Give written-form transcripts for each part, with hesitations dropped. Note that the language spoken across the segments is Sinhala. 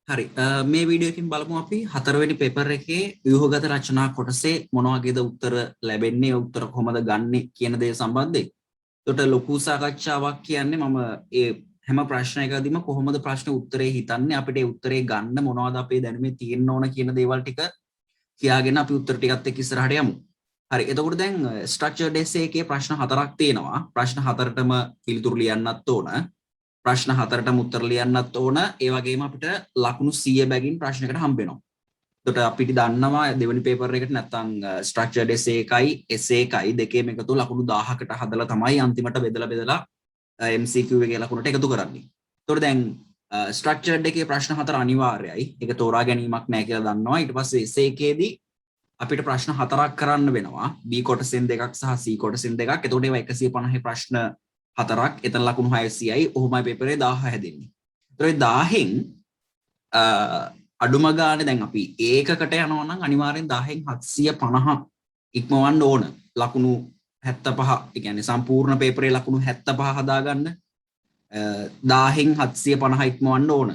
හරි මේ වීඩියෝ එකකින් බලමු අපි හතරවෙනි පේපර් එකේ ව්‍යුහගත රචනා කොටසේ මොන වගේද උත්තර ලැබෙන්නේ උත්තර කොහොමද ගන්නෙ කියන දේ සම්බන්ධයෙන්. ඒකට ලොකු සාකච්ඡාවක් කියන්නේ මම ඒ හැම ප්‍රශ්නයකදීම කොහොමද ප්‍රශ්න උත්තරේ හිතන්නේ අපිට ඒ උත්තරේ ගන්න මොනවද අපේ දැනුමේ තියෙන්න ඕන කියන දේවල් ටික කියාගෙන අපි උත්තර ටිකත් එක්ක ඉස්සරහට යමු. හරි එතකොට දැන් ස්ට්‍රක්චර්ඩ් එසේ එකේ ප්‍රශ්න හතරක් තියෙනවා. ප්‍රශ්න හතරටම පිළිතුරු ලියන්නත් ඕන. ප්‍රශ්න හතරටම උත්තර ලියන්නත් ඕන. ඒ වගේම අපිට ලකුණු 100 බැගින් ප්‍රශ්නයකට හම්බ වෙනවා. එතකොට අපිට දන්නවා දෙවෙනි පේපර් එකට නැත්තම් ස්ට්‍රක්චර්ඩ් එසේ එකයි එසේ එකයි දෙකේම එකතු ලකුණු 1000කට හදලා තමයි අන්තිමට බෙදලා MCQ එකේ ලකුණට එකතු කරන්නේ. එතකොට දැන් ස්ට්‍රක්චර්ඩ් එකේ ප්‍රශ්න හතර අනිවාර්යයි. ඒක තෝරා ගැනීමක් නැහැ කියලා දන්නවා. ඊට පස්සේ එසේ එකේදී අපිට ප්‍රශ්න හතරක් කරන්න වෙනවා. B කොටසෙන් දෙකක් සහ C කොටසෙන් දෙකක්. එතකොට ඒවා 150 ප්‍රශ්න හතරක්. එතන ලකුණු 600යි. ඔහොමයි පේපරේ 1000 හැදෙන්නේ. ඒතකොට 1000න් අඩුම ගානේ දැන් අපි ඒකකට යනවා නම් අනිවාර්යෙන් 1000න් 750 ඉක්මවන්න ඕන. ලකුණු 75. ඒ කියන්නේ සම්පූර්ණ පේපරේ ලකුණු 75 හදාගන්න 1000න් 750 ඉක්මවන්න ඕන.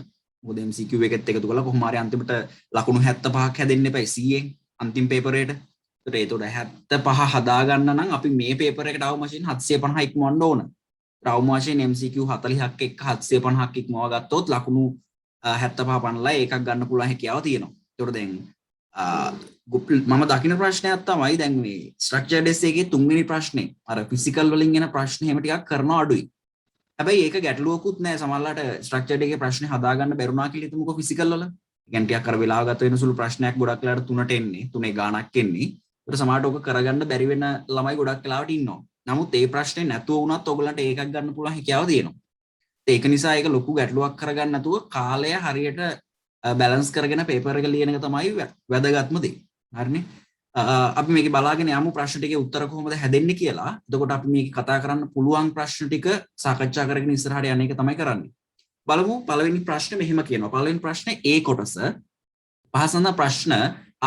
මොකද MCQ එකෙත් එකතු කරලා කොහොම හරි අන්තිමට ලකුණු 75ක් හැදෙන්න එපයි C ෙන් අන්තිම පේපරේට. ඒතකොට 75 හදාගන්න නම් අපි මේ පේපර් එකට අවම වශයෙන් 750 ඉක්මවන්න ඕන. අවම වශයෙන් MCQ 40ක් එක්ක 750ක් ඉක්මව ගත්තොත් ලකුණු 75 පනලා ඒකක් ගන්න පුළුවන් හැකියාව තියෙනවා. ඒතකොට දැන් මම දකින ප්‍රශ්නයක් තමයි දැන් මේ ස්ට්‍රක්චර්ඩ් එසේ එකේ තුන්වෙනි ප්‍රශ්නේ අර ෆිසිකල් වලින් එන ප්‍රශ්න එහෙම ටිකක් කරනවා අඩුයි. හැබැයි ඒක ගැටලුවකුත් නෑ සමහරවිට ස්ට්‍රක්චර්ඩ් එකේ ප්‍රශ්නේ හදාගන්න බැරුණා කියලා හිතමුකෝ ෆිසිකල් වල. يعني ටිකක් අර වෙලාව ගත වෙන සුළු ප්‍රශ්නයක් ගොඩක් වෙලාවට 3ට එන්නේ 3 ගාණක් එන්නේ. ඒකට සමහරවිට ඔක කරගන්න බැරි වෙන ළමයි ගොඩක් වෙලාවට ඉන්නවා. නමුත් ඒ ප්‍රශ්නේ නැතුව වුණත් ඔයගලන්ට ඒකක් ගන්න පුළුවන් හැකියාව තියෙනවා. ඒක නිසා ඒක ලොකු ගැටලුවක් කරගන්න නැතුව කාලය හරියට බැලන්ස් කරගෙන පේපර් එක ලියන එක තමයි වැදගත්ම දේ. හරිනේ? අපි මේක බලාගෙන යමු ප්‍රශ්න ටිකේ උත්තර කොහොමද හැදෙන්නේ කියලා. එතකොට අපි මේක කතා කරන්න පුළුවන් ප්‍රශ්න ටික සාකච්ඡා කරගෙන ඉස්සරහට යන එක තමයි කරන්නේ. බලමු පළවෙනි ප්‍රශ්නේ මෙහෙම කියනවා. පළවෙනි ප්‍රශ්නේ A කොටස. පහසඳ ප්‍රශ්න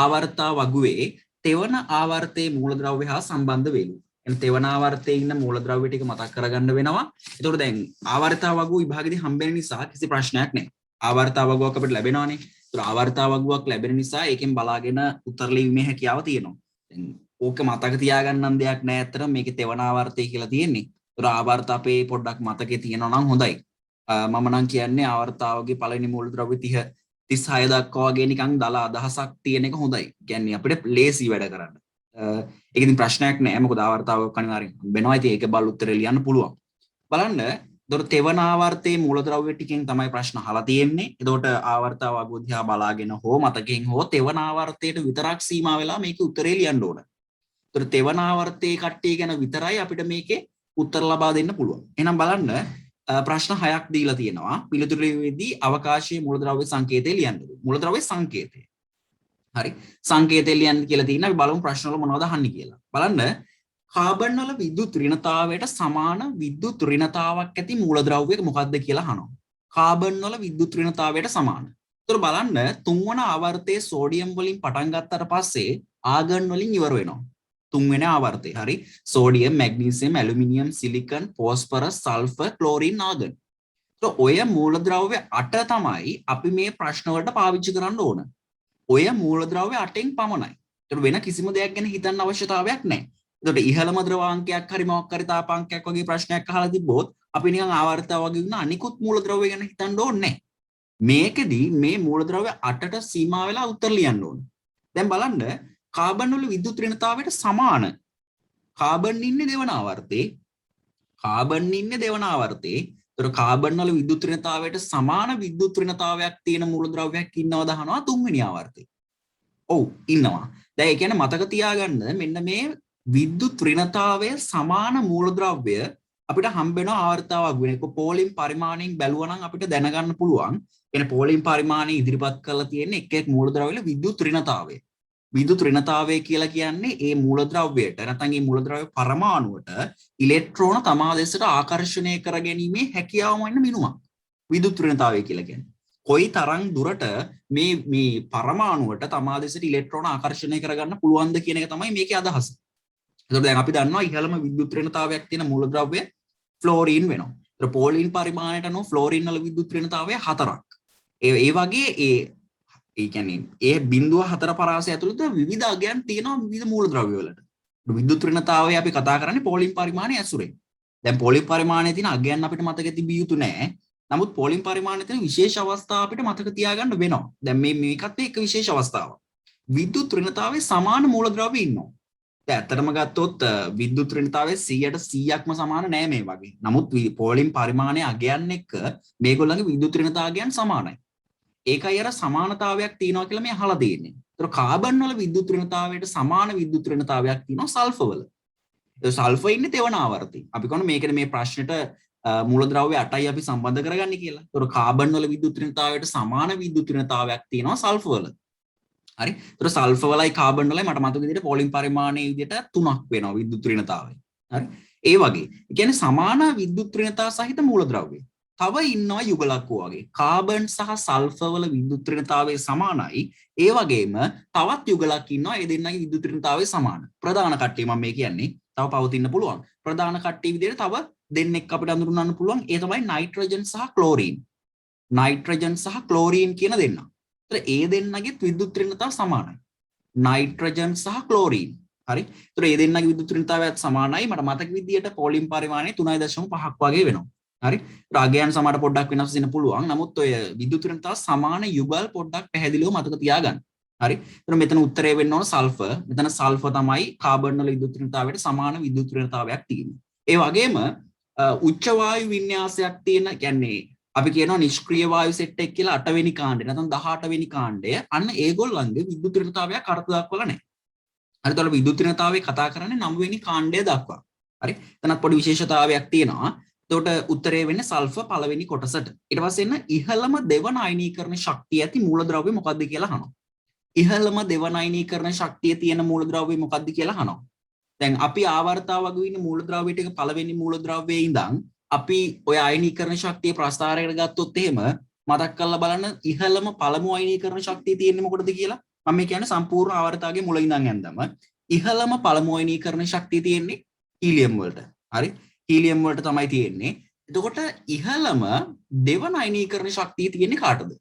ආවර්තා වගුවේ තෙවන ආවර්තයේ මූලද්‍රව්‍ය හා සම්බන්ධ වේලු. එන තෙවන ආවර්තයේ ඉන්න මූලද්‍රව්‍ය ටික මතක් කරගන්න වෙනවා. එතකොට දැන් ආවර්තා වගුව විභාගෙදී හම්බෙන නිසා කිසි ප්‍රශ්නයක් නැහැ. ආවර්තා වගුවක් අපිට ලැබෙනවානේ. ඒතර ආවර්තා වගුවක් ලැබෙන නිසා ඒකෙන් බලාගෙන උත්තර ලියීමේ හැකියාව තියෙනවා. දැන් ඕක මතක තියාගන්න දෙයක් නැහැ. අතන මේකේ තෙවන ආවර්තය කියලා තියෙන්නේ. ඒතර ආවර්ත අපේ පොඩ්ඩක් මතකේ තියෙනවා නම් හොඳයි. මම නම් කියන්නේ ආවර්තාවගේ පළවෙනි මූලද්‍රව්‍ය 30 36 දක්වා වගේ නිකන් දල අදහසක් තියෙන එක හොඳයි. කියන්නේ අපිට ලේසි වැඩ කරන්න. ඒක ඉතින් ප්‍රශ්නයක් නෑ. මොකද ආවර්තාවක අනිවාර්යෙන් වෙනවා. ඉතින් ඒක බල උත්තරේ ලියන්න පුළුවන්. බලන්න. එතකොට තෙවන ආවර්තයේ මූලද්‍රව්‍ය ටිකෙන් තමයි ප්‍රශ්න අහලා තියෙන්නේ. එතකොට ආවර්තාව අගොදියා බලාගෙන හෝ මතකයෙන් හෝ තෙවන ආවර්තයට විතරක් සීමා වෙලා මේකේ උත්තරේ ලියන්න ඕන. එතකොට තෙවන ආවර්තයේ කට්ටිය ගැන විතරයි අපිට මේකේ උත්තර ලබා දෙන්න පුළුවන්. එහෙනම් බලන්න ප්‍රශ්න 6ක් දීලා තියෙනවා. පිළිතුරේදී අවකාශයේ මූලද්‍රව්‍ය සංකේතය ලියන්න. මූලද්‍රව්‍ය සංකේතය. හරි. සංකේතය ලියන්න කියලා තියෙනවා. අපි බලමු ප්‍රශ්න වල මොනවද අහන්නේ කියලා. බලන්න කාබන් වල විද්‍යුත් ඍණතාවයට සමාන විද්‍යුත් ඍණතාවක් ඇති මූලද්‍රව්‍යක මොකක්ද කියලා අහනවා. කාබන් වල විද්‍යුත් ඍණතාවයට සමාන. ඒතර බලන්න තුන්වන ආවර්තයේ සෝඩියම් වලින් පටන් ගත්තට පස්සේ ආගන් වලින් ඉවර වෙනවා. තුන්වෙනි ආවර්තය. හරි. Sodium, magnesium, aluminium, silicon, phosphorus, sulphur, chlorine, argon. ඒතර ඔය මූලද්‍රව්‍ය 8 තමයි අපි මේ ප්‍රශ්න වලට පාවිච්චි කරන්න ඕන. ඔය මූලද්‍රව්‍ය 8න් පමණයි. ඒතර වෙන කිසිම දෙයක් ගැන හිතන්න අවශ්‍යතාවයක් නැහැ. එතකොට ඉහළම ද්‍රවාංකයක් හරි මොකක් හරි තාපාංකයක් වගේ ප්‍රශ්නයක් අහලා තිබ්බොත් අපි නිකන් ආවර්තාව වගේ වුණා අනිකුත් මූලද්‍රව්‍ය ගැන හිතන්න ඕනේ නැහැ. මේකෙදි මේ මූලද්‍රව්‍ය 8ට සීමා වෙලා උත්තර ලියන්න ඕනේ. දැන් බලන්න කාබන් වල විද්‍යුත් ඍණතාවයට සමාන. කාබන් ඉන්නේ දෙවන ආවර්තයේ. කාබන් ඉන්නේ දෙවන ආවර්තයේ. ඒතර කාබන් වල විද්‍යුත් ඍණතාවයට සමාන විද්‍යුත් ඍණතාවයක් තියෙන මූලද්‍රව්‍යයක් ඉන්නවද අහනවා තුන්වෙනි ආවර්තයේ. ඔව් ඉන්නවා. දැන් ඒ කියන්නේ මතක තියාගන්න මෙන්න මේ විද්‍යුත් ඍණතාවය සමාන මූලද්‍රව්‍ය අපිට හම්බ වෙන ආවර්තාවක් වෙන එක පෝලින් පරිමාණයෙන් බැලුවා නම් අපිට දැනගන්න පුළුවන්. කියන්නේ පෝලින් පරිමාණය ඉදිරිපත් කරලා තියෙන එක එක් මූලද්‍රව්‍යවල විද්‍යුත් ඍණතාවය. විද්‍යුත් ඍණතාවය කියලා කියන්නේ ඒ මූලද්‍රව්‍යයට නැත්නම් ඒ මූලද්‍රව්‍ය පරමාණුවට ඉලෙක්ට්‍රෝන තමා දෙසට ආකර්ෂණය කර ගැනීමේ හැකියාවම වෙන මිනුමක්. විද්‍යුත් ඍණතාවය කියලා කියන්නේ. කොයි තරම් දුරට මේ පරමාණුවට තමා දෙසට ඉලෙක්ට්‍රෝන ආකර්ෂණය කරගන්න පුළුවන්ද කියන එක තමයි මේකේ අදහස. එතකොට දැන් අපි දන්නවා ඉහළම විද්‍යුත් ඍණතාවයක් තියෙන මූලද්‍රව්‍ය ෆ්ලෝරින් වෙනවා. ඒතර පෝලින් පරිමාණයට අනුව ෆ්ලෝරින් වල විද්‍යුත් ඍණතාවය 4ක්. ඒ වගේ ඒ කියන්නේ ඒ බිඳුව හතර පරාසය ඇතුළත විවිධ අගයන් තියෙනවා විවිධ මූලද්‍රව්‍ය වලට. විද්‍යුත් ඍණතාවය අපි කතා කරන්නේ පෝලිම් පරිමාණය ඇසුරෙන්. දැන් පෝලිම් පරිමාණයේ තියෙන අගයන් අපිට මතක තිබිය යුතු නෑ. නමුත් පෝලිම් පරිමාණයේ තියෙන විශේෂ අවස්ථා අපිට මතක තියාගන්න වෙනවා. දැන් මේකත් එක විශේෂ අවස්ථාවක්. විද්‍යුත් ඍණතාවයේ සමාන මූලද්‍රව්‍ය ඉන්නවා. දැන් ඇත්තටම ගත්තොත් විද්‍යුත් ඍණතාවයේ 100%ක්ම සමාන නෑ මේ වගේ. නමුත් පෝලිම් පරිමාණයේ අගයන් එක්ක මේගොල්ලන්ගේ විද්‍යුත් ඍණතාවයන් සමානයි. ඒකයි අර සමානතාවයක් තියෙනවා කියලා මේ අහලා තියෙන්නේ. ඒතර කාබන් වල විද්‍යුත් ඍණතාවයට සමාන විද්‍යුත් ඍණතාවයක් තියෙනවා සල්ෆර් වල. ඒ සල්ෆර් ඉන්නේ තෙවන ආවර්තයේ. අපි කොහොමද මේකේ මේ ප්‍රශ්නෙට මූලද්‍රව්‍ය 8යි අපි සම්බන්ධ කරගන්නේ කියලා. ඒතර කාබන් වල විද්‍යුත් ඍණතාවයට සමාන විද්‍යුත් ඍණතාවයක් තියෙනවා සල්ෆර් වල. හරි. ඒතර සල්ෆර් වලයි කාබන් වලයි මට මතක විදිහට පොලින් පරිමාණයේ විදිහට 3ක් වෙනවා විද්‍යුත් ඍණතාවය. හරි. ඒ වගේ. ඒ කියන්නේ සමාන විද්‍යුත් ඍණතාව සහිත මූලද්‍රව්‍ය. තව ඉන්නවා යුගලක්කෝ වගේ. කාබන් සහ සල්ෆර් වල විද්‍යුත් ඍණතාවය සමානයි. ඒ වගේම තවත් යුගලක් ඉන්නවා ඒ දෙන්නගේ විද්‍යුත් ඍණතාවය සමාන. ප්‍රධාන කට්ටිය මම මේ කියන්නේ තව පවතින්න පුළුවන්. ප්‍රධාන කට්ටිය විදිහට තව දෙන්නෙක් අපිට අඳුරගන්න පුළුවන්. ඒ තමයි නයිට්‍රජන් සහ ක්ලෝරීන්. නයිට්‍රජන් සහ ක්ලෝරීන් කියන දෙන්න. ඒතර ඒ දෙන්නගේ විද්‍යුත් ඍණතාව සමානයි. නයිට්‍රජන් සහ ක්ලෝරීන්. හරි. ඒතර ඒ දෙන්නගේ විද්‍යුත් ඍණතාවයත් සමානයි. මට මතක විදිහට පොලිම් පරිමාණය 3.5ක් වගේ වෙනවා. හරි. රාගයන් සමහර පොඩ්ඩක් වෙනස් වෙන්න පුළුවන්. නමුත් ඔය විද්‍යුත් ඍණතාව සමාන යුගල් පොඩ්ඩක් පැහැදිලිව මතක තියාගන්න. හරි. එතන මෙතන උත්තරේ වෙන්න ඕන සල්ෆර්. මෙතන සල්ෆර් තමයි කාබන් වල විද්‍යුත් ඍණතාවයට සමාන විද්‍යුත් ඍණතාවයක් තියෙන්නේ. ඒ වගේම උච්ච වායු වින්‍යාසයක් තියෙන කියන්නේ අපි කියනවා නිෂ්ක්‍රීය වායු සෙට් එක කියලා 8 වෙනි කාණ්ඩේ නැත්නම් 18 වෙනි කාණ්ඩය. අන්න ඒගොල්ලන්ගේ විද්‍යුත් ඍණතාවයක් අර්ථ දක්වලා නැහැ. හරි. ඒතකොට විද්‍යුත් ඍණතාවය කතා කරන්නේ 9 වෙනි කාණ්ඩය දක්වා. හරි. එතනත් පොඩි විශේෂතාවයක් තියෙනවා. එතකොට උත්තරේ වෙන්නේ සල්ෆර් පළවෙනි කොටසට. ඊට පස්සේ එන්න ඉහළම දෙවන අයනීකරණ ශක්තිය ඇති මූලද්‍රව්‍ය මොකක්ද කියලා අහනවා. ඉහළම දෙවන අයනීකරණ ශක්තිය තියෙන මූලද්‍රව්‍ය මොකක්ද කියලා අහනවා. දැන් අපි ආවර්තාව වගේ ඉන්න මූලද්‍රව්‍ය ටික පළවෙනි මූලද්‍රව්‍යයේ ඉඳන් අපි ඔය අයනීකරණ ශක්තිය ප්‍රස්ථාරයකට ගත්තොත් එහෙම මතක් කරලා බලන්න ඉහළම පළමු අයනීකරණ ශක්තිය තියෙන්නේ මොකටද කියලා. මම මේ කියන්නේ සම්පූර්ණ ආවර්තාවගේ මුල ඉඳන් යන්දම ඉහළම පළමු අයනීකරණ ශක්තිය තියෙන්නේ හීලියම් වලට. හරි. හීලියම් වලට තමයි තියෙන්නේ. එතකොට ඉහළම දෙවන අයනීකරණ ශක්තිය තියෙන්නේ කාටද?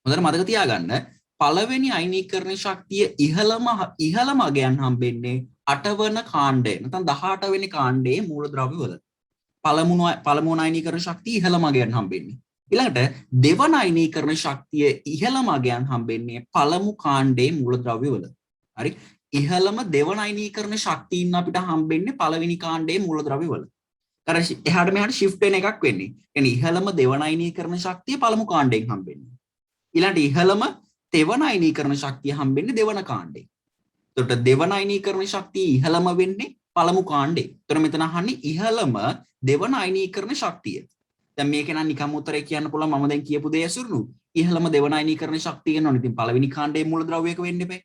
හොඳට මතක තියාගන්න. පළවෙනි අයනීකරණ ශක්තිය ඉහළම අගයන් හම්බෙන්නේ 8 වන කාණ්ඩය. නැත්නම් 18 වෙනි කාණ්ඩයේ මූලද්‍රව්‍ය වල. පළමු අයනීකරණ ශක්තිය ඉහළම අගයන් හම්බෙන්නේ. ඊළඟට දෙවන අයනීකරණ ශක්තිය ඉහළම අගයන් හම්බෙන්නේ පළමු කාණ්ඩයේ මූලද්‍රව්‍ය වල. හරි. ඉහළම දෙවන අයනීකරණ ශක්තියින් අපිට හම්බෙන්නේ පළවෙනි කාණ්ඩයේ මූලද්‍රව්‍ය වල. අර එහාට මෙහාට shift වෙන එකක් වෙන්නේ. يعني ඉහළම දෙවන අයනීකරණ ශක්තිය පළමු කාණ්ඩයෙන් හම්බෙන්නේ. ඊළඟට ඉහළම තෙවන අයනීකරණ ශක්තිය හම්බෙන්නේ දෙවන කාණ්ඩේ. එතකොට දෙවන අයනීකරණ ශක්තිය ඉහළම වෙන්නේ පළමු කාණ්ඩේ. එතකොට මෙතන අහන්නේ ඉහළම දෙවන අයනීකරණ ශක්තිය. දැන් මේක නම් නිකම් උත්තරේ කියන්න පුළුවන් මම දැන් කියපු දේ ඇසුරුණු. ඉහළම දෙවන අයනීකරණ ශක්තිය එනවනේ. ඉතින් පළවෙනි කාණ්ඩයේ මූලද්‍රව්‍යයක වෙන්න එපේ.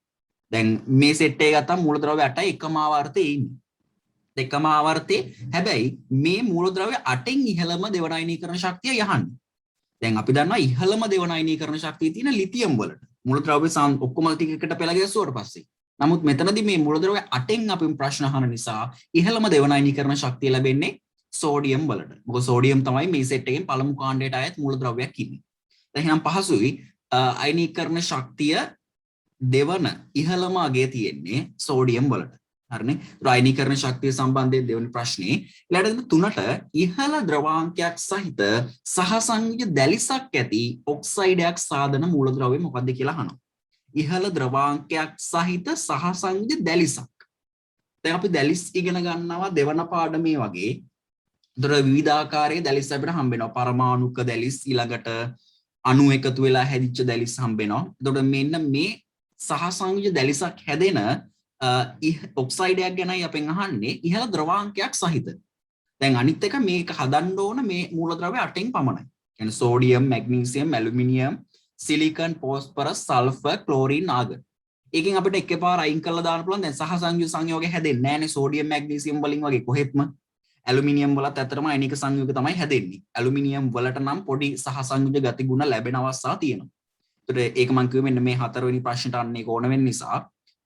දැන් මේ සෙට් එක ගත්තාම මූලද්‍රව්‍ය 8යි එකම ආවර්තයේ ඉන්නේ. එකම ආවර්තයේ හැබැයි මේ මූලද්‍රව්‍ය 8න් ඉහළම දෙවන අයනීකරණ ශක්තිය යහන්නේ. දැන් අපි දන්නවා ඉහළම දෙවන අයනීකරණ ශක්තිය තියෙන ලිතියම් වලට. මූලද්‍රව්‍ය ඔක්කොම ටික එකට පෙළ ගැසුවාට පස්සේ. නමුත් මෙතනදී මේ මූලද්‍රව්‍ය 8න් අපි ප්‍රශ්න අහන නිසා ඉහළම දෙවන අයනීකරණ ශක්තිය ලැබෙන්නේ සෝඩියම් වලට. මොකද සෝඩියම් තමයි මේ සෙට් එකෙන් පළමු කාණ්ඩයට අයත් මූලද්‍රව්‍යයක් ඉන්නේ. දැන් එහෙනම් පහසුයි අයනීකරණ ශක්තිය දෙවන ඉහළම අගය තියෙන්නේ සෝඩියම් වලට. හරිනේ. අයනීකරණ ශක්තිය සම්බන්ධයෙන් දෙවෙනි ප්‍රශ්නේ ඊළඟට 3ට ඉහළ ද්‍රවාංකයක් සහිත සහසංයුජ දැලිසක් ඇති ඔක්සයිඩයක් සාදන මූලද්‍රව්‍ය මොකක්ද කියලා අහනවා. ඉහළ ද්‍රවාංකයක් සහිත සහසංයුජ දැලිසක්. දැන් අපි දැලිස් ඉගෙන ගන්නවා දෙවන පාඩමේ වගේ. ඒතර විවිධාකාරයේ දැලිස් අපිට හම්බ වෙනවා. පරමාණුක දැලිස් ඊළඟට අණු එකතු වෙලා හැදිච්ච දැලිස් හම්බ වෙනවා. එතකොට මෙන්න මේ සහසංයුජ දැලිසක් හැදෙන ඔක්සයිඩයක් ගැනයි අපෙන් අහන්නේ ඉහළ ද්‍රවාංකයක් සහිත. දැන් අනිත් එක මේක හදන්න ඕන මේ මූලද්‍රව්‍ය 8න් පමණයි. කියන්නේ sodium, magnesium, aluminium, silicon, phosphorus, sulphur, chlorine, argon. ඒකෙන් අපිට එකපාර අයින් කරලා දාන්න පුළුවන්. දැන් සහසංයුජ සංයෝගය හැදෙන්නේ නැහැනේ සෝඩියම්, මැග්නීසියම් වලින් වගේ කොහෙත්ම. ඇලුමිනියම් වලත් ඇත්තටම අයනික සංයෝග තමයි හැදෙන්නේ. ඇලුමිනියම් වලට නම් පොඩි සහසංයුජ ගති ගුණ ලැබෙන අවස්ථා තියෙනවා. ඒතර ඒක මම කිව්වේ මෙන්න මේ හතරවෙනි ප්‍රශ්නට අන්න ඒක ඕන වෙන නිසා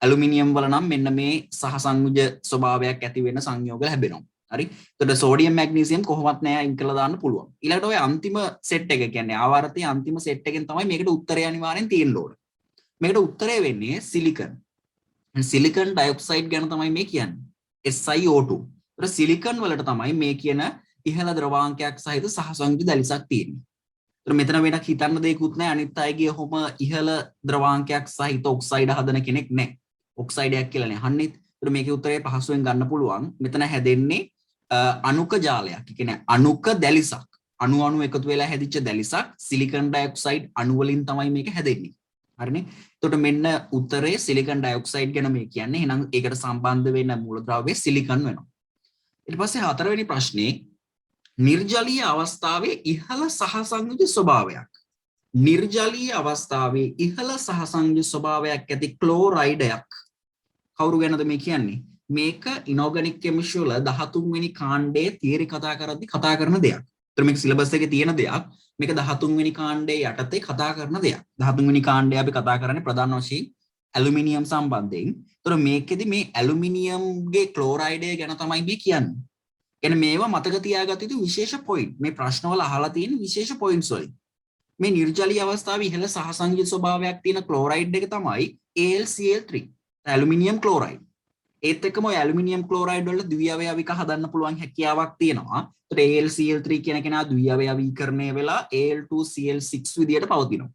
ඇලුමිනියම් වල නම් මෙන්න මේ සහසංයුජ ස්වභාවයක් ඇති වෙන සංයෝග ලැබෙනවා. හරි. එතකොට සෝඩියම් මැග්නීසියම් කොහොමත් නෑ අයින් කරලා දාන්න පුළුවන්. ඊළඟට ඔය අන්තිම සෙට් එක කියන්නේ ආවර්තයේ අන්තිම සෙට් එකෙන් තමයි මේකට උත්තරය අනිවාර්යෙන් තියෙන්න ඕන. මේකට උත්තරය වෙන්නේ සිලිකන්. සිලිකන් ඩයොක්සයිඩ් ගැන තමයි මේ කියන්නේ. SiO2. ඒතර සිලිකන් වලට තමයි මේ කියන ඉහළ ද්‍රවාංකයක් සහිත සහසංයුජ දැලිසක් තියෙන්නේ. ඒතර මෙතන වෙනක් හිතන්න දෙයක්වත් නැහැ. අනිත් අයගේ ඔහොම ඉහළ ද්‍රවාංකයක් සහිත ඔක්සයිඩ් හදන කෙනෙක් නැහැ. ඔක්සයිඩයක් කියලා නේ අහන්නේ. ඒතර මේකේ උත්තරේ පහසුවෙන් ගන්න පුළුවන්. මෙතන හැදෙන්නේ අණුක ජාලයක්. ඒ කියන්නේ අණුක දැලිසක්. අණු එකතු වෙලා හැදිච්ච දැලිසක් සිලිකන් ඩයොක්සයිඩ් අණු වලින් තමයි මේක හැදෙන්නේ. හරිනේ. එතකොට මෙන්න උත්තරේ සිලිකන් ඩයොක්සයිඩ් ගැන මේ කියන්නේ. එහෙනම් ඒකට සම්බන්ධ වෙන මූලද්‍රව්‍ය සිලිකන් වෙනවා. ඊට පස්සේ හතරවෙනි ප්‍රශ්නේ නිර්ජලීය අවස්ථාවේ ඉහළ සහසංයුජ ස්වභාවයක්. නිර්ජලීය අවස්ථාවේ ඉහළ සහසංයුජ ස්වභාවයක් ඇති ක්ලෝරයිඩයක්. කවුරු ගැනද මේ කියන්නේ? මේක ඉනෝගැනික් කෙමිස්ට්‍රි වල 13 වෙනි කාණ්ඩයේ තියරි කතා කරද්දි කතා කරන දෙයක්. ඒතර මේක සිලබස් එකේ තියෙන දෙයක්. මේක 13 වෙනි කාණ්ඩයේ යටතේ කතා කරන දෙයක්. 13 වෙනි කාණ්ඩය අපි කතා කරන්නේ ප්‍රධාන වශයෙන් ඇලුමිනියම් සම්බන්ධයෙන්. ඒතර මේකෙදි මේ ඇලුමිනියම්ගේ ක්ලෝරයිඩය ගැන තමයි මේ කියන්නේ. කියන්නේ මේවා මතක තියාගත යුතු විශේෂ පොයින්ට්. මේ ප්‍රශ්නවල අහලා තියෙන විශේෂ පොයින්ට්ස් වලින්. මේ නිර්ජලීය අවස්ථාවේ ඉහළ සහසංයුජ ස්වභාවයක් තියෙන ක්ලෝරයිඩ් එක තමයි AlCl3. Aluminium chloride. ඒත් එක්කම ඔය ඇලුමිනියම් ක්ලෝරයිඩ් වල ද්විඅවයවික හදන්න පුළුවන් හැකියාවක් තියෙනවා. ඒතර AlCl3 කියන කෙනා ද්විඅවයවීකරණය වෙලා Al2Cl6 විදියට පවතිනවා.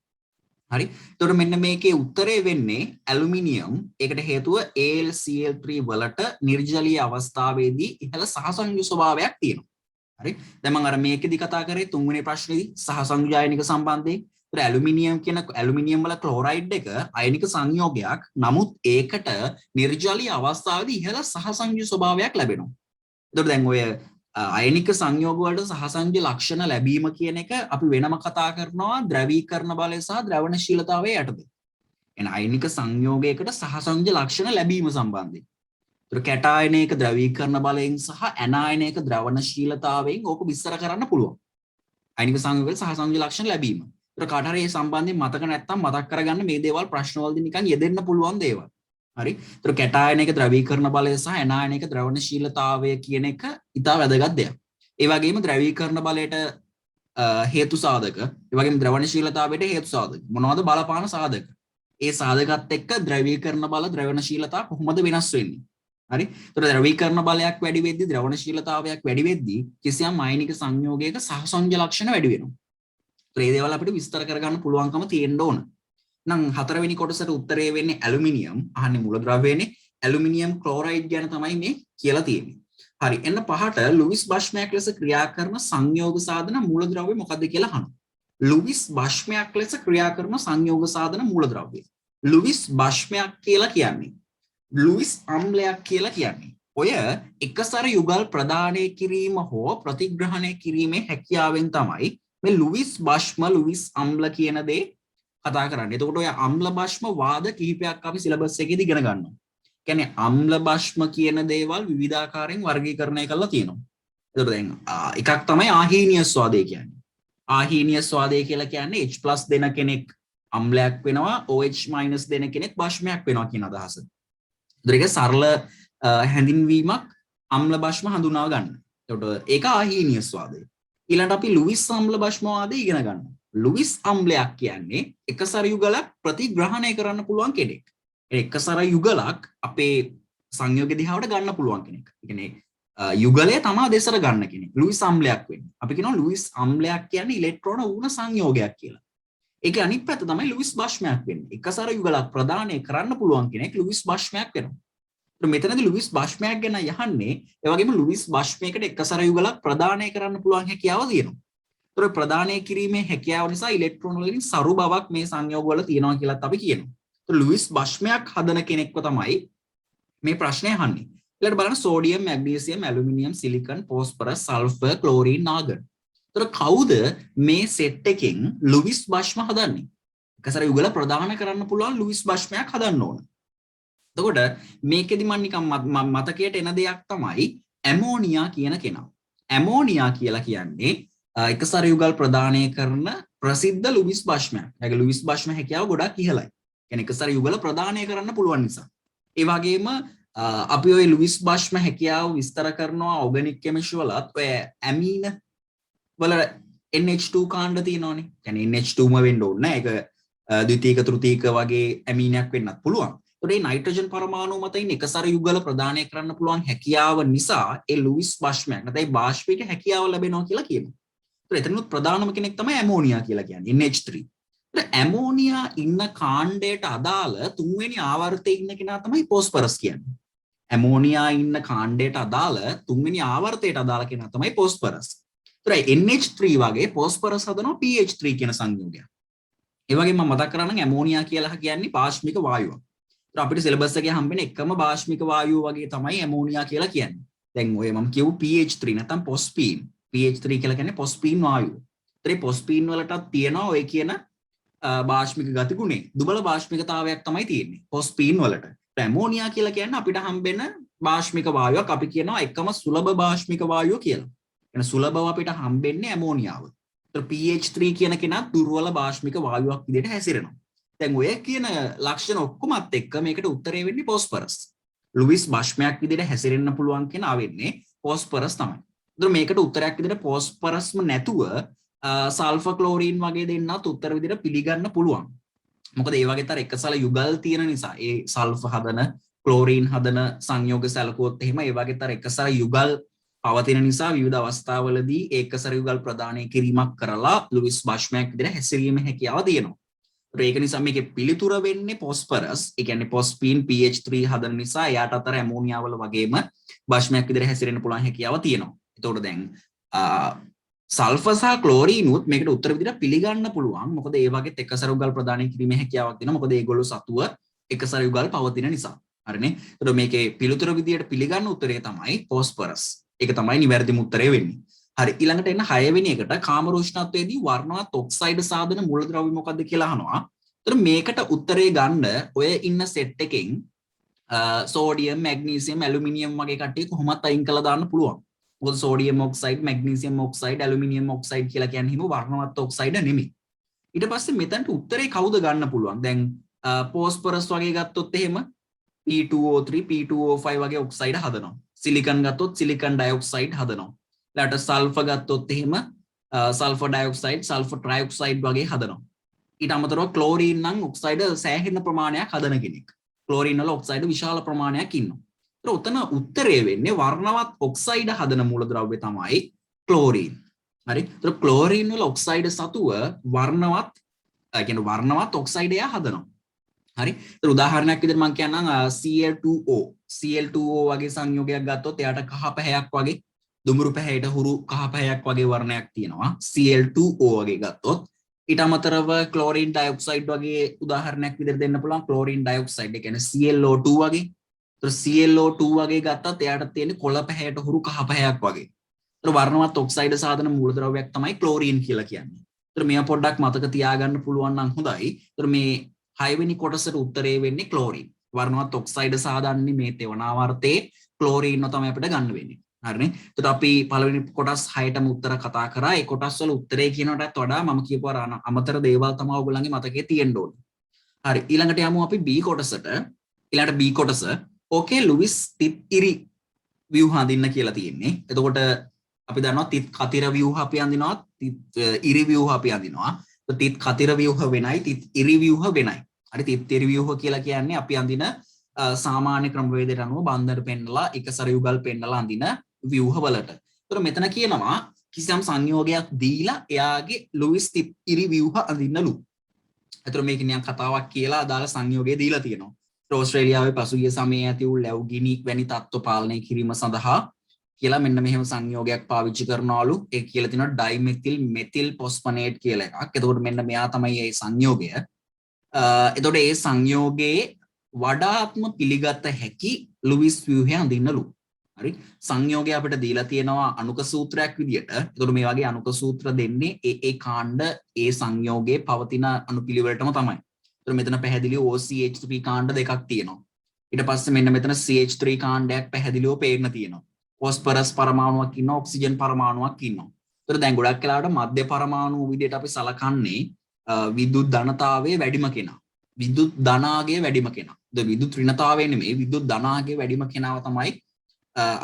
හරි. එතකොට මෙන්න මේකේ උත්තරේ වෙන්නේ ඇලුමිනියම්. ඒකට හේතුව AlCl3 වලට නිර්ජලීය අවස්ථාවේදී ඉහළ සහසංයුජ ස්වභාවයක් තියෙනවා. හරි. දැන් මම අර මේකෙදි කතා කරේ තුන්වෙනි ප්‍රශ්නේදී සහසංයුජ අයනික සම්බන්ධයෙන්. ඒතර ඇලුමිනියම් කියන ඇලුමිනියම් වල ක්ලෝරයිඩ් එක අයනික සංයෝගයක්. නමුත් ඒකට නිර්ජලීය අවස්ථාවේදී ඉහළ සහසංයුජ ස්වභාවයක් ලැබෙනවා. එතකොට දැන් ඔය අයනික සංයෝග වලට සහසංයුජ ලක්ෂණ ලැබීම කියන එක අපි වෙනම කතා කරනවා ද්‍රවීකරණ බලය සහ ද්‍රවණශීලතාවයේ යටතේ. එන අයනික සංයෝගයකට සහසංයුජ ලක්ෂණ ලැබීම සම්බන්ධයෙන්. ඒතර කැටායනයක ද්‍රවීකරණ බලයෙන් සහ ඇනායනයක ද්‍රවණශීලතාවයෙන් ඕක විස්තර කරන්න පුළුවන්. අයනික සංයෝගවල සහසංයුජ ලක්ෂණ ලැබීම. ඒතර කාට හරි මේ සම්බන්ධයෙන් මතක නැත්නම් මතක් කරගන්න මේ දේවල් ප්‍රශ්නවලදී නිකන් යෙදෙන්න පුළුවන් දේවල්. හරි. ඒතර කැටායනයක ද්‍රවීකරණ බලය සහ ඇනායනයක ද්‍රවණශීලතාවය කියන එක ඉතා වැදගත් දෙයක්. ඒ වගේම ද්‍රවීකරණ බලයට හේතු සාධක, ඒ වගේම ද්‍රවණශීලතාවයට හේතු සාධක. මොනවද බලපාන සාධක? ඒ සාධකත් එක්ක ද්‍රවීකරණ බල ද්‍රවණශීලතාව කොහොමද වෙනස් වෙන්නේ? හරි. ඒතර ද්‍රවීකරණ බලයක් වැඩි වෙද්දී ද්‍රවණශීලතාවයක් වැඩි වෙද්දී කිසියම් අයනික සංයෝගයක සහසංයුජ ලක්ෂණ වැඩි වෙනවා. ඒතර මේ දේවල් අපිට විස්තර කරගන්න පුළුවන්කම තියෙන්න ඕන. නම් හතරවෙනි කොටසට උත්තරේ වෙන්නේ ඇලුමිනියම්. අහන්නේ මූලද්‍රව්‍යනේ. ඇලුමිනියම් ක්ලෝරයිඩ් ගැන තමයි මේ කියලා තියෙන්නේ. හරි. එන්න පහට ලුයිස් බෂ්මයක් ලෙස ක්‍රියා කරන සංයෝග සාධන මූලද්‍රව්‍ය මොකක්ද කියලා අහනවා. ලුයිස් බෂ්මයක් ලෙස ක්‍රියා කරන සංයෝග සාධන මූලද්‍රව්‍ය. ලුයිස් බෂ්මයක් කියලා කියන්නේ ලුයිස් අම්ලයක් කියලා කියන්නේ. ඔය එකසර යුගල් ප්‍රදානය කිරීම හෝ ප්‍රතිග්‍රහණය කිරීමේ හැකියාවෙන් තමයි මේ ලුයිස් බෂ්ම ලුයිස් අම්ල කියන දේ කතා කරන්නේ. එතකොට ඔය අම්ල බෂ්ම වාද කිහිපයක් අපි සිලබස් එකේදී ඉගෙන ගන්නවා. කියන්නේ අම්ල බෂ්ම කියන දේවල් විවිධාකාරයෙන් වර්ගීකරණය කරලා තියෙනවා. එතකොට දැන් එකක් තමයි ආහීනියස් වාදය කියන්නේ. ආහීනියස් වාදය කියලා කියන්නේ H+ දෙන කෙනෙක් අම්ලයක් වෙනවා, OH- දෙන කෙනෙක් බෂ්මයක් වෙනවා කියන අදහස. ඒක සරල හැඳින්වීමක් අම්ල බෂ්ම හඳුනා ගන්න. එතකොට ඒක ආහීනියස් වාදය. ඊළඟට අපි ලුයිස් අම්ල බෂ්ම වාදය ඉගෙන ගන්නවා. ලුයිස් අම්ලයක් කියන්නේ එකසර යුගලක් ප්‍රතිග්‍රහණය කරන්න පුළුවන් කෙනෙක්. එකසර යුගලක් අපේ සංයෝග දිහාවට ගන්න පුළුවන් කෙනෙක්. ඒ කියන්නේ යුගලය තමා දෙසර ගන්න කෙනෙක්. ලුයිස් අම්ලයක් වෙන්නේ. අපි කියනවා ලුයිස් අම්ලයක් කියන්නේ ඉලෙක්ට්‍රෝන ඌන සංයෝගයක් කියලා. ඒකේ අනිත් පැත්ත තමයි ලුයිස් බෂ්මයක් වෙන්නේ. එකසර යුගලක් ප්‍රදානය කරන්න පුළුවන් කෙනෙක් ලුයිස් බෂ්මයක් වෙනවා. ඒත් මෙතනදී ලුයිස් බෂ්මයක් ගැන යහන්නේ ඒ වගේම ලුයිස් බෂ්මයකට එකසර යුගලක් ප්‍රදානය කරන්න පුළුවන් හැකියාව තියෙනවා. ඒතර ප්‍රදානය කිරීමේ හැකියාව නිසා ඉලෙක්ට්‍රෝන වලින් සරු බවක් මේ සංයෝග වල තියෙනවා කියලාත් අපි කියනවා. ඒතර ලුයිස් බෂ්මයක් හදන කෙනෙක්ව තමයි මේ ප්‍රශ්නේ අහන්නේ. ඊළඟට බලන්න sodium, magnesium, aluminium, silicon, phosphorus, sulphur, chlorine, argon. ඒතර කවුද මේ සෙට් එකෙන් ලුයිස් බෂ්ම හදන්නේ? එකසර යුගල ප්‍රදාන කරන්න පුළුවන් ලුයිස් බෂ්මයක් හදන්න ඕන. එතකොට මේකෙදි මම නිකන් මතකයට එන දෙයක් තමයි ඇමෝනියා කියන කෙනා. ඇමෝනියා කියලා කියන්නේ එකසර යුගල් ප්‍රදානය කරන ප්‍රසිද්ධ ලුයිස් බෂ්මයක්. ඒගේ ලුයිස් බෂ්ම හැකියාව ගොඩක් ඉහළයි. කියන්නේ එකසර යුගල ප්‍රදානය කරන්න පුළුවන් නිසා. ඒ වගේම අපි ඔය ලුයිස් බෂ්ම හැකියාව විස්තර කරනවා ඕගනික් කෙමිස්ට්‍රි වලත් ඔය ඇමීන වල NH2 කාණ්ඩ තියෙනවානේ. يعني NH2ම වෙන්න ඕනේ නෑ. ඒක ද්විතීක තෘතීක වගේ ඇමීනයක් වෙන්නත් පුළුවන්. ඒතකොට මේ නයිට්‍රජන් පරමාණු මතින් එකසර යුගල ප්‍රදානය කරන්න පුළුවන් හැකියාව නිසා ඒ ලුයිස් බෂ්මයක් නැත්නම් බාෂ්පීක හැකියාව ලැබෙනවා කියලා කියනවා. ඒතකොට එතනොත් ප්‍රධානම කෙනෙක් තමයි ඇමෝනියා කියලා කියන්නේ NH3. ඒතකොට ඇමෝනියා ඉන්න කාණ්ඩයට අදාළ තුන්වෙනි ආවර්තයේ ඉන්න කෙනා තමයි ફોස්ෆරස් කියන්නේ. ඇමෝනියා ඉන්න කාණ්ඩයට අදාළ තුන්වෙනි ආවර්තයට අදාළ කෙනා තමයි ફોස්ෆරස්. ඒතකොට NH3 වගේ ફોස්ෆරස් හදනවා pH3 කියන සංයෝගයක්. ඒ වගේම මම මතක් කරා නම් ඇමෝනියා කියලා කියන්නේ පාශ්මික වායුවක්. ඒතර අපිට සිලබස් එකේ හම්බෙන එකම පාශ්මික වායුව වගේ තමයි ඇමෝනියා කියලා කියන්නේ. දැන් ඔය මම කියපු pH3 නැත්නම් පොස්පීන්. pH3 කියලා කියන්නේ පොස්පීන් වායුව. ඒතර මේ පොස්පීන් වලටත් තියෙනවා ඔය කියන පාශ්මික ගතිගුණේ. දුබල පාශ්මිකතාවයක් තමයි තියෙන්නේ පොස්පීන් වලට. ඇමෝනියා කියලා කියන්නේ අපිට හම්බෙන පාශ්මික වායුවක්. අපි කියනවා එකම සුලභ පාශ්මික වායුව කියලා. එන සුලභව අපිට හම්බෙන්නේ ඇමෝනියාව. pH3 කියන කෙනා දුර්වල භාෂ්මික වායුවක් විදිහට හැසිරෙනවා. දැන් ඔය කියන ලක්ෂණ ඔක්කොමත් එක්ක මේකට උත්තරේ වෙන්නේ ફોස්ෆරස්. ලුයිස් බෂ්මයක් විදිහට හැසිරෙන්න පුළුවන් කෙනා වෙන්නේ ફોස්ෆරස් තමයි. ඒතර මේකට උත්තරයක් විදිහට ફોස්ෆරස්ම නැතුව සල්ෆර් ක්ලෝරීන් වගේ දෙන්නත් උත්තර විදිහට පිළිගන්න පුළුවන්. මොකද ඒ වගේතර එකසල යුගල් තියෙන නිසා ඒ සල්ෆර් හදන ක්ලෝරීන් හදන සංයෝග සැලකුවොත් එහෙම ඒ වගේතර එකසල යුගල් පවතින නිසා විවිධ අවස්ථාවලදී ඒකසර යුගල් ප්‍රදානය කිරීමක් කරලා ලුයිස් බෂ්මයක් විදිහට හැසිරීමේ හැකියාව තියෙනවා. ඒක නිසා මේකේ පිළිතුර වෙන්නේ ફોස්ෆරස්. ඒ කියන්නේ පොස්පීන් pH3 හදන නිසා එයාට අතර ඇමෝනියා වල වගේම බෂ්මයක් විදිහට හැසිරෙන්න පුළුවන් හැකියාව තියෙනවා. එතකොට දැන් සල්ෆර් සහ ක්ලෝරීන් උත් මේකට උත්තර විදිහට පිළිගන්න පුළුවන්. මොකද ඒ වගේත් එකසර යුගල් ප්‍රදානය කිරීමේ හැකියාවක් තියෙනවා. මොකද ඒගොල්ලෝ සතුව එකසර යුගල් පවතින නිසා. හරිනේ. එතකොට මේකේ පිළිතුර විදිහට පිළිගන්න උත්තරේ තමයි ફોස්ෆරස්. ඒක තමයි නිවැරදිම උත්තරය වෙන්නේ. හරි ඊළඟට එන්න 6 වෙනි එකට කාම රෝෂ්ණත්වයේදී වර්ණවත් ඔක්සයිඩ් සාධන මූලද්‍රව්‍ය මොකක්ද කියලා අහනවා. ඒතර මේකට උත්තරේ ගන්න ඔය ඉන්න සෙට් එකෙන් සෝඩියම්, මැග්නීසියම්, ඇලුමිනියම් වගේ කට්ටිය කොහොමත් අයින් කළා දාන්න පුළුවන්. මොකද sodium oxide, magnesium oxide, aluminium oxide කියලා කියන්නේ හිම වර්ණවත් ඔක්සයිඩ් නෙමෙයි. ඊට පස්සේ මෙතනට උත්තරේ කවුද ගන්න පුළුවන්? දැන් ફોස්ෆරස් වගේ ගත්තොත් එහෙම P2O3, P2O5 වගේ ඔක්සයිඩ් හදනවා. සිලිකන් ගත්තොත් සිලිකන් ඩයොක්සයිඩ් හදනවා. ඊළඟට සල්ෆර් ගත්තොත් එහෙම සල්ෆර් ඩයොක්සයිඩ්, සල්ෆර් ට්‍රයිऑක්සයිඩ් වගේ හදනවා. ඊට අමතරව ක්ලෝරීන් නම් ඔක්සයිඩ් සෑහෙන ප්‍රමාණයක් හදන කෙනෙක්. ක්ලෝරීන් වල ඔක්සයිඩ් විශාල ප්‍රමාණයක් ඉන්නවා. ඒතර උතන උත්තරේ වෙන්නේ වර්ණවත් ඔක්සයිඩ් හදන මූලද්‍රව්‍ය තමයි ක්ලෝරීන්. හරි. ඒතර ක්ලෝරීන් වල ඔක්සයිඩ් සතුව වර්ණවත් ඔක්සයිඩ් එයා හදනවා. හරි. ඒතර උදාහරණයක් විදිහට මම කියන්නම් Cl2O වගේ සංයෝගයක් ගත්තොත් එයාට කහ පැහැයක් වගේ දුඹුරු පැහැයට හුරු කහ පැහැයක් වගේ වර්ණයක් තියෙනවා. Cl2O වගේ ගත්තොත් ඊට අමතරව ක්ලෝරීන් ඩයොක්සයිඩ් වගේ උදාහරණයක් විදිහට දෙන්න පුළුවන්. ක්ලෝරීන් ඩයොක්සයිඩ් ඒ කියන්නේ ClO2 වගේ. ඒතර ClO2 වගේ ගත්තත් එයාට තියෙන්නේ කොළ පැහැයට හුරු කහ පැහැයක් වගේ. ඒතර වර්ණවත් ඔක්සයිඩ් සාධන මූලද්‍රව්‍යයක් තමයි ක්ලෝරීන් කියලා කියන්නේ. ඒතර මේවා පොඩ්ඩක් මතක තියාගන්න පුළුවන් නම් හොඳයි. ඒතර මේ 6 වෙනි කොටසට උත්තරේ වෙන්නේ ක්ලෝරීන්. වර්ණවත් ඔක්සයිඩ් සාදන්නේ මේ තෙවන ආවර්තයේ ක්ලෝරීන්ව තමයි අපිට ගන්න වෙන්නේ. හරිනේ. එතකොට අපි පළවෙනි කොටස් 6ටම උත්තර කතා කරා. ඒ කොටස් වල උත්තරේ කියනටත් වඩා මම කියපු අමතර දේවල් තමයි ඔයගොල්ලන්ගේ මතකයේ තියෙන්න ඕනේ. හරි. ඊළඟට යමු අපි B කොටසට. ඊළඟට B කොටස. ඕකේ ලුයිස් තිත් ඉරි ව්‍යුහ අඳින්න කියලා තියෙන්නේ. එතකොට අපි දන්නවා තිත් කතිර ව්‍යුහ අපි අඳිනවා, තිත් ඉරි ව්‍යුහ අපි අඳිනවා. තිත් කතිර ව්‍යුහ වෙනයි, තිත් ඉරි ව්‍යුහ වෙනයි. හරි. තිත් ඉරි ව්‍යුහ කියලා කියන්නේ අපි අඳින සාමාන්‍ය ක්‍රමවේදයට අනුව බන්ධන පෙන්නලා එකසර යුගල් පෙන්නලා අඳින ව්‍යුහ වලට. ඒතර මෙතන කියනවා කිසියම් සංයෝගයක් දීලා එයාගේ ලුයිස් තිත් ඉරි ව්‍යුහ අඳින්නලු. ඒතර මේක නිකන් කතාවක් කියලා අදාළ සංයෝගය දීලා තියෙනවා. ඕස්ට්‍රේලියාවේ පසුගිය සමයේ ඇති වූ ලැබුගිනි වැනි තත්ත්ව පාලනය කිරීම සඳහා කියලා මෙන්න මෙහෙම සංයෝගයක් පාවිච්චි කරනවලු. ඒ කියලා තියෙනවා ඩයිමෙතිල් මෙතිල් පොස්ෆනේට් කියලා එකක්. එතකොට මෙන්න මෙයා තමයි මේ සංයෝගය. එතකොට මේ සංයෝගයේ වඩාත්ම පිළිගත හැකි ලුයිස් ව්‍යුහය අඳින්නලු. හරි. සංයෝගය අපිට දීලා තියෙනවා අණුක සූත්‍රයක් විදියට. එතකොට මේ වගේ අණුක සූත්‍ර දෙන්නේ ඒ කාණ්ඩ ඒ සංයෝගයේ පවතින අණුපිළිවෙලටම තමයි. එතකොට මෙතන පැහැදිලිව OCH3 කාණ්ඩ දෙකක් තියෙනවා. ඊට පස්සේ මෙන්න මෙතන CH3 කාණ්ඩයක් පැහැදිලිව පේන්න තියෙනවා. ફોස්ෆරස් පරමාණුවක් ඉන්නවා, ඔක්සිජන් පරමාණුවක් ඉන්නවා. එතකොට දැන් ගොඩක් වෙලාවට මධ්‍ය පරමාණු විදියට අපි සලකන්නේ විද්‍යුත් ධනතාවයේ වැඩිම කෙනා. විදුත් ධනාගය වැඩිම කෙනා. විදුත් ඍණතාවය නෙමෙයි විදුත් ධනාගය වැඩිම කෙනාව තමයි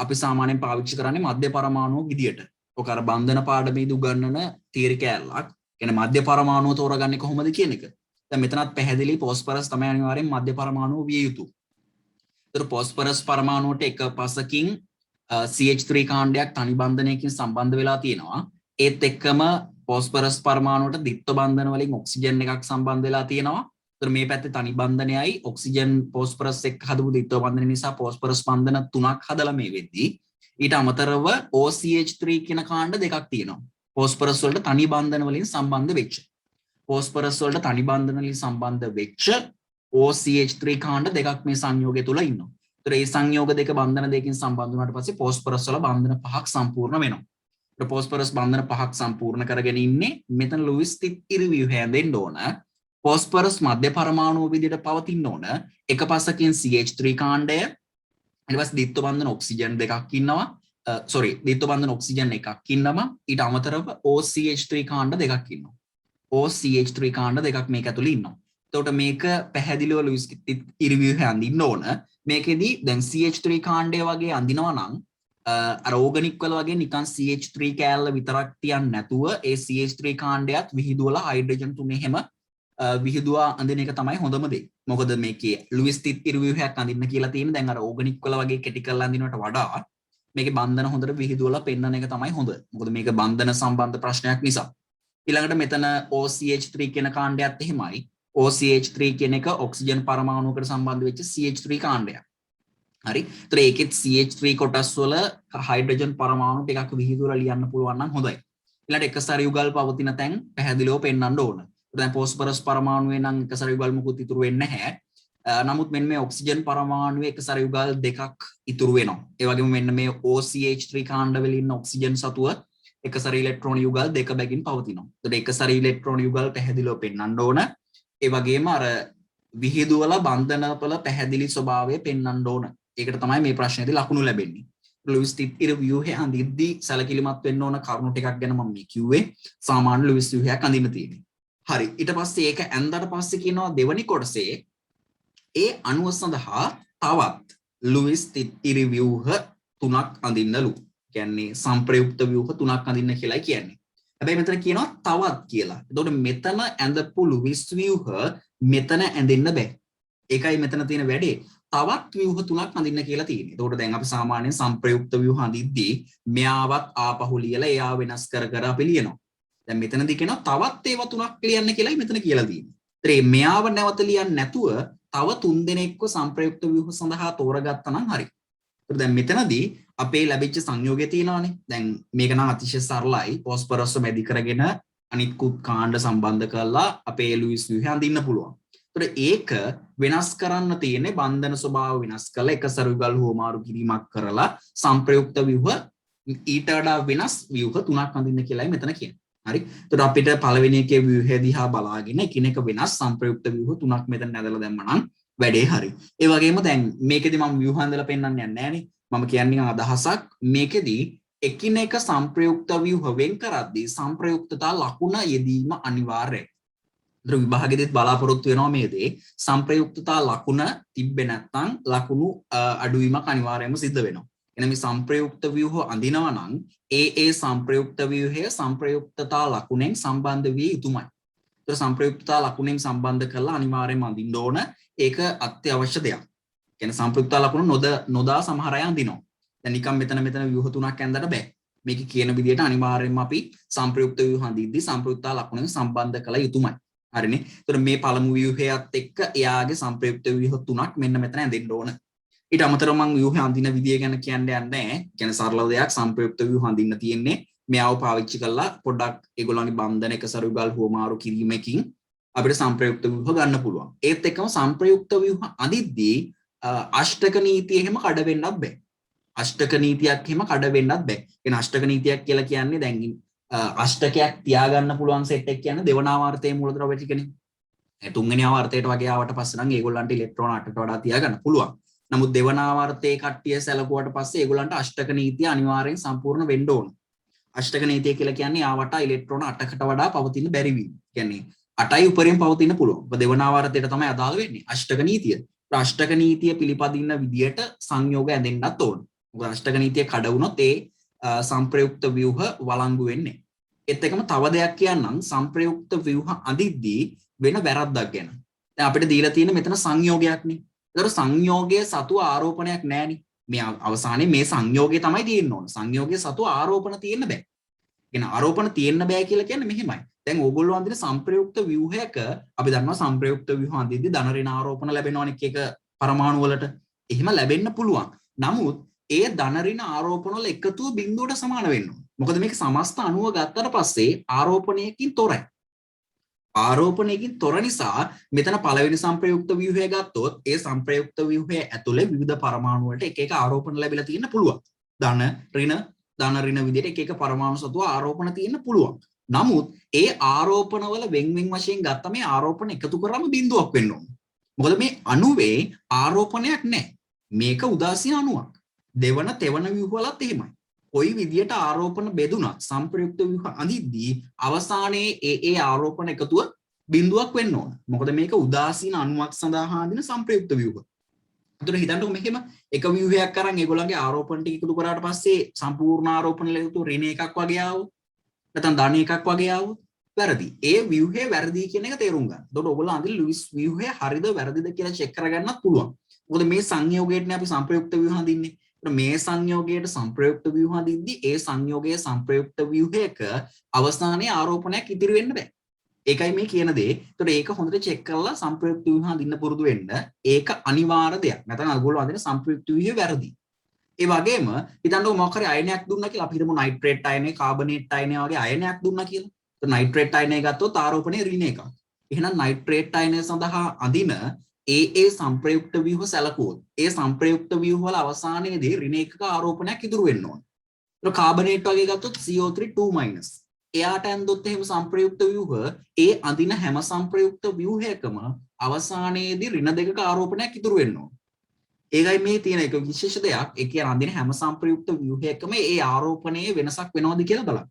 අපි සාමාන්‍යයෙන් පාවිච්චි කරන්නේ මධ්‍ය පරමාණු විදියට. ඔක අර බන්ධන පාඩමේදී උගන්වන තියරි කෑල්ලක්. කියන්නේ මධ්‍ය පරමාණුව තෝරගන්නේ කොහොමද කියන එක. දැන් මෙතනත් පැහැදිලි ෆොස්ෆරස් තමයි අනිවාර්යෙන් මධ්‍ය පරමාණුව විය යුතු. ඒතර ෆොස්ෆරස් පරමාණුවට එක පසකින් CH3 කාණ්ඩයක් තනි බන්ධනයකින් සම්බන්ධ වෙලා තියෙනවා. ඒත් එක්කම ෆොස්ෆරස් පරමාණුවට ද්විත්ව බන්ධන වලින් ඔක්සිජන් එකක් සම්බන්ධ වෙලා තියෙනවා. ඒතර මේ පැත්තේ තනි බන්ධනයයි ඔක්සිජන් ෆොස්ෆරස් එක්ක හදපු ද්විත්ව බන්ධන නිසා ෆොස්ෆරස් බන්ධන 3ක් හදලා මේ වෙද්දී ඊට අමතරව OCH3 කියන කාණ්ඩ දෙකක් තියෙනවා. ෆොස්ෆරස් වලට තනි බන්ධන වලින් සම්බන්ධ වෙච්ච. ෆොස්ෆරස් වලට තනි බන්ධන වලින් සම්බන්ධ වෙච්ච OCH3 කාණ්ඩ දෙකක් මේ සංයෝගය තුල ඉන්නවා. ඒතර මේ සංයෝග දෙක බන්ධන දෙකකින් සම්බන්ධ වුණාට පස්සේ ෆොස්ෆරස් වල බන්ධන 5ක් සම්පූර්ණ වෙනවා. ඒතර ෆොස්ෆරස් බන්ධන 5ක් සම්පූර්ණ කරගෙන ඉන්නේ මෙතන ලුයිස් ස්ථිත් ඉරිවිව් හැඳෙන්න ඕන. ෆොස්ෆරස් මධ්‍ය පරමාණුව විදිහට පවතින්න ඕන. එක පසකින් CH3 කාණ්ඩය ඊට පස්සේ ද්විත්ව බන්ධන ඔක්සිජන් දෙකක් ඉන්නවා. ද්විත්ව බන්ධන ඔක්සිජන් එකක් ඉන්නවා. ඊට අමතරව OCH3 කාණ්ඩ දෙකක් ඉන්නවා. OCH3 කාණ්ඩ දෙකක් මේක ඇතුළේ ඉන්නවා. එතකොට මේක පැහැදිලිව ලුයිස් ඉරිවිව් හැඳින්න ඕන. මේකෙදි දැන් CH3 කාණ්ඩය වගේ අඳිනවා නම් අර ඕගනික් වල වගේ නිකන් CH3 කෑල්ල විතරක් තියන්න නැතුව ඒ CH3 කාණ්ඩයත් විහිදුවලා හයිඩ්‍රජන් තුනේ හැම විහිදුවා අඳින එක තමයි හොඳම දේ. මොකද මේකේ ලුයිස් ඉරිවිව් එකක් අඳින්න කියලා තියෙන දැන් අර ඕගනික් වල වගේ කෙටි කරලා අඳිනවට වඩා මේකේ බන්ධන හොඳට විහිදුවලා පෙන්නන එක තමයි හොඳ. මොකද මේක බන්ධන සම්බන්ධ ප්‍රශ්නයක් නිසා. ඊළඟට මෙතන OCH3 කියන කාණ්ඩයත් එහෙමයි. OCH3 කියන එක ඔක්සිජන් පරමාණුවකට සම්බන්ධ වෙච්ච CH3 කාණ්ඩයක්. හරි. ඒතර ඒකෙත් CH3 කොටස් වල හයිඩ්‍රජන් පරමාණු ටිකක් විහිදුවලා ලියන්න පුළුවන් නම් හොඳයි. ඊළඟට එක සැර යුගල් පවතින තැන් පැහැදිලිව පෙන්වන්න ඕන. දැන් ෆොස්ෆරස් පරමාණුවේ නම් එක සැර යුගල් මුකුත් ඉතුරු වෙන්නේ නැහැ. නමුත් මෙන්න මේ ඔක්සිජන් පරමාණුවේ එක සැර යුගල් දෙකක් ඉතුරු වෙනවා. ඒ වගේම මෙන්න මේ OCH3 කාණ්ඩ වල ඉන්න ඔක්සිජන් සතුව එක සැර ඉලෙක්ට්‍රෝන යුගල් දෙක බැගින් පවතිනවා. ඒතර එක සැර ඉලෙක්ට්‍රෝන යුගල් පැහැදිලිව පෙන්වන්න ඕන. ඒ වගේම අර විහිදුවලා බන්ධනවල පැහැදිලි ස්වභාවය පෙන්වන්න ඕන. ඒකට තමයි මේ ප්‍රශ්නේදී ලකුණු ලැබෙන්නේ. ලුයිස් ඉරිවිව් එක අඳිද්දී සැලකිලිමත් වෙන්න ඕන කරුණු ටිකක් ගැන මම මේ කිව්වේ. සාමාන්‍ය ලුයිස් ඉරිවිව් එකක් අඳින්න තියෙන්නේ. හරි. ඊට පස්සේ ඒක ඇඳලා පස්සේ කියනවා දෙවනි කොටසේ ඒ අණුව සඳහා තවත් ලුයිස් ඉරිවිව් තුනක් අඳින්නලු. කියන්නේ සංප්‍රයුක්ත ව්‍යුහ තුනක් අඳින්න කියලායි කියන්නේ. හැබැයි මෙතන කියනවා තවත් කියලා. එතකොට මෙතන ඇඳපු ලුයිස් ව්‍යුහ මෙතන ඇඳෙන්න බෑ. ඒකයි මෙතන තියෙන වැඩේ. තවත් ව්‍යුහ තුනක් අඳින්න කියලා තියෙනවා. එතකොට දැන් අපි සාමාන්‍යයෙන් සංප්‍රයුක්ත ව්‍යුහ අඳිද්දී මෙයාවත් ආපහු ලියලා එයා වෙනස් කර කර අපි ලියනවා. දැන් මෙතනදී කියනවා තවත් ඒවා තුනක් ලියන්න කියලායි මෙතන කියලා තියෙන්නේ. ඒත් මෙයාව නැවත ලියන්න නැතුව තව තුන් දෙනෙක්ව සංප්‍රයුක්ත ව්‍යුහ සඳහා තෝරගත්තා නම් හරි. ඒත් දැන් මෙතනදී අපේ ලැබිච්ච සංයෝගය තියෙනවානේ. දැන් මේක නම් අතිශය සරලයි. ෆොස්ෆරස් මැදි කරගෙන අනිත් කුත් කාණ්ඩ සම්බන්ධ කරලා අපේ ලුයිස් ව්‍යුහය අඳින්න පුළුවන්. ඒත් ඒක වෙනස් කරන්න තියෙන්නේ බන්ධන ස්වභාව වෙනස් කරලා එක සරුගල් හුවමාරු කිරීමක් කරලා සංප්‍රයුක්ත ව්‍යුහ ඊට වඩා වෙනස් ව්‍යුහ තුනක් අඳින්න කියලායි මෙතන කියන්නේ. හරි. ඒත් අපිට පළවෙනි එකේ ව්‍යුහය දිහා බලාගෙන එකිනෙක වෙනස් සංප්‍රයුක්ත ව්‍යුහ තුනක් මෙතන නැදලා දැම්මනම් වැඩේ හරි. ඒ වගේම දැන් මේකෙදි මම ව්‍යුහ හඳලා පෙන්නන්න යන්නේ නැහනේ. මම කියන්නේ අදහසක් මේකෙදි එකිනෙක සංප්‍රයුක්ත ව්‍යුහ වෙන් කරද්දී සංප්‍රයුක්තතා ලකුණ යෙදීම අනිවාර්යයි. ඒතර විභාගෙදිත් බලාපොරොත්තු වෙනවා මේ දේ. සංප්‍රයුක්තතා ලකුණ තිබ්බේ නැත්නම් ලකුණු අඩුවීමක් අනිවාර්යයෙන්ම සිද්ධ වෙනවා. එහෙනම් මේ සංප්‍රයුක්ත ව්‍යුහ අඳිනවා නම් ඒ සංප්‍රයුක්ත ව්‍යුහය සංප්‍රයුක්තතා ලකුණෙන් සම්බන්ධ විය යුතුමයි. ඒතර සංප්‍රයුක්තතා ලකුණෙන් සම්බන්ධ කරලා අනිවාර්යයෙන්ම අඳින්න ඕන. ඒක අත්‍යවශ්‍ය දෙයක්. කියන්නේ සංප්‍රයුක්තතා ලකුණු නොදා සමහර අය අඳිනවා. දැන් නිකන් මෙතන ව්‍යුහ තුනක් ඇඳලා බෑ. මේක කියන විදිහට අනිවාර්යයෙන්ම අපි සංප්‍රයුක්ත ව්‍යුහ අඳිද්දී සංප්‍රයුක්තතා ලකුණෙන් සම්බන්ධ කළ යුතුමයි. හරිනේ. ඒතර මේ පළමු ව්‍යුහයත් එක්ක එයාගේ සංප්‍රයුක්ත ව්‍යුහ තුනක් මෙන්න මෙතන ඇඳෙන්න ඕන. ඊට අමතරව මම ව්‍යුහ අඳින විදිය ගැන කියන්න යන්නේ නැහැ. කියන්නේ සරල දෙයක් සංප්‍රයුක්ත ව්‍යුහ අඳින්න තියෙන්නේ මෙයාව පාවිච්චි කරලා පොඩ්ඩක් ඒගොල්ලන්ගේ බන්ධන එක සරුගල් හුවමාරු කිරීමකින් අපිට සංප්‍රයුක්ත ව්‍යුහ ගන්න පුළුවන්. ඒත් එක්කම සංප්‍රයුක්ත ව්‍යුහ අඳිද්දී අෂ්ටක නීතිය එහෙම කඩ වෙන්නත් බෑ. අෂ්ටක නීතියක් එහෙම කඩ වෙන්නත් බෑ. කියන අෂ්ටක නීතියක් කියලා කියන්නේ දැන් අෂ්ටකයක් තියාගන්න පුළුවන් සෙට් එක කියන්නේ දෙවන ආවර්තයේ මූලද්‍රව්‍ය ටිකනේ. තුන්වෙනි ආවර්තයට වගේ ආවට පස්සේ නම් ඒගොල්ලන්ට ඉලෙක්ට්‍රෝන 8ට වඩා තියාගන්න පුළුවන්. නමුත් දෙවන ආවර්තයේ කට්ටිය සැලකුවාට පස්සේ ඒගොල්ලන්ට අෂ්ටක නීතිය අනිවාර්යෙන් සම්පූර්ණ වෙන්න ඕන. අෂ්ටක නීතිය කියලා කියන්නේ ආවට ඉලෙක්ට්‍රෝන 8කට වඩා පවතින බැරි වීම. කියන්නේ 8යි උපරිම පවතින්න පුළුවන්. දෙවන ආවර්තයට තමයි අදාළ වෙන්නේ අෂ්ටක නීතිය. අෂ්ටක නීතිය පිළිපදින්න විදියට සංයෝග ඇඳෙන්නත් ඕන. මොකද අෂ්ටක නීතිය කඩ වුණොත් ඒ සංප්‍රයුක්ත ව්‍යුහ වළංගු වෙන්නේ. ඒත් එකම තව දෙයක් කියන්නම් සංප්‍රයුක්ත ව්‍යුහ අඳිද්දී වෙන වැරද්දක් ගැන. දැන් අපිට දීලා තියෙන මෙතන සංයෝගයක්නේ. ඒතර සංයෝගයේ සතු ආරෝපණයක් නැහෙනි. මේ අවසානයේ මේ සංයෝගය තමයි තියෙන්න ඕන. සංයෝගයේ සතු ආරෝපණ තියෙන්න බෑ. කියන ආරෝපණ තියෙන්න බෑ කියලා කියන්නේ මෙහෙමයි. දැන් ඕගොල්ලෝ අඳින සංප්‍රයුක්ත ව්‍යුහයක අපි දන්නවා සංප්‍රයුක්ත ව්‍යුහ අඳිද්දී ධන ඍණ ආරෝපණ ලැබෙනවනේ එක පරමාණු වලට. එහෙම ලැබෙන්න පුළුවන්. නමුත් ඒ ධන ඍණ ආරෝපණ වල එකතුව බිඳුවට සමාන වෙන්න ඕන. මොකද මේක සමස්ත අණුව ගත්තට පස්සේ ආරෝපණයකින් තොරයි. ආරෝපණයකින් තොර නිසා මෙතන පළවෙනි සංප්‍රයුක්ත ව්‍යුහය ගත්තොත් ඒ සංප්‍රයුක්ත ව්‍යුහය ඇතුලේ විවිධ පරමාණු වලට එක එක ආරෝපණ ලැබිලා තියෙන්න පුළුවන්. ධන ඍණ විදිහට එක එක පරමාණු සතුව ආරෝපණ තියෙන්න පුළුවන්. නමුත් ඒ ආරෝපණ වල වෙන් වශයෙන් ගත්ත මේ ආරෝපණ එකතු කරාම බිඳුවක් වෙන්න ඕන. මොකද මේ අණුවේ ආරෝපණයක් නැහැ. මේක උදාසීන අණුවක්. තෙවන ව්‍යුහ වලත් එහෙමයි. කොයි විදියට ආරෝපණ බෙදුණත් සංප්‍රයුක්ත ව්‍යුහ අඳිද්දී අවසානයේ ඒ ආරෝපණ එකතුව බිඳුවක් වෙන්න ඕන. මොකද මේක උදාසීන අණුවක් සඳහා අඳින සංප්‍රයුක්ත ව්‍යුහ. ඒතර හිතන්නකො මෙහෙම එක ව්‍යුහයක් අරන් ඒගොල්ලන්ගේ ආරෝපණ ටික එකතු කරාට පස්සේ සම්පූර්ණ ආරෝපණ ලැබුතු ඍණ එකක් වගේ ආවොත් නැත්නම් ධන එකක් වගේ ආවොත් වැරදි. ඒ ව්‍යුහය වැරදි කියන එක තේරුම් ගන්න. එතකොට ඔයගොල්ලෝ අඳින ලුයිස් ව්‍යුහය හරිද වැරදිද කියලා චෙක් කරගන්නත් පුළුවන්. මොකද මේ සංයෝගයටනේ අපි සංප්‍රයුක්ත ව්‍යුහ අඳින්නේ. මේ සංයෝගයට සංප්‍රයුක්ත ව්‍යුහ අඳිද්දී ඒ සංයෝගයේ සංප්‍රයුක්ත ව්‍යුහයක අවසානයේ ආරෝපණයක් ඉතිරි වෙන්න බෑ. ඒකයි මේ කියන දේ. ඒතකොට ඒක හොඳට චෙක් කරලා සංප්‍රයුක්ත ව්‍යුහ අඳින්න පුරුදු වෙන්න. ඒක අනිවාර්ය දෙයක්. නැත්නම් අගොල්ලෝ අඳින සංප්‍රයුක්ත ව්‍යුහය වැරදි. ඒ වගේම හිතන්නකො මොකක් හරි අයනයක් දුන්නා කියලා අපි හිතමු නයිට්‍රේට් අයනය, කාබනේට් අයනය වගේ අයනයක් දුන්නා කියලා. ඒතකොට නයිට්‍රේට් අයනය ගත්තොත් ආරෝපණය ඍණ එකක්. එහෙනම් නයිට්‍රේට් අයනය සඳහා අඳින ඒ සංප්‍රයුක්ත ව්‍යුහ සැලකුවොත් ඒ සංප්‍රයුක්ත ව්‍යුහ වල අවසානයේදී ඍණ එකක ආරෝපණයක් ඉතුරු වෙන්න ඕන. ඒක කාබනේට් වගේ ගත්තොත් CO3 2-. එයාට ඇන්දොත් එහෙම සංප්‍රයුක්ත ව්‍යුහ ඒ අඳින හැම සංප්‍රයුක්ත ව්‍යුහයකම අවසානයේදී ඍණ දෙකක ආරෝපණයක් ඉතුරු වෙන්න ඕන. ඒකයි මේ තියෙන එක විශේෂ දෙයක්. ඒ කියන්නේ අඳින හැම සංප්‍රයුක්ත ව්‍යුහයකම ඒ ආරෝපණයේ වෙනසක් වෙනවද කියලා බලන්න.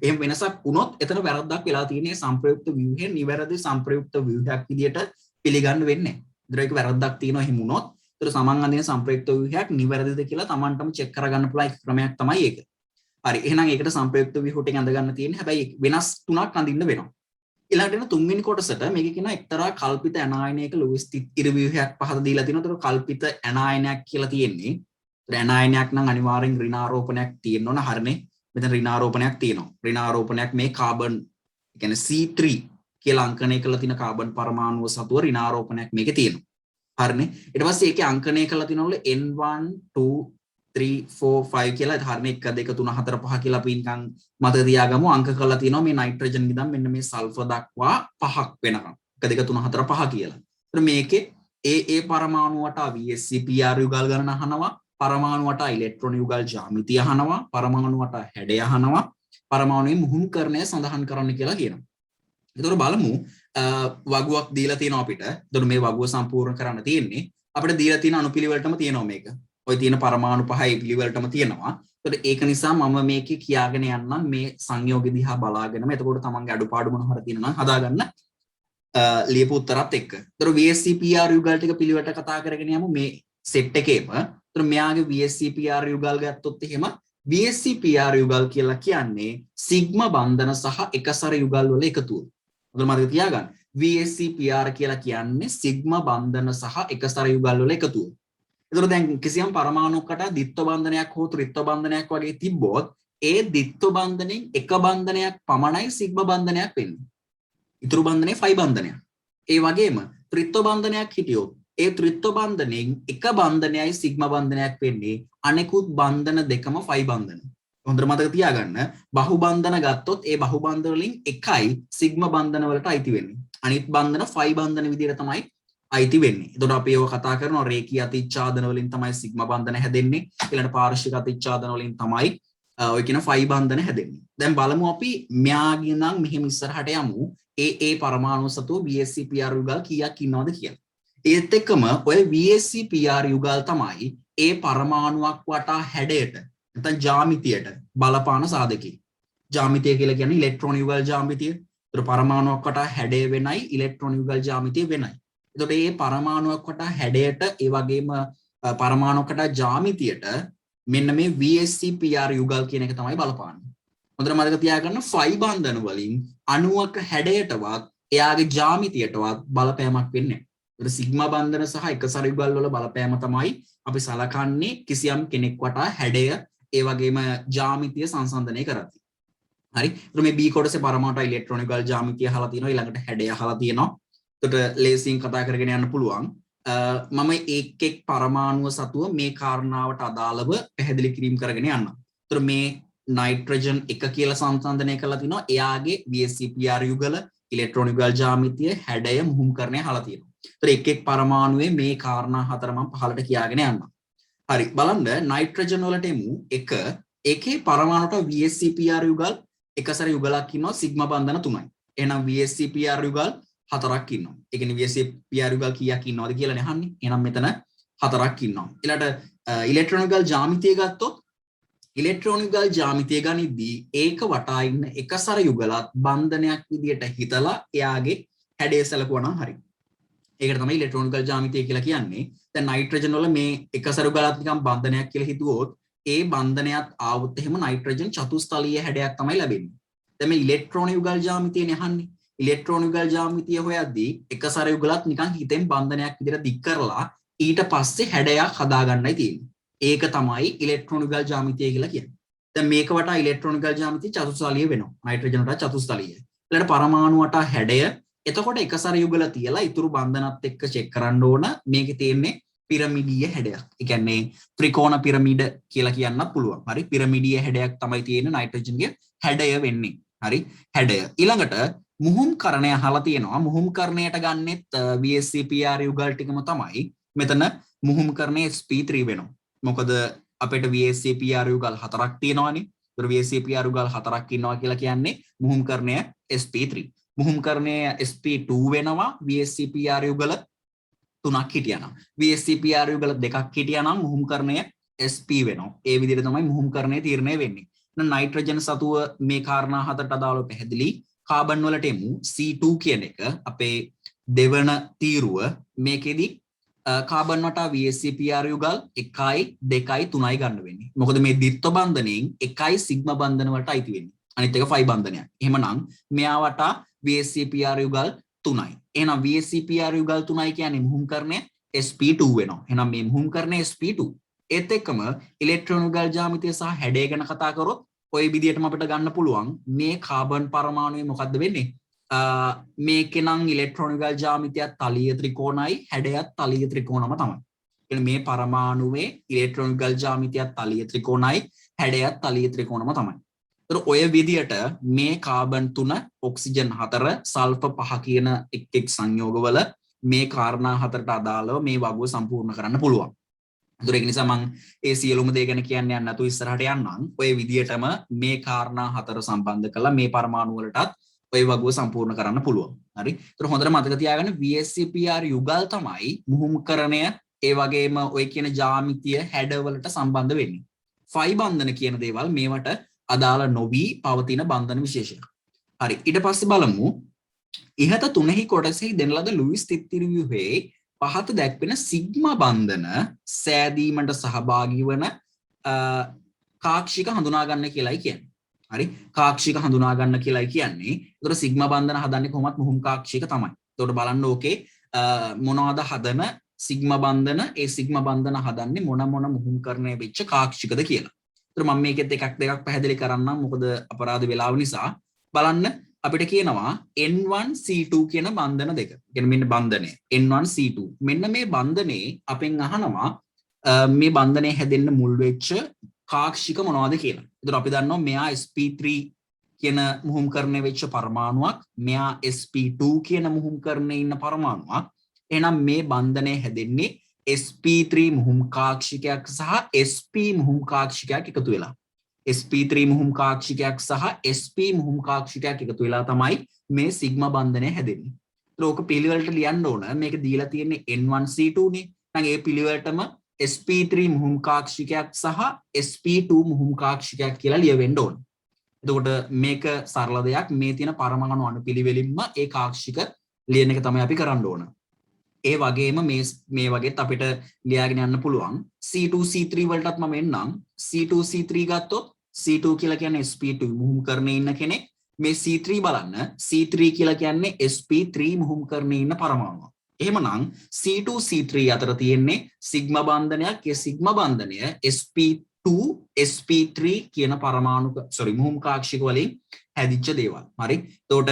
එහෙම වෙනසක් වුණොත් එතන වැරද්දක් වෙලා තියෙන්නේ සංප්‍රයුක්ත ව්‍යුහය නිවැරදි සංප්‍රයුක්ත ව්‍යුහයක් විදියට පිළිගන්න වෙන්නේ නැහැ. ඒතර ඒක වැරද්දක් තියෙනවා එහෙම වුණොත්. ඒතර සමන් අඳින සංප්‍රයුක්ත ව්‍යුහයක් නිවැරදිද කියලා Tamanටම චෙක් කරගන්න පුළුවන් එක ක්‍රමයක් තමයි ඒක. හරි. එහෙනම් ඒකට සංප්‍රයුක්ත ව්‍යුහ ටික අඳ ගන්න තියෙන්නේ. හැබැයි වෙනස් තුනක් අඳින්න වෙනවා. ඊළඟට එන තුන්වෙනි කොටසට මේක කියනවා එක්තරා කල්පිත ඇනායනයක ලුයිස් ඉරව්‍යුහයක් පහත දීලා තිනවා. ඒතර කල්පිත ඇනායනයක් කියලා තියෙන්නේ. ඒතර ඇනායනයක් නම් අනිවාර්යෙන් ඍණාරෝපණයක් තියෙන්න ඕන. හරිනේ. මෙතන ඍණාරෝපණයක් තියෙනවා. ඍණාරෝපණයක් මේ කාබන් කියන්නේ C3 කියලා අංකණය කරලා තියෙන කාබන් පරමාණුව සතුව ඍණාරෝපණයක් මේකේ තියෙනවා. හරිනේ. ඊට පස්සේ ඒකේ අංකණය කරලා තියෙනවලු N1 2 3 4 5 කියලා හරිනේ 1 2 3 4 5 කියලා අපි නිකන් මතක තියාගමු. අංක කරලා තියෙනවා මේ නයිට්‍රජන් ඉඳන් මෙන්න මේ සල්ෆර් දක්වා 5ක් වෙනකම්. 1 2 3 4 5 කියලා. ඒතර මේකේ ඒ පරමාණුවට VSCPR යුගල් ගණන අහනවා. පරමාණුවට ඉලෙක්ට්‍රෝන යුගල් ජ්‍යාමිතිය අහනවා. පරමාණුවට හැඩය අහනවා. පරමාණුවේ මුහුණුකරණය සඳහන් කරන්න කියලා කියනවා. එතකොට බලමු වගුවක් දීලා තියෙනවා අපිට. එතකොට මේ වගුව සම්පූර්ණ කරන්න තියෙන්නේ අපිට දීලා තියෙන අණුපිළිවෙලටම තියෙනවා මේක. ඔය තියෙන පරමාණු පහ ඒ පිළිවෙලටම තියෙනවා. එතකොට ඒක නිසා මම මේකේ කියාගෙන යන්නම් මේ සංයෝගය දිහා බලාගෙනම. එතකොට තමන්ගේ අඩුපාඩු මොන හරි තියෙනවා නම් හදාගන්න ලියපු උත්තරත් එක්ක. එතකොට VSCPR යුගල් ටික පිළිවෙලට කතා කරගෙන යමු මේ සෙට් එකේම. එතකොට මෙයාගේ VSCPR යුගල් ගත්තොත් එහෙම VSCPR යුගල් කියලා කියන්නේ සිග්මා බන්ධන සහ එකසර යුගල් වල එකතුව. මොකද මතක තියාගන්න VSCPR කියලා කියන්නේ සිග්මා බන්ධන සහ එකසර යුගල් වල එකතුව. ඒතර දැන් කිසියම් පරමාණුකට ද්විත්ව බන්ධනයක් හෝ ත්‍රිත්ව බන්ධනයක් වගේ තිබ්බොත් ඒ ද්විත්ව බන්ධනෙන් එක බන්ධනයක් පමණයි සිග්මා බන්ධනයක් වෙන්නේ. ඉතුරු බන්ධනේ ෆයි බන්ධනයක්. ඒ වගේම ත්‍රිත්ව බන්ධනයක් හිටියොත් ඒ ත්‍රිත්ව බන්ධනෙන් එක බන්ධනයයි සිග්මා බන්ධනයක් වෙන්නේ. අනෙකුත් බන්ධන දෙකම ෆයි බන්ධන. හොඳට මතක තියාගන්න. බහු බන්ධන ගත්තොත් ඒ බහු බන්ධන වලින් එකයි සිග්මා බන්ධන වලට අයිති වෙන්නේ. අනිත් බන්ධන ෆයි බන්ධන විදිහට තමයි අයිති වෙන්නේ. එතකොට අපි ඒව කතා කරනවා රේඛීය අතිච්ඡාදන වලින් තමයි සිග්මා බන්ධන හැදෙන්නේ. ඊළඟට පාර්ශ්වික අතිච්ඡාදන වලින් තමයි ඔය කියන ෆයි බන්ධන හැදෙන්නේ. දැන් බලමු අපි මෙයාගේ නම් මෙහෙම ඉස්සරහට යමු. ඒ පරමාණු සතු VSCPR යුගල් කීයක් ඉන්නවද කියලා. ඒත් එක්කම ඔය VSCPR යුගල් තමයි ඒ පරමාණුවක් වටා හැඩයට නැත්නම් ජ්‍යාමිතියට බලපාන සාධකේ. ජ්‍යාමිතිය කියලා කියන්නේ ඉලෙක්ට්‍රෝන යුගල් ජ්‍යාමිතිය. ඒතර පරමාණුවක් වටා හැඩය වෙනයි ඉලෙක්ට්‍රෝන යුගල් ජ්‍යාමිතිය වෙනයි. එතකොට මේ පරමාණුවක් වටා හැඩයට ඒ වගේම පරමාණුවක් වටා ජ්‍යාමිතියට මෙන්න මේ VSEPR යුගල් කියන එක තමයි බලපාන්නේ. හොඳට මතක තියාගන්න ෆයි බන්ධන වලින් අණුවක හැඩයටවත් එයාගේ ජ්‍යාමිතියටවත් බලපෑමක් වෙන්නේ නැහැ. ඒතර සිග්මා බන්ධන සහ එකසර යුගල් වල බලපෑම තමයි අපි සලකන්නේ කිසියම් කෙනෙක් වටා හැඩය ඒ වගේම ජ්‍යාමිතිය සංසන්දනය කරද්දී. හරි. ඒතර මේ B කොටසේ පරමාණු ඉලෙක්ට්‍රෝන යුගල් ජ්‍යාමිතිය අහලා තියෙනවා, ඊළඟට හැඩය අහලා තියෙනවා. එතකොට ලේසියෙන් කතා කරගෙන යන්න පුළුවන්. මම එක් එක් පරමාණුව සතුව මේ කාරණාවට අදාළව පැහැදිලි කිරීම කරගෙන යන්න. ඒතර මේ නයිට්‍රජන් 1 කියලා සංසන්දනය කරලා තිනවා. එයාගේ VSEPR යුගල ඉලෙක්ට්‍රෝන යුගල් ජ්‍යාමිතිය හැඩය මුහුම්කරණය අහලා තියෙනවා. ඒතර එක් එක් පරමාණුවේ මේ කාරණා හතර මම පහළට කියාගෙන යන්නම්. හරි. බලන්න නයිට්‍රජන් වලට එමු 1. ඒකේ පරමාණුට VSEPR යුගල් එකසර යුගලක් ඉන්නවා සිග්මා බන්ධන 3යි. එහෙනම් VSEPR යුගල් 4ක් ඉන්නවා. ඒ කියන්නේ VSEPR යුගල් කීයක් ඉන්නවද කියලා නහන්නේ. එහෙනම් මෙතන 4ක් ඉන්නවා. ඊළඟට ඉලෙක්ට්‍රෝන යුගල් ජ්‍යාමිතිය ගත්තොත් ඉලෙක්ට්‍රෝන යුගල් ජ්‍යාමිතිය ගනිද්දී ඒක වටා ඉන්න එකසර යුගලත් බන්ධනයක් විදියට හිතලා එයාගේ හැඩය සැලකුවා නම් හරි. ඒකට තමයි ඉලෙක්ට්‍රෝන යුගල් ජ්‍යාමිතිය කියලා කියන්නේ. දැන් නයිට්‍රජන් වල මේ එකසර යුගලත් නිකන් බන්ධනයක් කියලා හිතුවොත් ඒ බන්ධනයත් ආවොත් එහෙම නයිට්‍රජන් චතුස්තලීය හැඩයක් තමයි ලැබෙන්නේ. දැන් මේ ඉලෙක්ට්‍රෝන යුගල් ජ්‍යාමිතියනේ අහන්නේ. ඉලෙක්ට්‍රෝන යුගල් ජ්‍යාමිතිය හොයද්දී එකසර යුගලත් නිකන් හිතෙන් බන්ධනයක් විදියට දික් කරලා ඊට පස්සේ හැඩයක් හදාගන්නයි තියෙන්නේ. ඒක තමයි ඉලෙක්ට්‍රෝන යුගල් ජ්‍යාමිතිය කියලා කියන්නේ. දැන් මේක වටා ඉලෙක්ට්‍රෝන යුගල් ජ්‍යාමිතිය චතුස්තලීය වෙනවා. නයිට්‍රජන් වටා චතුස්තලීය. ඊළඟ පරමාණු වටා හැඩය. එතකොට එකසර යුගල තියලා ඉතුරු බන්ධනත් එක්ක චෙක් කරන්න ඕන මේකේ තියෙන්නේ පිරමිඩීය හැඩයක්. ඒ කියන්නේ ත්‍රිකෝණ පිරමිඩ කියලා කියන්නත් පුළුවන්. හරි. පිරමිඩීය හැඩයක් තමයි තියෙන්නේ නයිට්‍රජන්ගේ හැඩය වෙන්නේ. හරි. හැඩය. ඊළඟට මුහුම්කරණය අහලා තියෙනවා. මුහුම්කරණයට ගන්නෙත් VSEPR යුගල් ටිකම තමයි. මෙතන මුහුම්කරණය sp3 වෙනවා. මොකද අපිට VSEPR යුගල් 4ක් තියෙනවානේ. ඒතර VSEPR යුගල් 4ක් ඉන්නවා කියලා කියන්නේ මුහුම්කරණය sp3. මුහුම්කරණය sp2 වෙනවා VSEPR යුගල 3ක් හිටියනම්. VSEPR යුගල 2ක් හිටියනම් මුහුම්කරණය sp වෙනවා. ඒ විදිහට තමයි මුහුම්කරණය තීරණය වෙන්නේ. නයිට්‍රජන් සතුව මේ කාරණා හතරට අදාළව පැහැදිලි. කාබන් වලට එමු C2 කියන එක අපේ දෙවන තීරුව. මේකෙදි කාබන් වටා VSEPR යුගල් 1යි 2යි 3යි ගන්න වෙන්නේ. මොකද මේ ද්විත්ව බන්ධනයෙන් 1යි සිග්මා බන්ධන වලට අයිති වෙන්නේ. අනිත් එක ෆයි බන්ධනයක්. එහෙමනම් මෙයා වටා VSEPR යුගල් 3යි. එහෙනම් VSEPR යුගල් 3යි කියන්නේ මුහුම්කරණය sp2 වෙනවා. එහෙනම් මේ මුහුම්කරණය sp2. ඒත් එක්කම ඉලෙක්ට්‍රෝන යුගල් ජ්‍යාමිතිය සහ හැඩය ගැන කතා කරොත් ඔය විදිහටම අපිට ගන්න පුළුවන් මේ කාබන් පරමාණුවේ මොකද්ද වෙන්නේ? මේකේ නම් ඉලෙක්ට්‍රෝන යුගල් ජ්‍යාමිතියත් තලීය ත්‍රිකෝණයි හැඩයත් තලීය ත්‍රිකෝණම තමයි. කියන්නේ මේ පරමාණුවේ ඉලෙක්ට්‍රෝන යුගල් ජ්‍යාමිතියත් තලීය ත්‍රිකෝණයි හැඩයත් තලීය ත්‍රිකෝණම තමයි. ඒතර ඔය විදිහට මේ කාබන් 3 ඔක්සිජන් 4 සල්ෆර් 5 කියන එක් සංයෝගවල මේ කාරණා හතරට අදාළව මේ වගුව සම්පූර්ණ කරන්න පුළුවන්. ඒතර ඒක නිසා මම ඒ සියලුම දේ ගැන කියන්න යන්න නැතුව ඉස්සරහට යන්නම්. ඔය විදිහටම මේ කාරණා හතර සම්බන්ධ කරලා මේ පරමාණු වලටත් ඔය වගුව සම්පූර්ණ කරන්න පුළුවන්. හරි. ඒතර හොඳට මතක තියාගන්න VSEPR යුගල් තමයි මුහුම්කරණය ඒ වගේම ඔය කියන ජ්‍යාමිතිය හැඩවලට සම්බන්ධ වෙන්නේ. ෆයි බන්ධන කියන දේවල් මේවට අදාළ නොවි පවතින බන්ධන විශේෂයක්. හරි. ඊට පස්සේ බලමු ඉහත තුනෙහි කොටසෙහි දෙන ලද ලුයිස් තිත්තිරිව්‍යුහේ පහත දැක්වෙන සිග්මා බන්ධන සෑදීමට සහභාගී වන කාක්ෂික හඳුනා ගන්න කියලායි කියන්නේ. හරි. කාක්ෂික හඳුනා ගන්න කියලායි කියන්නේ. ඒතර සිග්මා බන්ධන හදන්නේ කොහොමත් මුහුම් කාක්ෂික තමයි. ඒතකොට බලන්න ඕකේ මොනවාද හදන සිග්මා බන්ධන ඒ සිග්මා බන්ධන හදන්නේ මොන මුහුම්කරණය වෙච්ච කාක්ෂිකද කියලා. ඒතර මම මේකෙත් එකක් දෙකක් පැහැදිලි කරන්නම්. මොකද අපරාධ වේලාව නිසා බලන්න අපිට කියනවා N1C2 කියන බන්ධන දෙක. කියන්නේ මෙන්න බන්ධනය N1C2. මෙන්න මේ බන්ධනේ අපෙන් අහනවා මේ බන්ධනේ හැදෙන්න මුල් වෙච්ච කාක්ෂික මොනවද කියලා. ඒතර අපි දන්නවා මෙයා sp3 කියන මුහුම්කරණය වෙච්ච පරමාණුවක්, මෙයා sp2 කියන මුහුම්කරණයේ ඉන්න පරමාණුවක්. එහෙනම් මේ බන්ධනේ හැදෙන්නේ sp3 මුහුම් කාක්ෂිකයක් සහ sp මුහුම් කාක්ෂිකයක් එකතු වෙලා. sp3 මුහුම් කාක්ෂිකයක් සහ sp මුහුම් කාක්ෂිකයක් එකතු වෙලා තමයි මේ සිග්මා බන්ධනය හැදෙන්නේ. ඒක පිළිවෙලට ලියන්න ඕන. මේක දීලා තියෙන්නේ N1C2 නේ. නැත්නම් ඒ පිළිවෙලටම sp3 මුහුම් කාක්ෂිකයක් සහ sp2 මුහුම් කාක්ෂිකයක් කියලා ලියවෙන්න ඕන. එතකොට මේක සරල දෙයක්. මේ තියෙන පරමාණු අණුපිළිවෙලින්ම ඒ කාක්ෂික ලියන එක තමයි අපි කරන්න ඕන. ඒ වගේම මේ වගේත් අපිට ලියාගෙන යන්න පුළුවන්. C2 C3 වලටත් මම එන්නම්. C2 C3 ගත්තොත් C2 කියලා කියන්නේ sp2 මුහුම් කරනේ ඉන්න කෙනෙක්. මේ C3 බලන්න. C3 කියලා කියන්නේ sp3 මුහුම් කරනේ ඉන්න පරමාණුවක්. එහෙමනම් C2 C3 අතර තියෙන්නේ සිග්මා බන්ධනයක්. ඒ සිග්මා බන්ධනය sp2 sp3 කියන පරමාණු මුහුම් කාක්ෂික වලින් හැදිච්ච දේවල්. හරි. එතකොට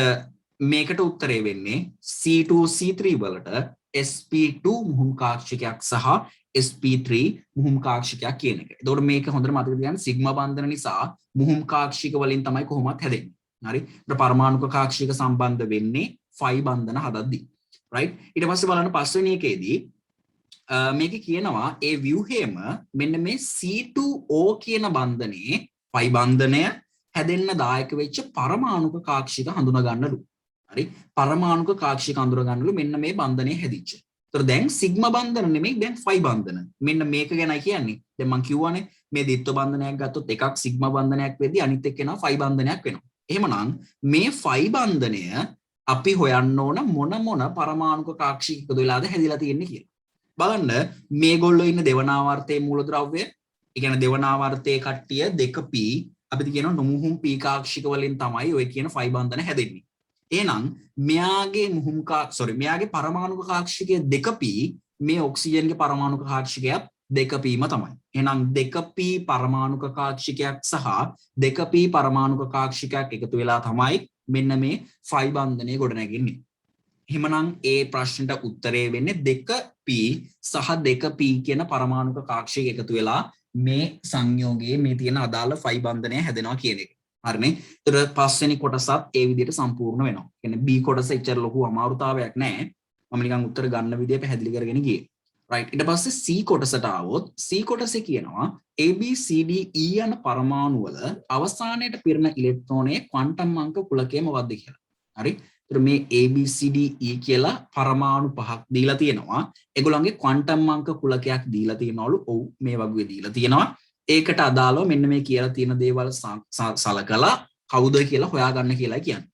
මේකට උත්තරේ වෙන්නේ C2 C3 වලට sp2 මුහුම් කාක්ෂිකයක් සහ sp3 මුහුම් කාක්ෂිකයක් කියන එක. එතකොට මේක හොඳට මතක තියාගන්න සිග්මා බන්ධන නිසා මුහුම් කාක්ෂික වලින් තමයි කොහොමත් හැදෙන්නේ. හරි. ඒත් පරමාණුක කාක්ෂික සම්බන්ධ වෙන්නේ ෆයි බන්ධන හදද්දී. right. ඊට පස්සේ බලන්න පස්වෙනි එකේදී මේක කියනවා ඒ ව්‍යුහේම මෙන්න මේ C2O කියන බන්ධනයේ ෆයි බන්ධනය හැදෙන්න දායක වෙච්ච පරමාණුක කාක්ෂික හඳුනා ගන්නලු. හරි. පරමාණුක කාක්ෂික හඳුනා ගන්නලු මෙන්න මේ බන්ධනය හැදිච්ච. ඒතර දැන් සිග්මා බන්ධන නෙමෙයි දැන් ෆයි බන්ධන. මෙන්න මේක ගැනයි කියන්නේ. දැන් මම කියවනේ මේ ද්විත්ව බන්ධනයක් ගත්තොත් එකක් සිග්මා බන්ධනයක් වෙද්දී අනිත් එක වෙනවා ෆයි බන්ධනයක් වෙනවා. එහෙමනම් මේ ෆයි බන්ධනය අපි හොයන්න ඕන මොන පරමාණුක කාක්ෂික එකතු වෙලාද හැදිලා තියෙන්නේ කියලා. බලන්න මේගොල්ලෝ ඉන්න දෙවනාවර්තයේ මූලද්‍රව්‍ය, ඒ කියන්නේ දෙවනාවර්තයේ කට්ටිය 2p අපිට කියනවා නොමුහුම් p කාක්ෂික වලින් තමයි ඔය කියන ෆයි බන්ධන හැදෙන්නේ. එහෙනම් මෙයාගේ මෙයාගේ පරමාණුක කාක්ෂිකය 2p මේ ඔක්සිජන්ගේ පරමාණුක කාක්ෂිකයත් 2pම තමයි. එහෙනම් 2p පරමාණුක කාක්ෂිකයක් සහ 2p පරමාණුක කාක්ෂිකයක් එකතු වෙලා තමයි මෙන්න මේ ෆයි බන්ධනය ගොඩනැගෙන්නේ. එහෙමනම් ඒ ප්‍රශ්නෙට උත්තරේ වෙන්නේ 2p සහ 2p කියන පරමාණුක කාක්ෂික එකතු වෙලා මේ සංයෝගයේ මේ තියෙන අදාළ ෆයි බන්ධනය හැදෙනවා කියන එක. හරිනේ. ඒතර පස්වෙනි කොටසත් ඒ විදිහට සම්පූර්ණ වෙනවා. කියන්නේ B කොටස එච්චර ලොකු අමාරුතාවයක් නැහැ. මම නිකන් උත්තර ගන්න විදිය පැහැදිලි කරගෙන ගියේ. right. ඊට පස්සේ C කොටසට ආවොත් C කොටසේ කියනවා ABCD E යන පරමාණු වල අවසානයේට පිරෙන ඉලෙක්ට්‍රෝනයේ ක්වොන්ටම් අංක කුලකය මොකක්ද කියලා. හරි. ඒතර මේ ABCD E කියලා පරමාණු පහක් දීලා තියෙනවා. ඒගොල්ලන්ගේ ක්වොන්ටම් අංක කුලකයක් දීලා තියෙනවලු. ඔව් මේ වගේ දීලා තියෙනවා. ඒකට අදාළව මෙන්න මේ කියලා තියෙන දේවල් සලකලා කවුද කියලා හොයාගන්න කියලා කියන්නේ.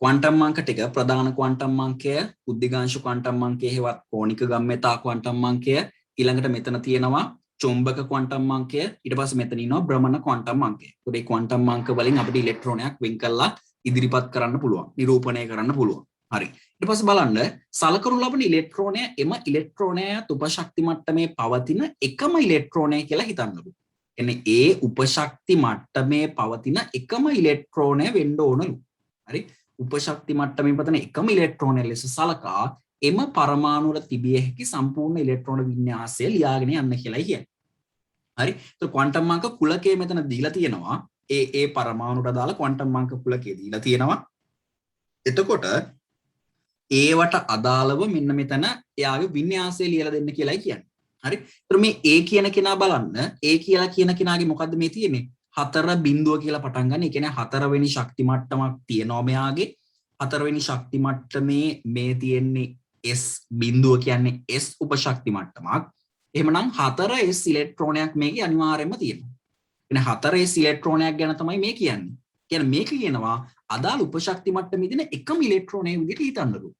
ක්වොන්ටම් අංක ටික ප්‍රධාන ක්වොන්ටම් අංකය, බුද්ධිගාංශ ක්වොන්ටම් අංකය, හේවත් කෝණික ගම්‍යතා ක්වොන්ටම් අංකය, ඊළඟට මෙතන තියෙනවා චුම්බක ක්වොන්ටම් අංකය, ඊට පස්සේ මෙතන ඉන්නවා භ්‍රමණ ක්වොන්ටම් අංකය. ඒකට මේ ක්වොන්ටම් අංක වලින් අපිට ඉලෙක්ට්‍රෝනයක් වෙන් කරලා ඉදිරිපත් කරන්න පුළුවන්, නිරූපණය කරන්න පුළුවන්. හරි. ඊට පස්සේ බලන්න සලකනු ලබන ඉලෙක්ට්‍රෝනය එම ඉලෙක්ට්‍රෝනයත් උපශක්ති මට්ටමේ පවතින එකම ඉලෙක්ට්‍රෝනය කියලා හිතන්නලු. එන්නේ ඒ උපශක්ති මට්ටමේ පවතින එකම ඉලෙක්ට්‍රෝනය වෙන්න ඕනලු. හරි. උපශක්ති මට්ටමේ පවතින එකම ඉලෙක්ට්‍රෝනය ලෙස සලකා එම පරමාණු වල තිබිය හැකි සම්පූර්ණ ඉලෙක්ට්‍රෝන වින්‍යාසය ලියාගෙන යන්න කියලායි කියන්නේ. හරි. ඒත් ක්වොන්ටම් අංක කුලකයේ මෙතන දීලා තියෙනවා. ඒ පරමාණුට අදාළ ක්වොන්ටම් අංක කුලකයේ දීලා තියෙනවා. එතකොට ඒවට අදාළව මෙන්න මෙතන එයාගේ වින්‍යාසය ලියලා දෙන්න කියලායි කියන්නේ. හරි. ඒතර මේ A කියන කෙනා බලන්න A කියලා කියන කෙනාගේ මොකද්ද මේ තියෙන්නේ? 4 බිඳුව කියලා පටන් ගන්න. ඒ කියන්නේ 4 වෙනි ශක්ති මට්ටමක් තියෙනවා මෙයාගේ. 4 වෙනි ශක්ති මට්ටමේ මේ තියෙන්නේ S බිඳුව කියන්නේ S උපශක්ති මට්ටමක්. එහෙමනම් 4S ඉලෙක්ට්‍රෝනයක් මේකේ අනිවාර්යයෙන්ම තියෙනවා. එන 4S ඉලෙක්ට්‍රෝනයක් ගැන තමයි මේ කියන්නේ. කියන්නේ මේක කියනවා අදාළ උපශක්ති මට්ටමේ තියෙන එකම ඉලෙක්ට්‍රෝනය විදිහට හිතන්නලු.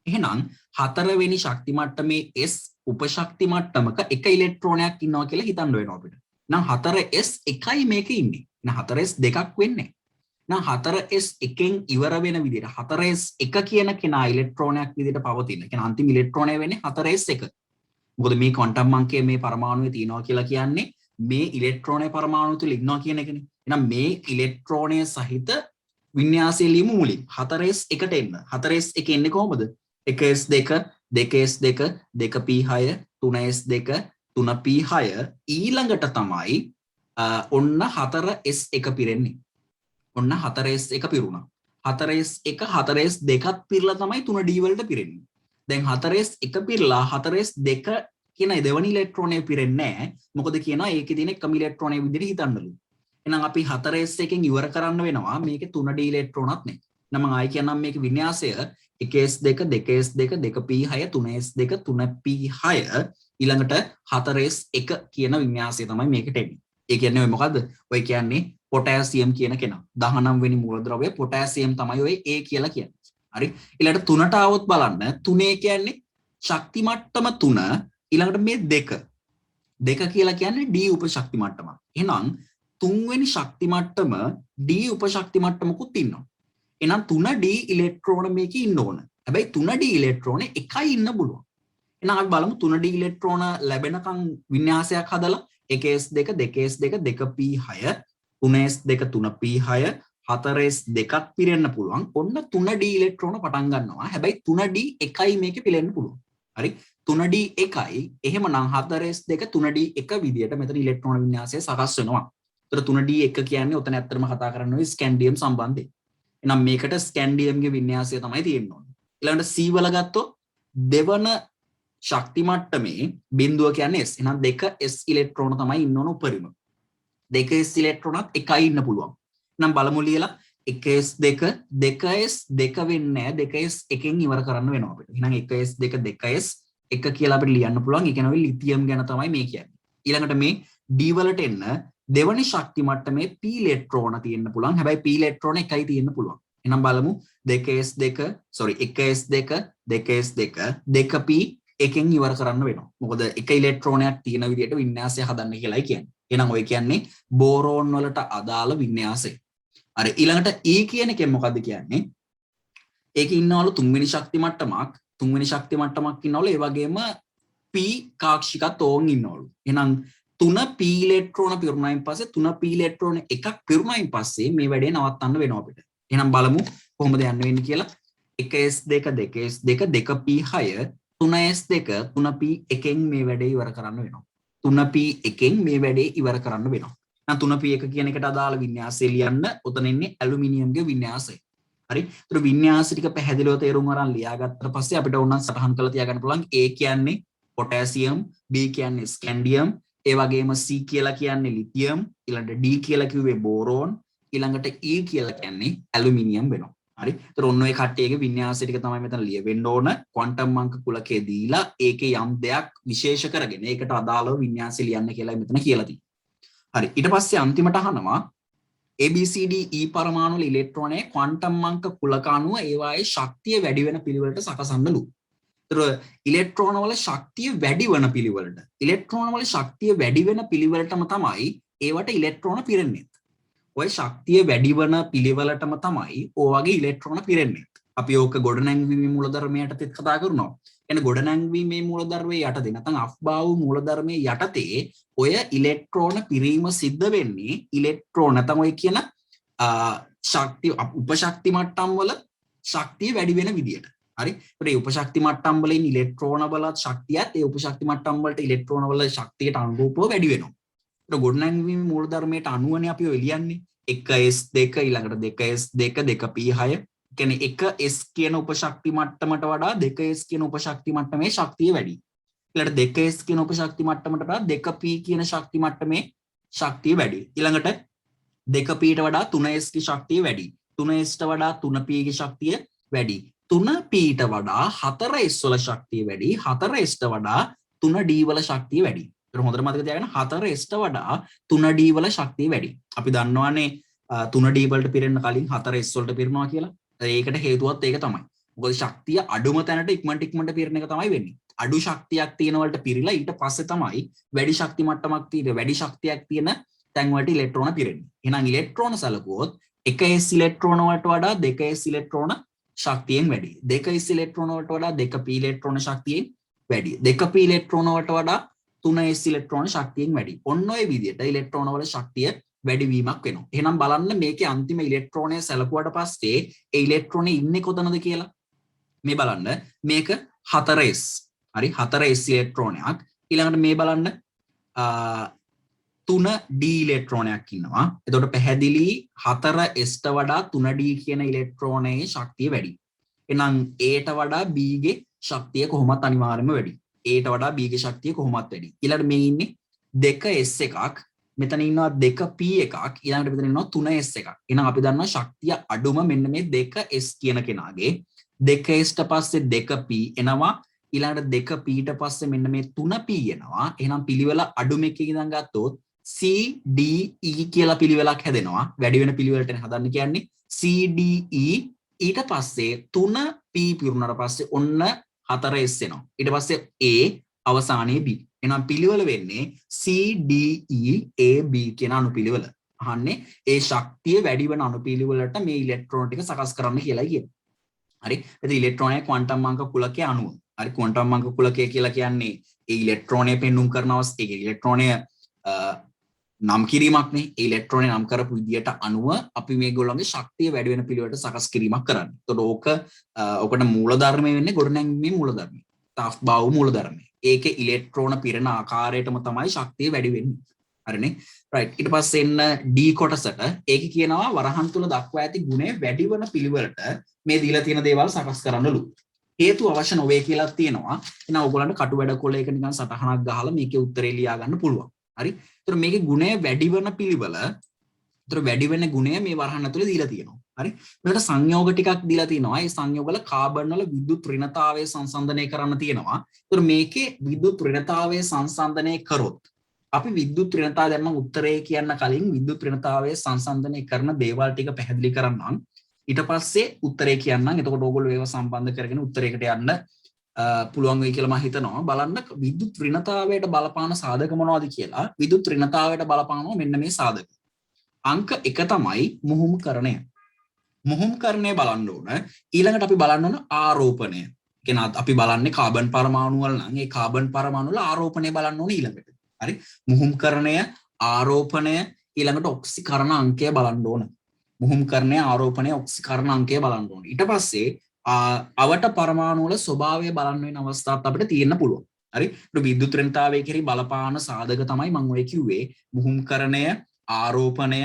එහෙනම් 4 වෙනි ශක්ති මට්ටමේ S උපශක්ති මට්ටමක එක ඉලෙක්ට්‍රෝනයක් ඉන්නවා කියලා හිතන්න වෙනවා අපිට. නම් 4S එකයි මේකේ ඉන්නේ. නම් 4S දෙකක් වෙන්නේ. නම් 4S එකෙන් ඉවර වෙන විදිහට 4S එක කියන කෙනා ඉලෙක්ට්‍රෝනයක් විදිහට පවතින. කියන්නේ අන්තිම ඉලෙක්ට්‍රෝනය වෙන්නේ 4S එක. මොකද මේ ක්වොන්ටම් අංකයේ මේ පරමාණුවේ තියෙනවා කියලා කියන්නේ මේ ඉලෙක්ට්‍රෝනය පරමාණු තුල ඉන්නවා කියන එකනේ. එහෙනම් මේ ඉලෙක්ට්‍රෝනය සහිත වින්‍යාසය ලියමු මුලින්. 4S එකට එන්න. 4S එක එන්නේ කොහොමද? 1S2 2S2 2p6 3S2 3p6 ඊළඟට තමයි ඔන්න 4S1 පිරෙන්නේ. ඔන්න 4S1 පිරුණා. 4S1 4S2ත් පිරලා තමයි 3D වලට පිරෙන්නේ. දැන් 4S1 පිරලා 4S2 කියන දෙවනි ඉලෙක්ට්‍රෝනය පිරෙන්නේ නැහැ. මොකද කියනවා ඒකේ තියෙන එකම ඉලෙක්ට්‍රෝනය විදිහට හිතන්නලු. එහෙනම් අපි 4S1කින් ඉවර කරන්න වෙනවා මේකේ 3D ඉලෙක්ට්‍රෝනත් නේ. නම් මම ආයි කියන්නම් මේකේ වින්‍යාසය 1S2 2S2 2p6 3S2 3p6 ඊළඟට 4S1 කියන වින්‍යාසය තමයි මේකට එන්නේ. ඒ කියන්නේ ඔය මොකද්ද? ඔය කියන්නේ පොටෑසියම් කියන කෙනා. 19 වෙනි මූලද්‍රව්‍ය පොටෑසියම් තමයි ඔය A කියලා කියන්නේ. හරි. ඊළඟට 3ට આવොත් බලන්න 3 කියන්නේ ශක්ති මට්ටම 3 ඊළඟට මේ 2. 2 කියලා කියන්නේ D උපශක්ති මට්ටමක්. එහෙනම් 3 වෙනි ශක්ති මට්ටම D උපශක්ති මට්ටමකුත් ඉන්නවා. එහෙනම් 3D ඉලෙක්ට්‍රෝන මේකේ ඉන්න ඕන. හැබැයි 3D ඉලෙක්ට්‍රෝන එකයි ඉන්න පුළුවන්. එහෙනම් අපි බලමු 3D ඉලෙක්ට්‍රෝන ලැබෙනකන් වින්‍යාසයක් හදලා 1s2 2s2 2p6 3s2 3p6 4s2ක් පිරෙන්න පුළුවන්. ඔන්න 3D ඉලෙක්ට්‍රෝන පටන් ගන්නවා. හැබැයි 3D එකයි මේකේ පිරෙන්න පුළුවන්. හරි. 3D එකයි. එහෙමනම් 4s2 3D එක විදියට මෙතන ඉලෙක්ට්‍රෝන වින්‍යාසය සකස් වෙනවා. ඒතර 3D එක කියන්නේ ඔතන ඇත්තටම කතා කරන්නේ ස්කැන්ඩියම් සම්බන්ධයෙන්. එහෙනම් මේකට ස්කැන්ඩියම්ගේ වින්‍යාසය තමයි තියෙන්න ඕනේ. ඊළඟට C වල ගත්තොත් දෙවන ශක්ති මට්ටමේ බිඳුව කියන්නේ S. එහෙනම් 2s ඉලෙක්ට්‍රෝන තමයි ඉන්න ඕන උපරිම. 2s ඉලෙක්ට්‍රෝනත් එකයි ඉන්න පුළුවන්. එහෙනම් බලමු ලියලා 1s2 2s2 වෙන්නේ නැහැ 2s එකෙන් ඉවර කරන්න වෙනවා අපිට. එහෙනම් 1s2 2s එක කියලා අපිට ලියන්න පුළුවන්. ඒ කියන්නේ ලිතියම් ගැන තමයි මේ කියන්නේ. ඊළඟට මේ D වලට එන්න දෙවනි ශක්ති මට්ටමේ p ඉලෙක්ට්‍රෝන තියෙන්න පුළුවන්. හැබැයි p ඉලෙක්ට්‍රෝන එකයි තියෙන්න පුළුවන්. එහෙනම් බලමු 1s2 2s2 2p එකෙන් ඉවර කරන්න වෙනවා. මොකද එක ඉලෙක්ට්‍රෝනයක් තියෙන විදිහට වින්‍යාසය හදන්න කියලායි කියන්නේ. එහෙනම් ඔය කියන්නේ බෝරෝන් වලට අදාළ වින්‍යාසය. අර ඊළඟට E කියන එකෙන් මොකද්ද කියන්නේ? ඒකේ ඉන්නවලු තුන්වෙනි ශක්ති මට්ටමක් ඉන්නවලු ඒ වගේම p කාක්ෂිකත් ඕන් ඉන්නවලු. එහෙනම් 3p ඉලෙක්ට්‍රෝන පිරුණායින් පස්සේ 3p ඉලෙක්ට්‍රෝන එකක් පිරුණායින් පස්සේ මේ වැඩේ නවත්තන්න වෙනවා අපිට. එහෙනම් බලමු කොහොමද යන්න වෙන්නේ කියලා. 1s2 2s2 2p6 3s2 3p එකෙන් මේ වැඩේ ඉවර කරන්න වෙනවා. 3p එකෙන් මේ වැඩේ ඉවර කරන්න වෙනවා. එහෙනම් 3p එක කියන එකට අදාළ වින්‍යාසය ලියන්න. ඔතන ඉන්නේ ඇලුමිනියම්ගේ වින්‍යාසය. හරි. ඒතර වින්‍යාස ටික පැහැදිලිව තේරුම් අරන් ලියාගත්තට පස්සේ අපිට ඕනනම් සටහන් කරලා තියාගන්න පුළුවන්. A කියන්නේ පොටෑසියම්, B කියන්නේ ස්කැන්ඩියම්, ඒ වගේම C කියලා කියන්නේ ලිතියම්, ඊළඟට D කියලා කිව්වේ බෝරෝන්, ඊළඟට E කියලා කියන්නේ ඇලුමිනියම් වෙනවා. හරි. ඒතර ඔන්න ඔය කට්ටියගේ වින්‍යාස ටික තමයි මෙතන ලියවෙන්න ඕන. ක්වොන්ටම් අංක කුලකයේ දීලා ඒකේ යම් දෙයක් විශේෂ කරගෙන ඒකට අදාළව වින්‍යාසය ලියන්න කියලා මෙතන කියලා තියෙනවා. හරි. ඊට පස්සේ අන්තිමට අහනවා ABCD E පරමාණු වල ඉලෙක්ට්‍රෝනයේ ක්වොන්ටම් අංක කුලක අණුව ඒවායේ ශක්තිය වැඩි වෙන පිළිවෙලට සකසන්නලු. ඒතර ඉලෙක්ට්‍රෝන වල ශක්තිය වැඩි වෙන පිළිවෙලට තමයි ඒවට ඉලෙක්ට්‍රෝන පිරෙන්නේ. ඔය ශක්තිය වැඩි වෙන පිළිවෙලටම තමයි ඔයගේ ඉලෙක්ට්‍රෝන පිරෙන්නේ. අපි ඕක ගොඩනැංවීමේ මූලධර්මයට කතා කරනවා. එන ගොඩනැංවීමේ මූලධර්මයේ යටතේ නැත්නම් අෆ්බාව් මූලධර්මයේ යටතේ ඔය ඉලෙක්ට්‍රෝන පිරීම සිද්ධ වෙන්නේ ඉලෙක්ට්‍රෝන නැත්නම් ඔය කියන ශක්තිය උපශක්ති මට්ටම් වල ශක්තිය වැඩි වෙන විදියට. හරි. ඒ උපශක්ති මට්ටම් වල ඉන්න ඉලෙක්ට්‍රෝන වල ශක්තියත් ඒ උපශක්ති මට්ටම් වලට ඉලෙක්ට්‍රෝන වල ශක්තියට අනුරූපව වැඩි වෙනවා. ඒක ගොඩනැංවීමේ මූලධර්මයට අනුවනේ අපි ඔය ලියන්නේ. 1s2 ඊළඟට 2s2 2p6 කියන්නේ 1s කියන උපශක්ති මට්ටමට වඩා 2s කියන උපශක්ති මට්ටමේ ශක්තිය වැඩි. ඊළඟට 2s කියන උපශක්ති මට්ටමට වඩා 2p කියන ශක්ති මට්ටමේ ශක්තිය වැඩි. ඊළඟට 2pට වඩා 3s की ශක්තිය වැඩි. 3sට වඩා 3p की ශක්තිය වැඩි. 3pට වඩා 4s වල ශක්තිය වැඩි. 4sට වඩා 3d වල ශක්තිය වැඩි. ඒක හොඳට මතක තියාගන්න 4sට වඩා 3d වල ශක්තිය වැඩි. අපි දන්නවානේ 3d වලට පිරෙන්න කලින් 4s වලට පිරෙනවා කියලා. ඒකට හේතුවත් ඒක තමයි. මොකද ශක්තිය අඩුම තැනට ඉක්මනට පිරෙන එක තමයි වෙන්නේ. අඩු ශක්තියක් තියෙන වලට පිරিলা ඊට පස්සේ තමයි වැඩි ශක්ති මට්ටමක් තියෙන වැඩි ශක්තියක් තියෙන තැන් වලට ඉලෙක්ට්‍රෝන පිරෙන්නේ. එහෙනම් ඉලෙක්ට්‍රෝන සැලකුවොත් 1s ඉලෙක්ට්‍රෝන වලට වඩා 2s ඉලෙක්ට්‍රෝන ශක්තියෙන් වැඩි. 2s ඉලෙක්ට්‍රෝන වලට වඩා 2p ඉලෙක්ට්‍රෝන ශක්තියෙන් වැඩි. 2p ඉලෙක්ට්‍රෝන වලට වඩා 3s ඉලෙක්ට්‍රෝන ශක්තියෙන් වැඩි. ඔන්න ඔය විදිහට ඉලෙක්ට්‍රෝන වල ශක්තිය වැඩිවීමක් වෙනවා. එහෙනම් බලන්න මේකේ අන්තිම ඉලෙක්ට්‍රෝනය සැලකුවාට පස්සේ ඒ ඉලෙක්ට්‍රෝනේ ඉන්නේ කොතනද කියලා. මේ බලන්න මේක 4s. හරි 4s ඉලෙක්ට්‍රෝනයක්. ඊළඟට මේ බලන්න 3d ඉලෙක්ට්‍රෝනයක් ඉන්නවා. එතකොට පැහැදිලි 4sට වඩා 3d කියන ඉලෙක්ට්‍රෝනයේ ශක්තිය වැඩි. එහෙනම් aට වඩා b ගේ ශක්තිය කොහොමත් අනිවාර්යයෙන්ම වැඩි. aට වඩා b ගේ ශක්තිය කොහොමත් වැඩි. ඊළඟට මේ ඉන්නේ 2s එකක්. මෙතන ඉන්නවා 2p එකක්. ඊළඟට මෙතන ඉන්නවා 3s එකක්. එහෙනම් අපි දන්නවා ශක්තිය අඩුම මෙන්න මේ 2s කියන කෙනාගේ 2sට පස්සේ 2p එනවා. ඊළඟට 2pට පස්සේ මෙන්න මේ 3p එනවා. එහෙනම් පිළිවෙල අඩුම එකකින් ඉඳන් ගත්තොත් CDE කියලා පිළිවෙලක් හැදෙනවා. වැඩි වෙන පිළිවෙලට හදන්න කියන්නේ CDE. ඊට පස්සේ 3P පිරුණාට පස්සේ ඔන්න 4S එනවා. ඊට පස්සේ A අවසානයේ B. එහෙනම් පිළිවෙල වෙන්නේ CDEAB කියන අණුපිළිවෙල. අහන්නේ ඒ ශක්තිය වැඩි වෙන අණුපිළිවෙලට මේ ඉලෙක්ට්‍රෝන ටික සකස් කරන්න කියලායි කියන්නේ. හරි. ඉතින් ඉලෙක්ට්‍රෝනයේ ක්වොන්ටම් අංක කුලකයේ අණුව. හරි. ක්වොන්ටම් අංක කුලකය කියලා කියන්නේ ඒ ඉලෙක්ට්‍රෝනය පෙන්눔 කරන අවස්ථාවේ ඉලෙක්ට්‍රෝනය නම් කිරීමක්නේ. ඒ ඉලෙක්ට්‍රෝනය නම් කරපු විදියට අණුව අපි මේගොල්ලන්ගේ ශක්තිය වැඩි වෙන පිළිවෙලට සකස් කිරීමක් කරන්නේ. එතකොට ඔකට මූලධර්මය වෙන්නේ ගොඩනැගීමේ මූලධර්මය. තාෆ් බාහුව මූලධර්මය. ඒකේ ඉලෙක්ට්‍රෝන පිරෙන ආකාරයටම තමයි ශක්තිය වැඩි වෙන්නේ. හරිනේ. රයිට්. ඊට පස්සේ එන්න D කොටසට ඒක කියනවා වරහන් තුල දක්වා ඇති ගුණය වැඩි වෙන පිළිවෙලට මේ දීලා තියෙන දේවල් සකස් කරන්නලු. හේතු අවශ්‍ය නොවේ කියලා තියෙනවා. එහෙනම් ඔයගොල්ලන්ට කටු වැඩ කොලයක නිකන් සටහනක් ගහලා මේකේ උත්තරේ ලියා ගන්න පුළුවන්. හරි. ඒතර මේකේ ගුණය වැඩි වෙන පිළිවෙල. ඒතර වැඩි වෙන ගුණය මේ වරහන් ඇතුලේ දීලා තියෙනවා. හරි. මේකට සංයෝග ටිකක් දීලා තියෙනවා. ඒ සංයෝග වල කාබන් වල විද්‍යුත් ඍණතාවය සංසන්දනය කරන්න තියෙනවා. ඒතර මේකේ විද්‍යුත් ඍණතාවය සංසන්දනය කරොත් අපි විද්‍යුත් ඍණතාවය දැන් මම උත්තරේ කියන්න කලින් විද්‍යුත් ඍණතාවය සංසන්දනය කරන දේවල් ටික පැහැදිලි කරන්නම්. ඊට පස්සේ උත්තරේ කියන්නම්. එතකොට ඕගොල්ලෝ ඒව සම්බන්ධ කරගෙන උත්තරයකට යන්න පුළුවන් වෙයි කියලා මම හිතනවා. බලන්න විද්‍යුත් ඍණතාවයට බලපාන සාධක මොනවද කියලා. විද්‍යුත් ඍණතාවයට බලපානවා මෙන්න මේ සාධක. අංක 1 තමයි මුහුම්කරණය. මුහුම්කරණය බලන්න ඕන. ඊළඟට අපි බලන්න ඕන ආරෝපණය. කියන්නේ අපි බලන්නේ කාබන් පරමාණු වල නම් ඒ කාබන් පරමාණු වල ආරෝපණය බලන්න ඕන ඊළඟට. හරි. මුහුම්කරණය, ආරෝපණය, ඊළඟට ඔක්සිකරණ අංකය බලන්න ඕන. මුහුම්කරණය, ආරෝපණය, ඔක්සිකරණ අංකය බලන්න ඕන. ඊට පස්සේ අවට පරමාණු වල ස්වභාවය බලන්න වෙන අවස්ථාවක් අපිට තියෙන්න පුළුවන්. හරි. ඒක විද්‍යුත් ඍණතාවයේ කිරි බලපාන සාධක තමයි මම ඔය කිව්වේ. මුහුම්කරණය, ආරෝපණය,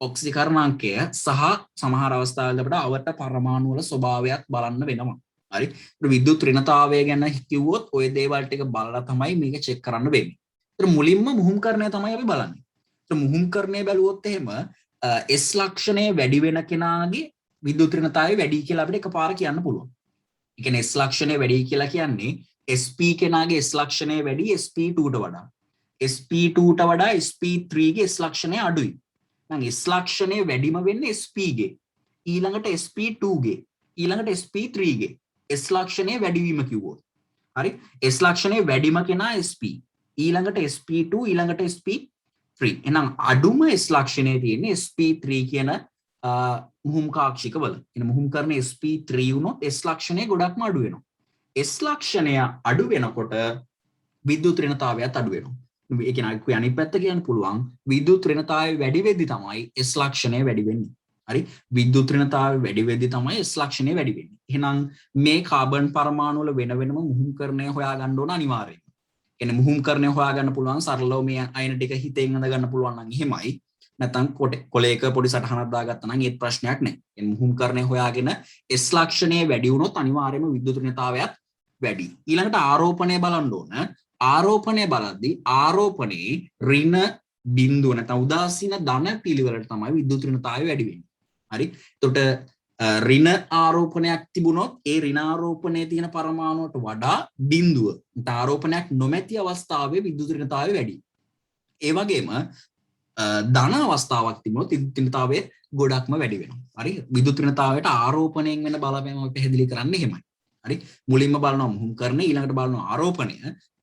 ඔක්සිකරණාංකය සහ සමහර අවස්ථාවල අපිට අවට පරමාණු වල ස්වභාවයත් බලන්න වෙනවා. හරි. ඒක විද්‍යුත් ඍණතාවය ගැන කිව්වොත් ওই දේවල් ටික බලලා තමයි මේක චෙක් කරන්න වෙන්නේ. ඒක මුලින්ම මුහුම්කරණය තමයි අපි බලන්නේ. ඒක මුහුම්කරණය බැලුවොත් එහෙම S ලක්ෂණය වැඩි වෙන කෙනාගේ විද්‍යුත් ඍණතාවය වැඩි කියලා අපිට එකපාර කියන්න පුළුවන්. ඒ කියන්නේ S ලක්ෂණය වැඩි කියලා කියන්නේ SP කෙනාගේ S ලක්ෂණය වැඩි SP2ට වඩා. SP2ට වඩා SP3 ගේ S ලක්ෂණය අඩුයි. නම් S ලක්ෂණය වැඩිම වෙන්නේ SP ගේ. ඊළඟට SP2 ගේ. ඊළඟට SP3 ගේ. S ලක්ෂණය වැඩිවීම කිව්වොත්. හරි. S ලක්ෂණය වැඩිම කෙනා SP. ඊළඟට SP2 ඊළඟට SP3. එහෙනම් අඩුම S ලක්ෂණය තියෙන්නේ SP3 කියන මුහුම් කාක්ෂික වල. එන මුහුම්කරණ SP3 වුණොත් S ලක්ෂණය ගොඩක්ම අඩු වෙනවා. S ලක්ෂණය අඩු වෙනකොට විද්‍යුත් ඍණතාවයත් අඩු වෙනවා. ඒ කියන්නේ අනිත් පැත්ත කියන්න පුළුවන් විද්‍යුත් ඍණතාවය වැඩි වෙද්දි තමයි S ලක්ෂණය වැඩි වෙන්නේ. හරි. විද්‍යුත් ඍණතාවය වැඩි වෙද්දි තමයි S ලක්ෂණය වැඩි වෙන්නේ. එහෙනම් මේ කාබන් පරමාණු වල වෙන වෙනම මුහුම්කරණය හොයාගන්න ඕන අනිවාර්යයෙන්. කියන්නේ මුහුම්කරණය හොයාගන්න පුළුවන් සරලව මේ අයන ටික හිතෙන් අඳගන්න පුළුවන් නම් එහෙමයි. නැත්නම් කොලයක පොඩි සටහනක් දාගත්තා නම් ඒත් ප්‍රශ්නයක් නැහැ. කියන්නේ මුහුම්කරණය හොයාගෙන S ලක්ෂණය වැඩි වුණොත් අනිවාර්යයෙන්ම විද්‍යුත් ඍණතාවයත් වැඩි. ඊළඟට ආරෝපණය බලන්න ඕන. ආරෝපණය බලද්දී ආරෝපණේ ඍණ බිඳුව නැත්නම් උදාසීන ධන පිළිවෙලට තමයි විද්‍යුත් ඍණතාවය වැඩි වෙන්නේ. හරි. එතකොට ඍණ ආරෝපණයක් තිබුණොත් ඒ ඍණ ආරෝපණයේ තියෙන පරමාණුවට වඩා බිඳුව නැත්නම් ආරෝපණයක් නොමැති අවස්ථාවේ විද්‍යුත් ඍණතාවය වැඩි. ඒ වගේම ධන අවස්ථාවක් තිබුණොත් විද්‍යුත් ඍණතාවය ගොඩක්ම වැඩි වෙනවා. හරි. විද්‍යුත් ඍණතාවයට ආරෝපණයෙන් වෙන බලපෑම අපි පැහැදිලි කරන්නේ එහෙමයි. හරි. මුලින්ම බලනවා මුහුම්කරණය, ඊළඟට බලනවා ආරෝපණය.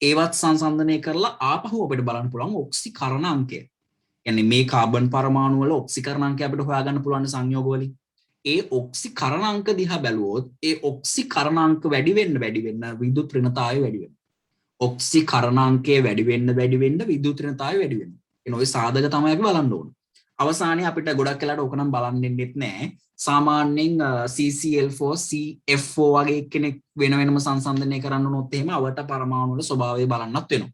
ඒවත් සංසන්දනය කරලා ආපහු අපිට බලන්න පුළුවන් ඔක්සිකරණ අංකය. කියන්නේ මේ කාබන් පරමාණු වල ඔක්සිකරණ අංකය අපිට හොයාගන්න පුළුවන් සංයෝග වලින්. ඒ ඔක්සිකරණ අංක දිහා බැලුවොත් ඒ ඔක්සිකරණ අංක වැඩි වෙන්න විද්‍යුත් ඍණතාවය වැඩි වෙනවා. ඔක්සිකරණ අංකය වැඩි වෙන්න විද්‍යුත් ඍණතාවය වැඩි වෙනවා. එන ඔය සාධක තමයි අපි බලන්න ඕන. අවසානයේ අපිට ගොඩක් වෙලාවට ඕක නම් බලන්න දෙන්නෙත් නැහැ. සාමාන්‍යයෙන් CCl4 CF4 වගේ කෙනෙක් වෙන වෙනම සංසන්දනය කරන්න උනොත් එහෙම අවට පරමාණු වල ස්වභාවය බලන්නත් වෙනවා.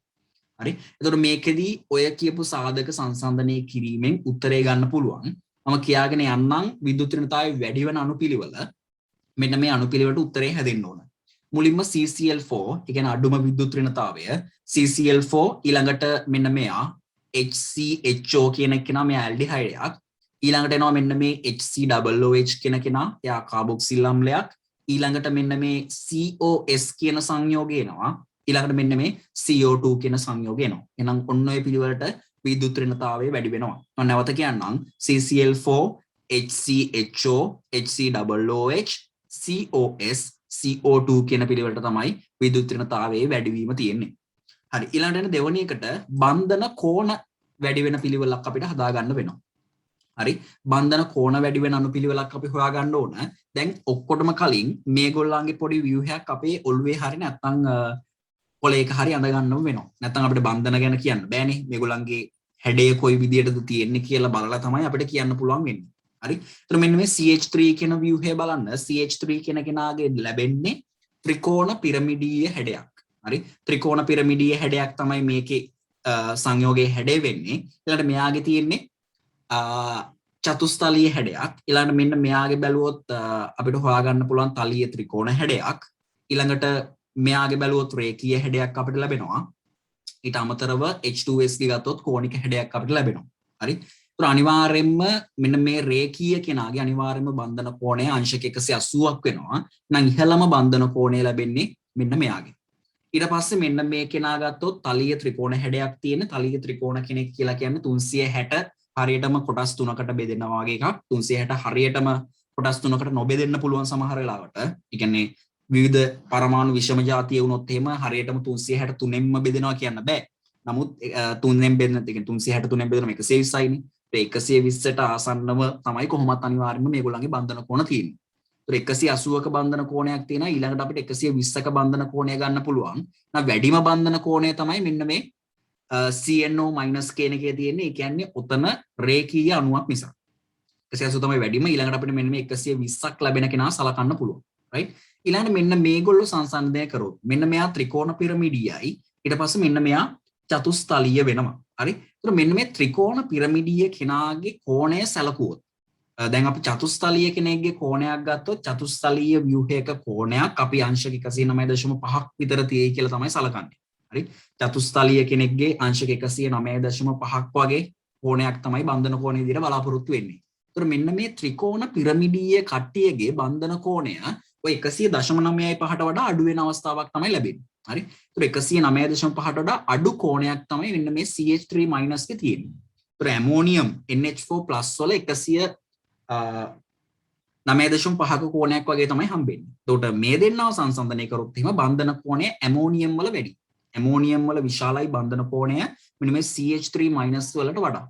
හරි. එතකොට මේකෙදී ඔය කියපු සාධක සංසන්දනය කිරීමෙන් උත්තරේ ගන්න පුළුවන්. මම කියාගෙන යන්නම් විද්‍යුත් ඍණතාවය වැඩි වෙන අණුපිළිවෙල. මෙන්න මේ අණුපිළිවෙලට උත්තරේ හැදෙන්න ඕන. මුලින්ම CCl4 ඒ කියන්නේ අඩුම විද්‍යුත් ඍණතාවය CCl4 ඊළඟට මෙන්න මෙයා HCHO කියන කෙනා මේ ඇල්ඩිහයිඩයක්. ඊළඟට එනවා මෙන්න මේ HCOOH කියන කෙනා. එයා කාබොක්සිල් අම්ලයක්. ඊළඟට මෙන්න මේ COS කියන සංයෝගය එනවා. ඊළඟට මෙන්න මේ CO2 කියන සංයෝගය එනවා. එහෙනම් ඔන්න ඔය පිළිවෙලට විද්‍යුත් ඍණතාවය වැඩි වෙනවා. මම නැවත කියන්නම් CCl4 HCHO HCOOH COS CO2 කියන පිළිවෙලට තමයි විද්‍යුත් ඍණතාවයේ වැඩිවීම තියෙන්නේ. හරි ඊළඟට එන දෙවෙනි එකට බන්ධන කෝණ වැඩි වෙන පිළිවෙලක් අපිට හදා ගන්න වෙනවා. හරි බන්ධන කෝණ වැඩි වෙන අනුපිළිවෙලක් අපි හොයා ගන්න ඕන. දැන් ඔක්කොටම කලින් මේගොල්ලන්ගේ පොඩි ව්‍යුහයක් අපේ ඔළුවේ හරි නැත්නම් පොලේක හරි අඳ ගන්නම වෙනවා. නැත්නම් අපිට බන්ධන ගැන කියන්න බෑනේ. මේගොල්ලන්ගේ හැඩය කොයි විදියටද තියෙන්නේ කියලා බලලා තමයි අපිට කියන්න පුළුවන් වෙන්නේ. හරි. එතකොට මෙන්න මේ CH3 කියන ව්‍යුහය බලන්න. CH3 කියන කෙනාගේ ලැබෙන්නේ ත්‍රිකෝණ පිරමිඩීය හැඩයක්. හරි. ත්‍රිකෝණ පිරමිඩීය හැඩයක් තමයි මේකේ සංයෝගයේ හැඩය වෙන්නේ. ඊළඟට මෙයාගේ තියෙන්නේ චතුස්තලීය හැඩයක්. ඊළඟට මෙන්න මෙයාගේ බැලුවොත් අපිට හොයාගන්න පුළුවන් තලීය ත්‍රිකෝණ හැඩයක්. ඊළඟට මෙයාගේ බැලුවොත් රේඛීය හැඩයක් අපිට ලැබෙනවා. ඊට අමතරව H2S ගේ ගත්තොත් කෝණික හැඩයක් අපිට ලැබෙනවා. හරි. ඒතර අනිවාර්යයෙන්ම මෙන්න මේ රේඛීය කෙනාගේ අනිවාර්යයෙන්ම බන්ධන කෝණය අංශක 180ක් වෙනවා. නම් ඉහළම බන්ධන කෝණය ලැබෙන්නේ මෙන්න මෙයාගේ. ඊට පස්සේ මෙන්න මේ කෙනා ගත්තොත් තලීය ත්‍රිකෝණ හැඩයක් තියෙන තලීය ත්‍රිකෝණ කෙනෙක් කියලා කියන්නේ 360 හරියටම කොටස් තුනකට බෙදෙනවා වගේ එකක්. 360 හරියටම කොටස් තුනකට නොබෙදෙන්න පුළුවන් සමහර වෙලාවට. ඒ කියන්නේ විවිධ පරමාණු විෂම ජාතිය වුණොත් එහෙම හරියටම 363ෙන්ම බෙදෙනවා කියන්න බෑ. නමුත් 3ෙන් බෙදෙන ඒ කියන්නේ 363ෙන් බෙදෙනම 120යිනේ. ඒ 120ට ආසන්නව තමයි කොහොමත් අනිවාර්යයෙන්ම මේගොල්ලන්ගේ බන්ධන කෝණ තියෙන්නේ. ඒතර 180ක බන්ධන කෝණයක් තියෙනවා. ඊළඟට අපිට 120ක බන්ධන කෝණය ගන්න පුළුවන්. නම් වැඩිම බන්ධන කෝණය තමයි මෙන්න මේ CNO- කියන එකේ තියෙන්නේ. ඒ කියන්නේ ඔතන රේඛීය අණුවක් නිසා. 180 තමයි වැඩිම. ඊළඟට අපිට මෙන්න මේ 120ක් ලැබෙන කෙනා සලකන්න පුළුවන්. right? ඊළඟට මෙන්න මේගොල්ලෝ සංසන්දනය කරොත් මෙන්න මෙයා ත්‍රිකෝණ පිරමිඩියයි ඊට පස්සේ මෙන්න මෙයා චතුස්තලීය වෙනවා. හරි? ඒතර මෙන්න මේ ත්‍රිකෝණ පිරමිඩිය කෙනාගේ කෝණය සැලකුවොත් දැන් අපි චතුස්තලීය කෙනෙක්ගේ කෝණයක් ගත්තොත් චතුස්තලීය ව්‍යුහයක කෝණයක් අපි අංශක 109.5ක් විතර තියෙයි කියලා තමයි සලකන්නේ. හරි? චතුස්තලීය කෙනෙක්ගේ අංශක 109.5ක් වගේ කෝණයක් තමයි බන්ධන කෝණය විදිහට බලාපොරොත්තු වෙන්නේ. ඒතර මෙන්න මේ ත්‍රිකෝණ පිරමිඩීය කට්ටියගේ බන්ධන කෝණය ඔය 100.95ට වඩා අඩු වෙන අවස්ථාවක් තමයි ලැබෙන්නේ. හරි? ඒතර 109.5ට වඩා අඩු කෝණයක් තමයි මෙන්න මේ CH3- ගේ තියෙන්නේ. ඒතර ඇමෝනියම් NH4+ වල 9.5ක කෝණයක් වගේ තමයි හම්බෙන්නේ. එතකොට මේ දෙන්නව සංසන්දනය කරොත් එහෙම බන්ධන කෝණය ඇමෝනියම් වල වැඩි. ඇමෝනියම් වල විශාලයි බන්ධන කෝණය මෙන්න මේ CH3- වලට වඩා.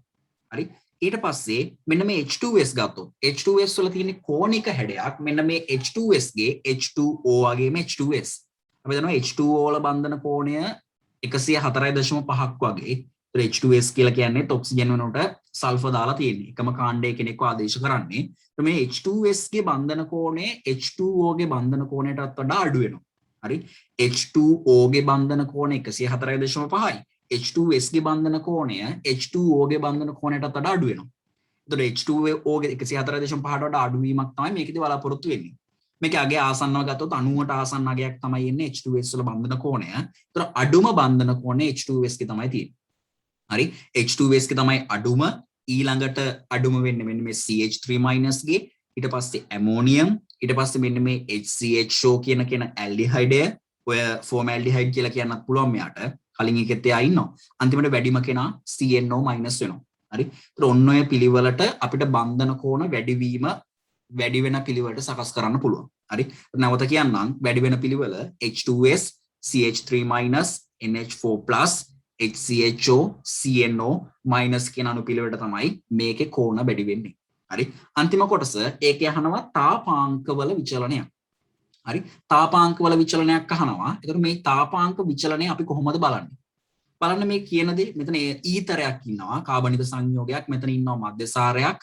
හරි? ඊට පස්සේ මෙන්න මේ H2S ගත්තොත් H2S වල තියෙන කෝණික හැඩයක් මෙන්න මේ H2S ගේ H2O වගේම H2S. අපි දන්නවා H2O වල බන්ධන කෝණය 104.5ක් වගේ. ඒතර H2S කියලා කියන්නේ ඔක්සිජන් වෙනුවට සල්ෆර් දාලා තියෙන්නේ. එකම කාණ්ඩයේ කෙනෙක්ව ආදේශ කරන්නේ. ඒතර මේ H2S ගේ බන්ධන කෝණය H2O ගේ බන්ධන කෝණයටත් වඩා අඩු වෙනවා. හරි? H2O ගේ බන්ධන කෝණය 104.5යි. H2S ගේ බන්ධන කෝණය H2O ගේ බන්ධන කෝණයටත් වඩා අඩු වෙනවා. එතකොට H2O ගේ 104.5ට වඩා අඩු වීමක් තමයි මේකදී බලාපොරොත්තු වෙන්නේ. මේක අගේ ආසන්නව ගත්තොත් 90ට ආසන්න අගයක් තමයි එන්නේ H2S වල බන්ධන කෝණය. ඒතර අඩුම බන්ධන කෝණය H2S ගේ තමයි තියෙන්නේ. හරි? H2S ගේ තමයි අඩුම. ඊළඟට අඩුම වෙන්නේ මෙන්න මේ CH3- ගේ. ඊට පස්සේ ඇමෝනියම්. ඊට පස්සේ මෙන්න මේ HCHO කියන ඇල්ඩිහයිඩය. ඔය ෆෝමැල්ඩිහයිඩ් කියලා කියන්නත් පුළුවන් මෙයාට. කලින් එකෙත් එයා ඉන්නවා. අන්තිමට වැඩිම කෙනා CNO- වෙනවා. හරි? ඒතර ඔන්න ඔය පිළිවෙලට අපිට බන්ධන කෝණ වැඩි වෙන පිළිවෙලට සකස් කරන්න පුළුවන්. හරි? නැවත කියන්නම් වැඩි වෙන පිළිවෙල H2S CH3- NH4+ HCHO CNO- කියන අනුපිළිවෙලට තමයි මේකේ කෝණ වැඩි වෙන්නේ. හරි? අන්තිම කොටස ඒකේ අහනවා තාපාංකවල විචලනයක්. හරි? තාපාංකවල විචලනයක් අහනවා. ඒතර මේ තාපාංක විචලනය අපි කොහොමද බලන්නේ? බලන්න මේ කියන දේ මෙතන ඊතරයක් ඉන්නවා කාබනික සංයෝගයක් මෙතන ඉන්නවා මධ්‍යසාරයක්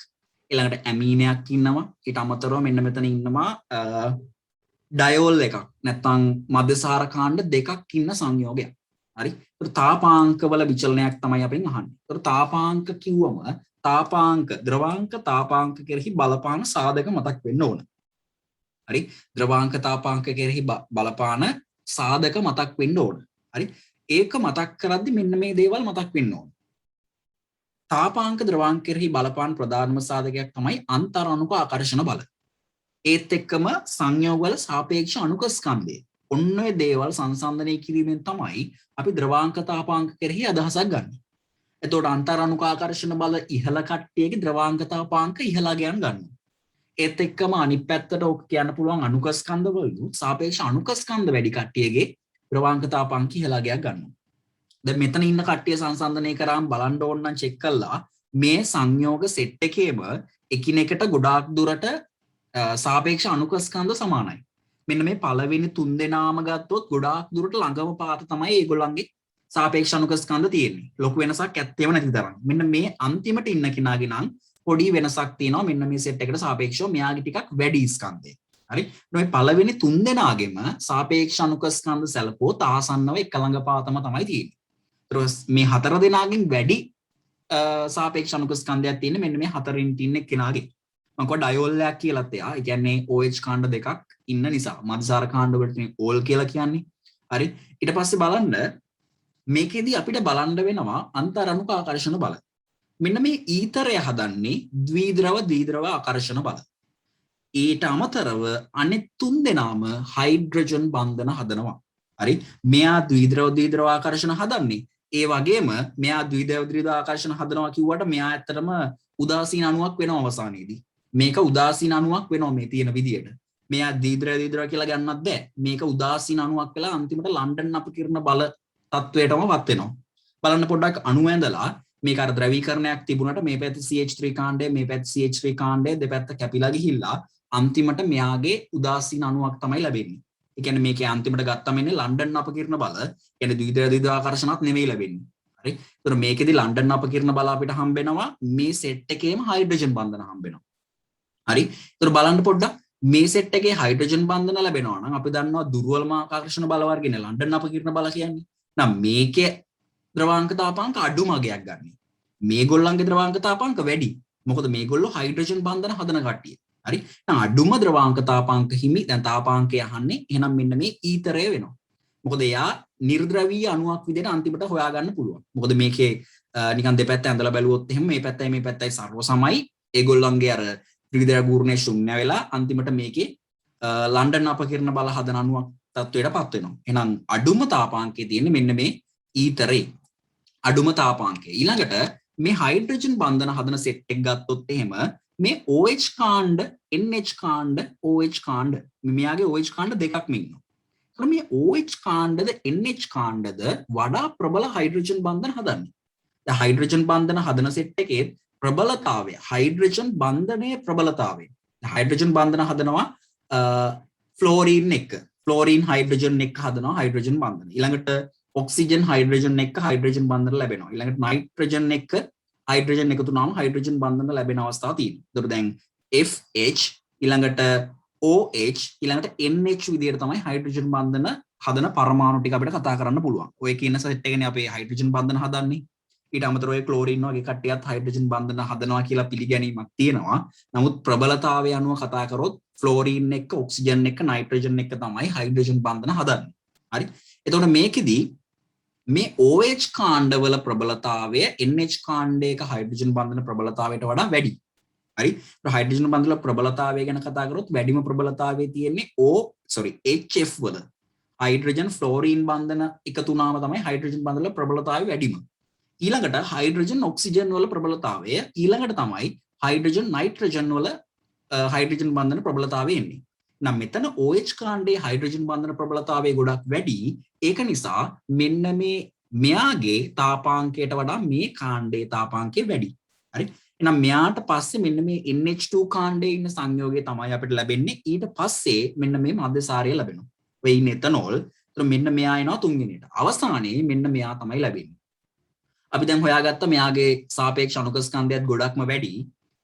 ඊළඟට ඇමීනයක් ඉන්නවා ඊට අමතරව මෙන්න මෙතන ඉන්නවා ඩයෝල් එකක් නැත්නම් මධ්‍යසාර කාණ්ඩ දෙකක් ඉන්න සංයෝගයක්. හරි? ඒතර තාපාංකවල විචලනයක් තමයි අපෙන් අහන්නේ. ඒතර තාපාංක කිව්වම තාපාංක ද්‍රවාංක තාපාංක කෙරෙහි බලපාන සාධක මතක් වෙන්න ඕන. හරි? ද්‍රවාංක තාපාංක කෙරෙහි බලපාන සාධක මතක් වෙන්න ඕන. හරි? ඒක මතක් කරද්දි මෙන්න මේ දේවල් මතක් වෙන්න ඕන. තාපාංක ද්‍රවාංක කෙරෙහි බලපාන ප්‍රධානම සාධකයක් තමයි අන්තර් අණුක ආකර්ෂණ බල. ඒත් එක්කම සංයෝගවල සාපේක්ෂ අණුක ස්කන්ධය. ඔන්න ඔය දේවල් සංසන්දනය කිරීමෙන් තමයි අපි ද්‍රවාංක තාපාංක කෙරෙහි අදහසක් ගන්න. එතකොට අන්තරානුකාකර්ෂණ බල ඉහළ කට්ටියගේ ද්‍රවාංගතාපාංක ඉහළා ගියන් ගන්නවා. ඒත් එක්කම අනිත් පැත්තට ඔක කියන්න පුළුවන් අණුක ස්කන්ධ වලු සාපේක්ෂ අණුක ස්කන්ධ වැඩි කට්ටියගේ ද්‍රවාංගතාපාංක ඉහළා ගියක් ගන්නවා. දැන් මෙතන ඉන්න කට්ටිය සංසන්දනය කරාම බලන්න ඕන නම් චෙක් කළා මේ සංයෝග සෙට් එකේම එකිනෙකට ගොඩාක් දුරට සාපේක්ෂ අණුක ස්කන්ධ සමානයි. මෙන්න මේ පළවෙනි තුන් දෙනාම ගත්තොත් ගොඩාක් දුරට ළඟම පාත තමයි ඒගොල්ලන්ගේ සාපේක්ෂ අණුක ස්කන්ධ තියෙන්නේ. ලොකු වෙනසක් ඇත්තේම නැති තරම්. මෙන්න මේ අන්තිමට ඉන්න කෙනාගේ නම් පොඩි වෙනසක් තියෙනවා. මෙන්න මේ සෙට් එකට සාපේක්ෂව මෙයාගේ ටිකක් වැඩි ස්කන්ධය. හරි. මේ පළවෙනි තුන් දෙනාගෙම සාපේක්ෂ අණුක ස්කන්ධ සැලකුවොත් ආසන්නව එක ළඟ පාතම තමයි තියෙන්නේ. මේ හතර දෙනාගෙන් වැඩි සාපේක්ෂ අණුක ස්කන්ධයක් තියෙන්නේ මෙන්න මේ හතරින් ඉන්න කෙනාගේ. මම කො ඩයෝල්යක් කියලාත් එයා. ඒ කියන්නේ OH කාණ්ඩ දෙකක් ඉන්න නිසා මධ්‍යසාර කාණ්ඩ වලට මේ ඕල් කියලා කියන්නේ. හරි. ඊට පස්සේ බලන්න මේකෙදි අපිට බලන්න වෙනවා අන්තරාණුක ආකර්ෂණ බල. මෙන්න මේ ඊතරය හදන්නේ ද්විද්‍රව ආකර්ෂණ බල. ඊට අමතරව අනෙත් තුන් දෙනාම හයිඩ්‍රජන් බන්ධන හදනවා. හරි. මෙයා ද්විද්‍රව ආකර්ෂණ හදන්නේ. ඒ වගේම මෙයා ද්විද්‍රව ආකර්ෂණ හදනවා කිව්වට මෙයා ඇත්තටම උදාසීන අණුවක් වෙනවා අවසානයේදී. මේක උදාසීන අණුවක් වෙනවා මේ තියෙන විදියට. මෙයා ද්විද්‍රව කියලා ගන්නත් බෑ. මේක උදාසීන අණුවක් වෙලා අන්තිමට ලන්ඩන් අපකිරණ බල තත්වයටම වත් වෙනවා. බලන්න පොඩ්ඩක් අණු ඇඳලා මේක අර ද්‍රවීකරණයක් තිබුණාට මේ පැත්තේ CH3 කාණ්ඩය මේ පැත්තේ CH3 කාණ්ඩය දෙපැත්ත කැපිලා ගිහිල්ලා අන්තිමට මෙයාගේ උදාසීන අණුවක් තමයි ලැබෙන්නේ. ඒ කියන්නේ මේකේ අන්තිමට ගත්තම ඉන්නේ ලන්ඩන් අපකිරණ බල. කියන්නේ ද්විද්‍රව ආකර්ෂණත් නෙමෙයි ලැබෙන්නේ. හරි. ඒතර මේකෙදි ලන්ඩන් අපකිරණ බල අපිට හම්බෙනවා මේ සෙට් එකේම හයිඩ්‍රජන් බන්ධන හම්බෙනවා. හරි. ඒතර බලන්න පොඩ්ඩක් මේ සෙට් එකේ හයිඩ්‍රජන් බන්ධන ලැබෙනවා නම් අපි දන්නවා දුර්වලම ආකර්ෂණ බල වර්ගනේ ලන්ඩන් අපකිරණ බල කියන්නේ. නම් මේකේ ද්‍රවාංක තාපාංක අඩු මගයක් ගන්න. මේගොල්ලන්ගේ ද්‍රවාංක තාපාංක වැඩි. මොකද මේගොල්ලෝ හයිඩ්‍රජන් බන්ධන හදන කට්ටිය. හරි. දැන් අඩුම ද්‍රවාංක තාපාංක හිමි දැන් තාපාංකය අහන්නේ එහෙනම් මෙන්න මේ ඊතරය වෙනවා. මොකද එයා නිර්ද්‍රවීය අණුවක් විදිහට අන්තිමට හොයාගන්න පුළුවන්. මොකද මේකේ නිකන් දෙපැත්ත ඇඳලා බැලුවොත් එහෙම මේ පැත්තයි සර්ව සමයි. ඒගොල්ලන්ගේ අර ත්‍රිවිධ ගූර්ණේ ශුන්‍ය වෙලා අන්තිමට මේකේ ලන්ඩන් අපකිරණ බල හදන අණුවක් තත්වයටපත් වෙනවා. එහෙනම් අඩුම තාපාංකයේ තියෙන්නේ මෙන්න මේ ඊතරේ. අඩුම තාපාංකය. ඊළඟට මේ හයිඩ්‍රජන් බන්ධන හදන සෙට් එක ගත්තොත් එහෙම මේ OH කාණ්ඩ, NH කාණ්ඩ, OH කාණ්ඩ මෙයාගේ OH කාණ්ඩ දෙකක්ම ඉන්නවා. ඒත් මේ OH කාණ්ඩද NH කාණ්ඩද වඩා ප්‍රබල හයිඩ්‍රජන් බන්ධන හදන්නේ. දැන් හයිඩ්‍රජන් බන්ධන හදන සෙට් එකේ ප්‍රබලතාවය, හයිඩ්‍රජන් බන්ධනයේ ප්‍රබලතාවය. හයිඩ්‍රජන් බන්ධන හදනවා ෆ්ලෝරීන් එක. ෆ්ලෝරීන් හයිඩ්‍රජන් එක හදනවා හයිඩ්‍රජන් බන්ධන. ඊළඟට ඔක්සිජන් හයිඩ්‍රජන් එක හයිඩ්‍රජන් බන්ධන ලැබෙනවා. ඊළඟට නයිට්‍රජන් එක හයිඩ්‍රජන් එකතු වුණාම හයිඩ්‍රජන් බන්ධන ලැබෙන අවස්ථා තියෙනවා. ඒතර දැන් FH ඊළඟට OH ඊළඟට NH විදියට තමයි හයිඩ්‍රජන් බන්ධන හදන පරමාණු ටික අපිට කතා කරන්න පුළුවන්. ඔය කියන සෙට් එකනේ අපේ හයිඩ්‍රජන් බන්ධන හදන්නේ. ඊට අමතරව ඔය ක්ලෝරින් වගේ කට්ටියත් හයිඩ්‍රජන් බන්ධන හදනවා කියලා පිළිගැනීමක් තියෙනවා. නමුත් ප්‍රබලතාවය අනුව කතා කරොත් ෆ්ලෝරීන් එක, ඔක්සිජන් එක, නයිට්‍රජන් එක තමයි හයිඩ්‍රජන් බන්ධන හදන්නේ. හරි. එතකොට මේකෙදි මේ OH කාණ්ඩවල ප්‍රබලතාවය NH කාණ්ඩයක හයිඩ්‍රජන් බන්ධන ප්‍රබලතාවයට වඩා වැඩි. හරි. හයිඩ්‍රජන් බන්ධන ප්‍රබලතාවය ගැන කතා කරොත් වැඩිම ප්‍රබලතාවය තියෙන්නේ HF වල. හයිඩ්‍රජන් ෆ්ලෝරීන් බන්ධන එකතු වුණාම තමයි හයිඩ්‍රජන් බන්ධන ප්‍රබලතාවය වැඩිම. ඊළඟට හයිඩ්‍රජන් ඔක්සිජන් වල ප්‍රබලතාවය ඊළඟට තමයි හයිඩ්‍රජන් නයිට්‍රජන් වල හයිඩ්‍රජන් බන්ධන ප්‍රබලතාවය එන්නේ. නම් මෙතන OH කාණ්ඩයේ හයිඩ්‍රජන් බන්ධන ප්‍රබලතාවය ගොඩක් වැඩි. ඒක නිසා මෙන්න මේ මෙයාගේ තාපාංකයට වඩා මේ කාණ්ඩයේ තාපාංකය වැඩි. හරි. එහෙනම් මෙයාට පස්සේ මෙන්න මේ NH2 කාණ්ඩයේ ඉන්න සංයෝගය තමයි අපිට ලැබෙන්නේ. ඊට පස්සේ මෙන්න මේ මධ්‍යසාරය ලැබෙනවා. ඔය ඉන්නේ එතනෝල්. ඒතර මෙන්න මෙයා එනවා තුන්වෙනියට. අවසානයේ මෙන්න මෙයා තමයි ලැබෙන්නේ. අපි දැන් හොයාගත්ත මෙයාගේ සාපේක්ෂ අණුක ස්කන්ධයත් ගොඩක්ම වැඩි.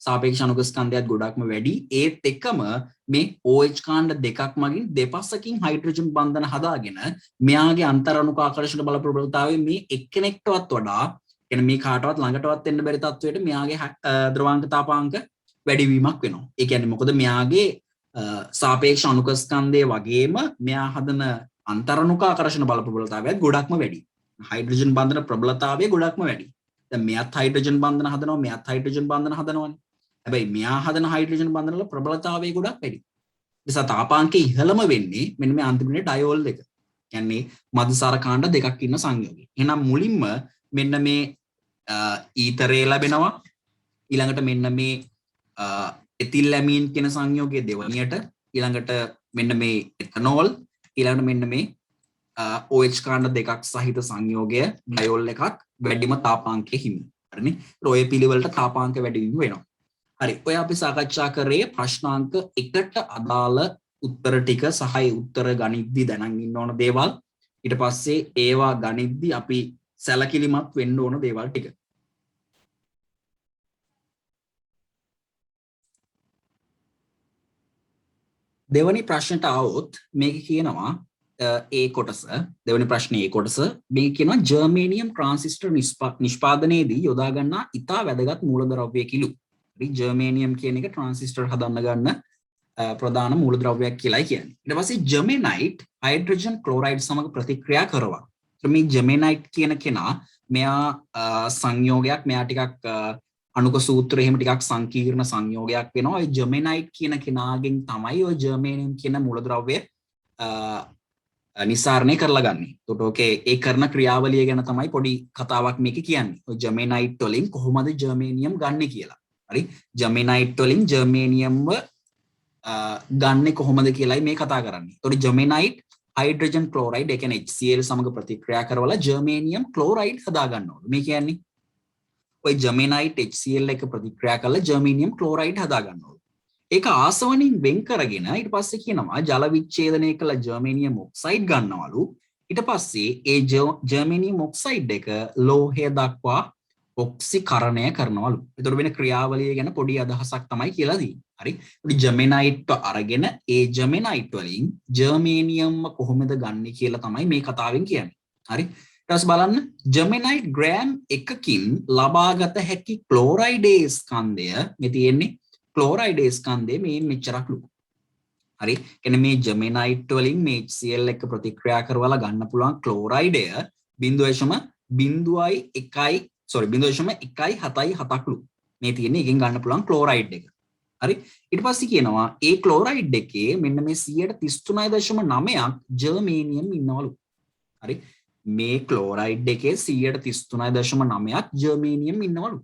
සාපේක්ෂ අණුක ස්කන්ධයත් ගොඩක්ම වැඩි. ඒත් එක්කම මේ OH කාණ්ඩ දෙකක් මගින් දෙපස්සකින් හයිඩ්‍රජන් බන්ධන හදාගෙන මෙයාගේ අන්තරාණුක ආකර්ෂණ බල ප්‍රබලතාවය මේ එක්කෙනෙක්ටවත් වඩා කියන්නේ මේ කාටවත් ළඟටවත් එන්න බැරි තත්වයට මෙයාගේ ද්‍රවාංක තාපාංක වැඩිවීමක් වෙනවා. ඒ කියන්නේ මොකද මෙයාගේ සාපේක්ෂ අණුක ස්කන්ධය වගේම මෙයා හදන අන්තරාණුක ආකර්ෂණ බල ප්‍රබලතාවයත් ගොඩක්ම වැඩි. හයිඩ්‍රජන් බන්ධන ප්‍රබලතාවය ගොඩක්ම වැඩි. දැන් මෙයාත් හයිඩ්‍රජන් බන්ධන හදනවා, මෙයාත් හයිඩ්‍රජන් බන්ධන හදනවානේ. හැබැයි මෙයා හදන හයිඩ්‍රජන් බන්ධන වල ප්‍රබලතාවය ගොඩක් වැඩි. නිසා තාපාංකය ඉහළම වෙන්නේ මෙන්න මේ අන්තිමේ ඩයෝල් එක. කියන්නේ මධ්‍යසාර කාණ්ඩ දෙකක් ඉන්න සංයෝගය. එහෙනම් මුලින්ම මෙන්න මේ ඊතරේ ලැබෙනවා. ඊළඟට මෙන්න මේ එතිල්ඇමීන් කියන සංයෝගයේ දෙවනියට, ඊළඟට මෙන්න මේ එතනෝල්, ඊළඟට මෙන්න මේ OH කාණ්ඩ දෙකක් සහිත සංයෝගය ඩයෝල් එකක් වැඩිම තාපාංකයේ හිමි. හරිනේ. ඔය පිළිවෙලට තාපාංක වැඩි වීම වෙනවා. හරි. ඔය අපි සාකච්ඡා කරේ ප්‍රශ්නාංක 1ට අදාළ උත්තර ටික සහ ඒ උත්තර ගණිද්දි දැනන් ඉන්න ඕන දේවල්. ඊට පස්සේ ඒවා ගණිද්දි අපි සැලකිලිමත් වෙන්න ඕන දේවල් ටික. දෙවනි ප්‍රශ්නට આવොත් මේක කියනවා ඒ කොටස, දෙවනි ප්‍රශ්නේ ඒ කොටස මේක කියනවා ජර්මේනියම් ට්‍රාන්සිස්ටර් නිෂ්පාදනයේදී යොදා ගන්නා ඉතා වැදගත් මූලද්‍රව්‍ය කිලු. හරි, ජර්මේනියම් කියන එක ට්‍රාන්සිස්ටර් හදන්න ගන්න ප්‍රධාන මූලද්‍රව්‍යයක් කියලායි කියන්නේ. ඊට පස්සේ ජර්මේනයිට් හයිඩ්‍රජන් ක්ලෝරයිඩ් සමග ප්‍රතික්‍රියා කරනවා. මේ ජර්මේනයිට් කියන කෙනා මෙයා සංයෝගයක්, මෙයා ටිකක් අණුක සූත්‍රය එහෙම ටිකක් සංකීර්ණ සංයෝගයක් වෙනවා. ඒ ජර්මේනයිට් කියන කෙනාගෙන් තමයි ඔය ජර්මේනියම් කියන මූලද්‍රව්‍ය නිසාරණය කරලා ගන්න. එතකොට ඕකේ ඒ කරන ක්‍රියාවලිය ගැන තමයි පොඩි කතාවක් මේකේ කියන්නේ. ඔය ජර්මේනයිට් වලින් කොහොමද ජර්මේනියම් ගන්නෙ කියලා. හරි, ජර්මේනයිට් වලින් ජර්මේනියම්ව ගන්නෙ කොහොමද කියලායි මේ කතා කරන්නේ. එතකොට ජර්මේනයිට් හයිඩ්‍රජන් ක්ලෝරයිඩ්, ඒ කියන්නේ HCl සමග ප්‍රතික්‍රියා කරවලා ජර්මේනියම් ක්ලෝරයිඩ් හදා ගන්නවා. මේ කියන්නේ ඔය ජර්මේනයිට් HCl එක ප්‍රතික්‍රියා කරලා ජර්මේනියම් ක්ලෝරයිඩ් හදා ගන්නවා. ඒක ආසවණින් වෙන් කරගෙන ඊට පස්සේ කියනවා ජල විච්ඡේදනය කළ ජර්මේනියම් ඔක්සයිඩ් ගන්නවලු. ඊට පස්සේ ඒ ජර්මේනියම් ඔක්සයිඩ් එක ලෝහය දක්වා ඔක්සිකරණය කරනවලු. ඒතර වෙන ක්‍රියාවලිය ගැන පොඩි අදහසක් තමයි කියලා දෙන්නේ. හරි. පොඩි ජර්මේනයිට් අරගෙන ඒ ජර්මේනයිට් වලින් ජර්මේනියම් කොහොමද ගන්නෙ කියලා තමයි මේ කතාවෙන් කියන්නේ. හරි. ඊට පස්සේ බලන්න ජර්මේනයිට් ග්‍රෑම් 1කින් ලබාගත හැකි ක්ලෝරයිඩේ ස්කන්ධය මේ තියෙන්නේ. ක්ලෝරයිඩේ ස්කන්ධය මේ මෙච්චරක් ලොකු. හරි. කියන්නේ මේ ජර්මේනයිට් වලින් මේ HCl එක ප්‍රතික්‍රියා කරවලා ගන්න පුළුවන් ක්ලෝරයිඩය 0.177ක් ලු. මේ තියෙන්නේ එකෙන් ගන්න පුළුවන් ක්ලෝරයිඩ් එක. හරි. ඊට පස්සේ කියනවා ඒ ක්ලෝරයිඩ් එකේ මෙන්න මේ 33.9ක් ජර්මේනියම් ඉන්නවලු. හරි. මේ ක්ලෝරයිඩ් එකේ 33.9ක් ජර්මේනියම් ඉන්නවලු.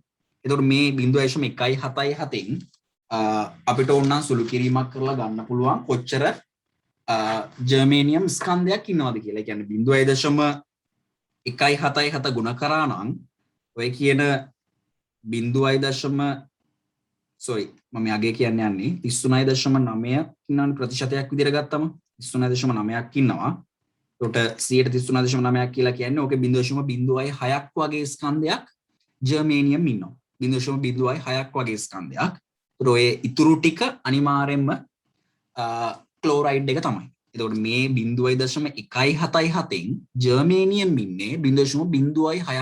එතකොට මේ 0.177න් අපිට ඕනනම් සුළු කිරීමක් කරලා ගන්න පුළුවන් කොච්චර ජර්මේනියම් ස්කන්ධයක් ඉන්නවද කියලා. ඒ කියන්නේ 0.177 ගුණ කරා නම් ඔය කියන 0.මම යගේ කියන්න යන්නේ 33.9 ඉන්නවනේ ප්‍රතිශතයක් විදිහට ගත්තම 33.9ක් ඉන්නවා. එතකොට 33.9ක් කියලා කියන්නේ ඕකේ 0.06ක් වගේ ස්කන්ධයක් ජර්මේනියම් ඉන්නවා. 0.06ක් වගේ ස්කන්ධයක්. ඔය ඉතුරු ටික අනිවාර්යෙන්ම ක්ලෝරයිඩ් එක තමයි. එතකොට මේ 0.177න් ජර්මේනියම් ඉන්නේ 0.06ක්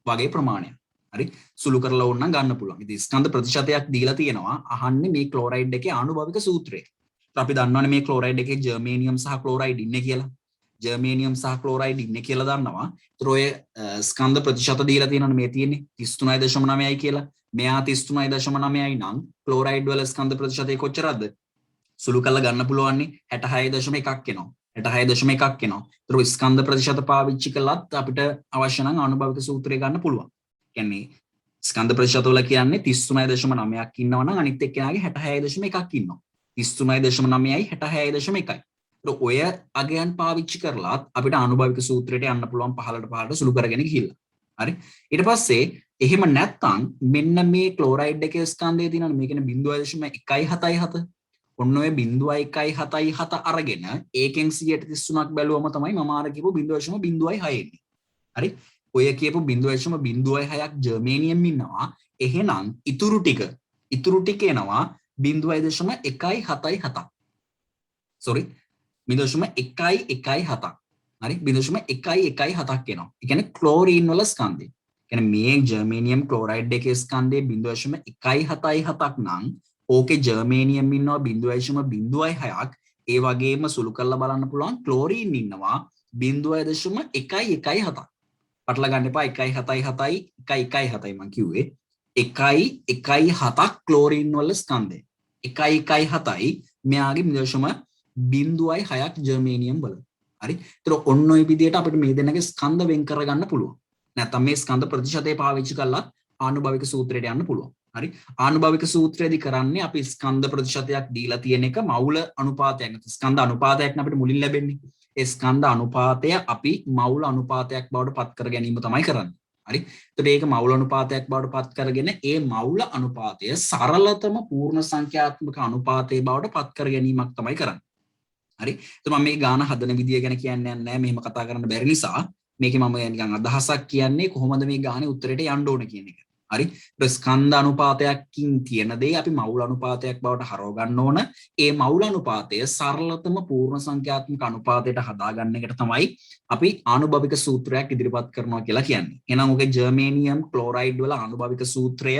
වගේ ප්‍රමාණයක්. හරි. සුළු කරලා ඕනනම් ගන්න පුළුවන්. ඉතින් ස්කන්ධ ප්‍රතිශතයක් දීලා තියෙනවා. අහන්නේ මේ ක්ලෝරයිඩ් එකේ ආණුභාවික සූත්‍රය. ඒත් අපි දන්නවනේ මේ ක්ලෝරයිඩ් එකේ ජර්මේනියම් සහ ක්ලෝරයිඩ් ඉන්නේ කියලා. ජර්මේනියම් සහ ක්ලෝරයිඩ් ඉන්නේ කියලා දන්නවා. ඒතර ඔය ස්කන්ධ ප්‍රතිශත දීලා තියෙනවනේ මේ තියෙන්නේ 33.9යි කියලා. මෙයා 33.9යි නම් ක්ලෝරයිඩ් වල ස්කන්ධ ප්‍රතිශතය කොච්චරද? සුළු කරලා ගන්න පුළුවන් නේ 66.1ක් එනවා. 66.1ක් එනවා. ඒතර ස්කන්ධ ප්‍රතිශත පාවිච්චි කළත් අපිට අවශ්‍ය නම් ආණුභාවික සූත්‍රය ගන්න පුළුවන්. කියන්නේ ස්කන්ධ ප්‍රතිශත වල කියන්නේ 33.9ක් ඉන්නවා නම් අනිත් එක්කෙනාගේ 66.1ක් ඉන්නවා. 33.9යි 66.1යි. ඔය අගයන් පාවිච්චි කරලා අපිට ආනුභාවික සූත්‍රයට යන්න පුළුවන් 15ට සුළු කරගෙන ගිහිල්ලා. හරි. ඊට පස්සේ එහෙම නැත්නම් මෙන්න මේ ක්ලෝරයිඩ් එකේ ස්කන්ධය තියෙනවනේ මේ කියන්නේ 0.177. ඔන්න ඔය 0.177 අරගෙන ඒකෙන් 133ක් බැලුවම තමයි මම අර කියපු 0.06 එන්නේ. හරි. ඔය කියපු 0.06ක් ජර්මේනියම් ඉන්නවා. එහෙනම් ඉතුරු ටික එනවා 0.177. sorry 0.117. හරි 0.117ක් එනවා. ඒ කියන්නේ ක්ලෝරින් වල ස්කන්ධය. කියන්නේ මේ ජර්මේනියම් ක්ලෝරයිඩ් එකේ ස්කන්ධය 0.177ක් නම් ඕකේ ජර්මේනියම් ඉන්නවා 0.06ක්. ඒ වගේම සුළු කරලා බලන්න පුළුවන් ක්ලෝරින් ඉන්නවා 0.117. පටල ගන්න එපා 177යි 117යි මම කිව්වේ 117ක් ක්ලෝරින් වල ස්කන්ධය. 117යි මෙයාගේ 0.06ක් ජර්මේනියම් වල. හරි. ඒතර ඔන්න ඔය විදිහට අපිට මේ දෙන්නගේ ස්කන්ධ වෙන් කරගන්න පුළුවන්. නැත්නම් මේ ස්කන්ධ ප්‍රතිශතය පාවිච්චි කරලා ආනුභාවික සූත්‍රයට යන්න පුළුවන්. හරි. ආනුභාවික සූත්‍රයේදී කරන්නේ අපි ස්කන්ධ ප්‍රතිශතයක් දීලා තියෙන එක මවුල අනුපාතයක්. ස්කන්ධ අනුපාතයක් නේ අපිට මුලින් ලැබෙන්නේ. ඒ ස්කන්ධ අනුපාතය අපි මවුල අනුපාතයක් බවට පත් කර ගැනීම තමයි කරන්නේ. හරි. එතකොට ඒක මවුල අනුපාතයක් බවට පත් කරගෙන ඒ මවුල අනුපාතය සරලතම පූර්ණ සංඛ්‍යාත්මක අනුපාතයේ බවට පත් කර ගැනීමක් තමයි කරන්නේ. හරි. එතකොට මම මේ ගාන හදන විදිය ගැන කියන්නේ නැහැ. මෙහෙම කතා කරන්න බැරි නිසා මේකේ මම නිකන් අදහසක් කියන්නේ කොහොමද මේ ගානේ උත්තරයට යන්න ඕන කියන එක. හරි. ස්කන්ධ අනුපාතයකින් තියෙන දේ අපි මවුල අනුපාතයක් බවට හරව ගන්න ඕන. ඒ මවුල අනුපාතය සරලතම පූර්ණ සංඛ්‍යාත්මක අනුපාතයට හදාගන්න එකට තමයි අපි ආනුභාවික සූත්‍රයක් ඉදිරිපත් කරනවා කියලා කියන්නේ. එහෙනම් ඔගේ ජර්මේනියම් ක්ලෝරයිඩ් වල ආනුභාවික සූත්‍රය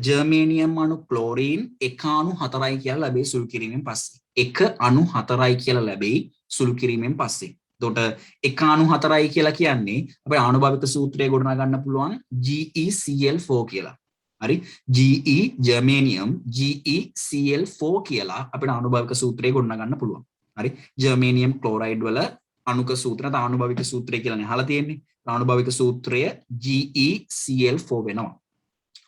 ජර්මේනියම් අණු ක්ලෝරීන් 1 අණු 4යි කියලා ලැබෙයි සුළු කිරීමෙන් පස්සේ. 1 අණු 4යි කියලා ලැබෙයි සුළු කිරීමෙන් පස්සේ. එතකොට 1 අණු 4යි කියලා කියන්නේ අපේ ආනුභාවික සූත්‍රය ගොඩනගා ගන්න පුළුවන් GeCl4 කියලා. හරි. Ge ජර්මේනියම් GeCl4 කියලා අපිට ආනුභාවික සූත්‍රය ගොඩනගා ගන්න පුළුවන්. හරි. ජර්මේනියම් ක්ලෝරයිඩ් වල අණුක සූත්‍ර නැත්නම් ආනුභාවික සූත්‍රය කියලානේ අහලා තියෙන්නේ. ආනුභාවික සූත්‍රය GeCl4 වෙනවා.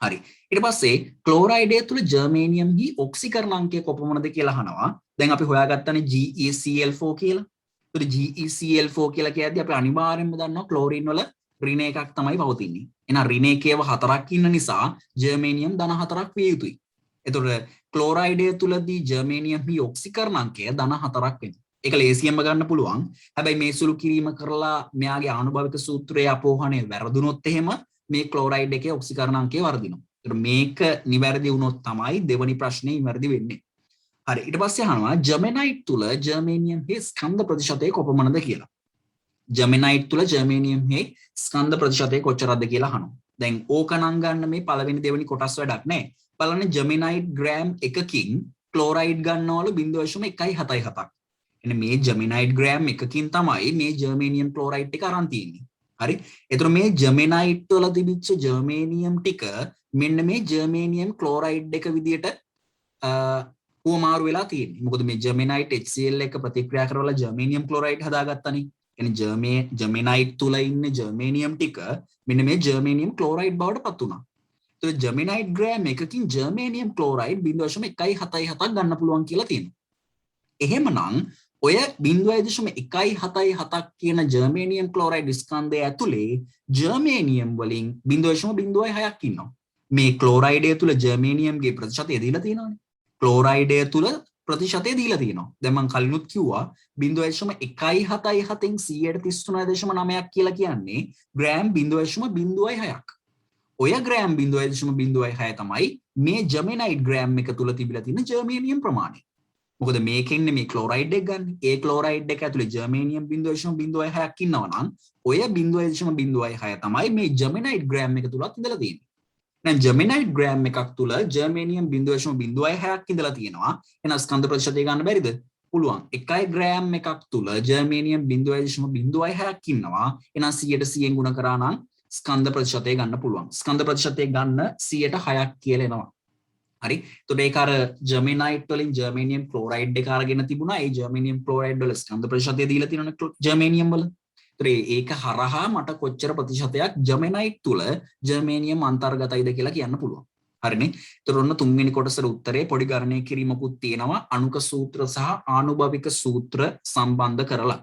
හරි. ඊට පස්සේ ක්ලෝරයිඩය තුල ජර්මේනියම්හි ඔක්සිකරණ අංකය කොපමණද කියලා අහනවා. දැන් අපි හොයාගත්තානේ GeCl4 කියලා. ඒතර GeCl4 කියලා කියද්දී අපි අනිවාර්යයෙන්ම දන්නවා ක්ලෝරින් වල ඍණ එකක් තමයි පවතින්නේ. එහෙනම් ඍණ එකේව 4ක් ඉන්න නිසා ජර්මේනියම් ධන 4ක් විය යුතුයි. ඒතර ක්ලෝරයිඩය තුලදී ජර්මේනියම්හි ඔක්සිකරණ අංකය ධන 4ක් වෙනවා. ඒක ලේසියෙන්ම ගන්න පුළුවන්. හැබැයි මේ සුළු කිරීම කරලා මෙයාගේ ආනුභාවික සූත්‍රයේ අපෝහණය වැරදුනොත් එහෙම මේ ක්ලෝරයිඩ් එකේ ඔක්සිකරණ අංකය වර්ධිනවා. ඒතර මේක නිවැරදි වුණොත් තමයි දෙවනි ප්‍රශ්නේ නිවැරදි වෙන්නේ. හරි. ඊට පස්සේ අහනවා ජර්මනයිට් තුල ජර්මේනියම්හි ස්කන්ධ ප්‍රතිශතය කොපමණද කියලා. ජර්මනයිට් තුල ජර්මේනියම්හි ස්කන්ධ ප්‍රතිශතය කොච්චරද කියලා අහනවා. දැන් ඕක නම් ගන්න මේ පළවෙනි දෙවෙනි කොටස් වැඩක් නැහැ. බලන්න ජර්මනයිට් ග්‍රෑම් 1කින් ක්ලෝරයිඩ් ගන්නවලු 0.177ක්. එන්න මේ ජර්මනයිට් ග්‍රෑම් 1කින් තමයි මේ ජර්මේනියම් ක්ලෝරයිඩ් එක අරන් තියෙන්නේ. හරි. ඒතර මේ ජර්මනයිට් වල තිබිච්ච ජර්මේනියම් ටික මෙන්න මේ ජර්මේනියම් ක්ලෝරයිඩ් එක විදියට උවමාරු වෙලා තියෙන්නේ. මොකද මේ ජර්මනයිට් HCl එක ප්‍රතික්‍රියා කරවලා ජර්මේනියම් ක්ලෝරයිඩ් හදාගත්තානේ. කියන්නේ ජර්මනයිට් තුල ඉන්න ජර්මේනියම් ටික මෙන්න මේ ජර්මේනියම් ක්ලෝරයිඩ් බවට පත් වුණා. ඒතර ජර්මනයිට් ග්‍රෑම් එකකින් ජර්මේනියම් ක්ලෝරයිඩ් 0.177ක් ගන්න පුළුවන් කියලා තියෙනවා. එහෙමනම් ඔය 0.177ක් කියන ජර්මේනියම් ක්ලෝරයිඩ් ස්කන්ධය ඇතුලේ ජර්මේනියම් වලින් 0.06ක් ඉන්නවා. මේ ක්ලෝරයිඩය තුල ජර්මේනියම්ගේ ප්‍රතිශතය දීලා තියෙනවානේ. ක්ලෝරයිඩය තුල ප්‍රතිශතය දීලා තියෙනවා. දැන් මම කලිනුත් කිව්වා 0.177න් 133.9ක් කියලා කියන්නේ ග්‍රෑම් 0.06ක්. ඔය ග්‍රෑම් 0.06 තමයි මේ ජර්මනයිට් ග්‍රෑම් එක තුල තිබිලා තියෙන ජර්මේනියම් ප්‍රමාණය. මොකද මේකෙන් මේ ක්ලෝරයිඩ් එක ගන්න. ඒ ක්ලෝරයිඩ් එක ඇතුලේ ජර්මේනියම් 0.06ක් ඉන්නවා නම් ඔය 0.06 තමයි මේ ජර්මනයිට් ග්‍රෑම් එක තුලත් ඉඳලා තියෙන්නේ. දැන් ජර්මනයිට් ග්‍රෑම් එකක් තුල ජර්මේනියම් 0.06ක් ඉඳලා තියෙනවා. එහෙනම් ස්කන්ධ ප්‍රතිශතය ගන්න බැරිද? පුළුවන්. එකයි ග්‍රෑම් එකක් තුල ජර්මේනියම් 0.06ක් ඉන්නවා. එහෙනම් 100න් ගුණ කරා නම් ස්කන්ධ ප්‍රතිශතය ගන්න පුළුවන්. ස්කන්ධ ප්‍රතිශතය ගන්න 106ක් කියලා එනවා. හරි. එතකොට ඒක අර ජර්මනයිට් වලින් ජර්මේනියම් ක්ලෝරයිඩ් එක අරගෙන තිබුණා. ඒ ජර්මේනියම් ක්ලෝරයිඩ් වල ස්කන්ධ ප්‍රතිශතය දීලා තියෙනවනේ ජර්මේනියම් වල. ඒක හරහා මට කොච්චර ප්‍රතිශතයක් ජර්මනයිට් තුල ජර්මේනියම් අන්තර්ගතයිද කියලා කියන්න පුළුවන්. හරිනේ. ඒතර ඔන්න තුන්වෙනි කොටසට උත්තරේ පොඩි ගණනය කිරීමකුත් තියෙනවා අණුක සූත්‍ර සහ ආනුභාවික සූත්‍ර සම්බන්ධ කරලා.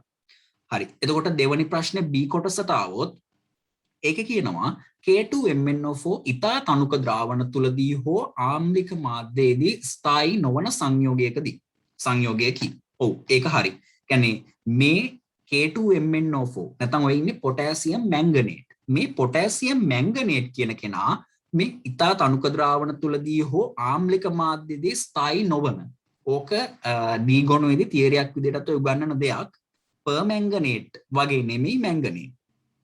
හරි. එතකොට දෙවෙනි ප්‍රශ්නේ B කොටසට ආවොත් ඒක කියනවා K2MnO4 ඉතා තනුක ද්‍රාවණ තුලදී හෝ ආම්ලික මාධ්‍යයේදී ස්ථායී නොවන සංයෝගයකින්. ඔව් ඒක හරි. කියන්නේ මේ K2MnO4 නැත්නම් ඔය ඉන්නේ පොටෑසියම් මැංගනේට්. මේ පොටෑසියම් මැංගනේට් කියන කෙනා මේ ඉතා තනුක ද්‍රාවණ තුලදී හෝ ආම්ලික මාධ්‍යයේදී ස්ථායී නොවන. ඕක D ගොනුවේදී තියරියක් විදිහටත් උගන්වන දෙයක්. පර්මැංගනේට් වගේ නෙමෙයි මැංගනේට්.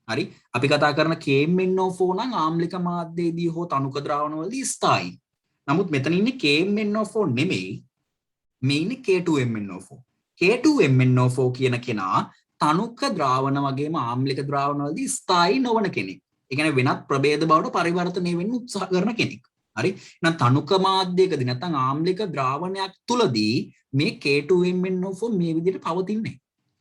හරි. අපි කතා කරන KMnO4 නම් ආම්ලික මාධ්‍යයේදී හෝ තනුක ද්‍රාවණවලදී ස්ථායී. නමුත් මෙතන ඉන්නේ KMnO4 නෙමෙයි. මේ ඉන්නේ K2MnO4. K2MnO4 කියන කෙනා තනුක ද්‍රාවණ වගේම ආම්ලික ද්‍රාවණවලදී ස්ථායී නොවන කෙනෙක්. ඒ කියන්නේ වෙනත් ප්‍රභේද බවට පරිවර්තනය වෙන්න උත්සාහ කරන කෙනෙක්. හරි. එහෙනම් තනුක මාධ්‍යයකදී නැත්නම් ආම්ලික ද්‍රාවණයක් තුලදී මේ K2MnO4 මේ විදිහට පවතින්නේ.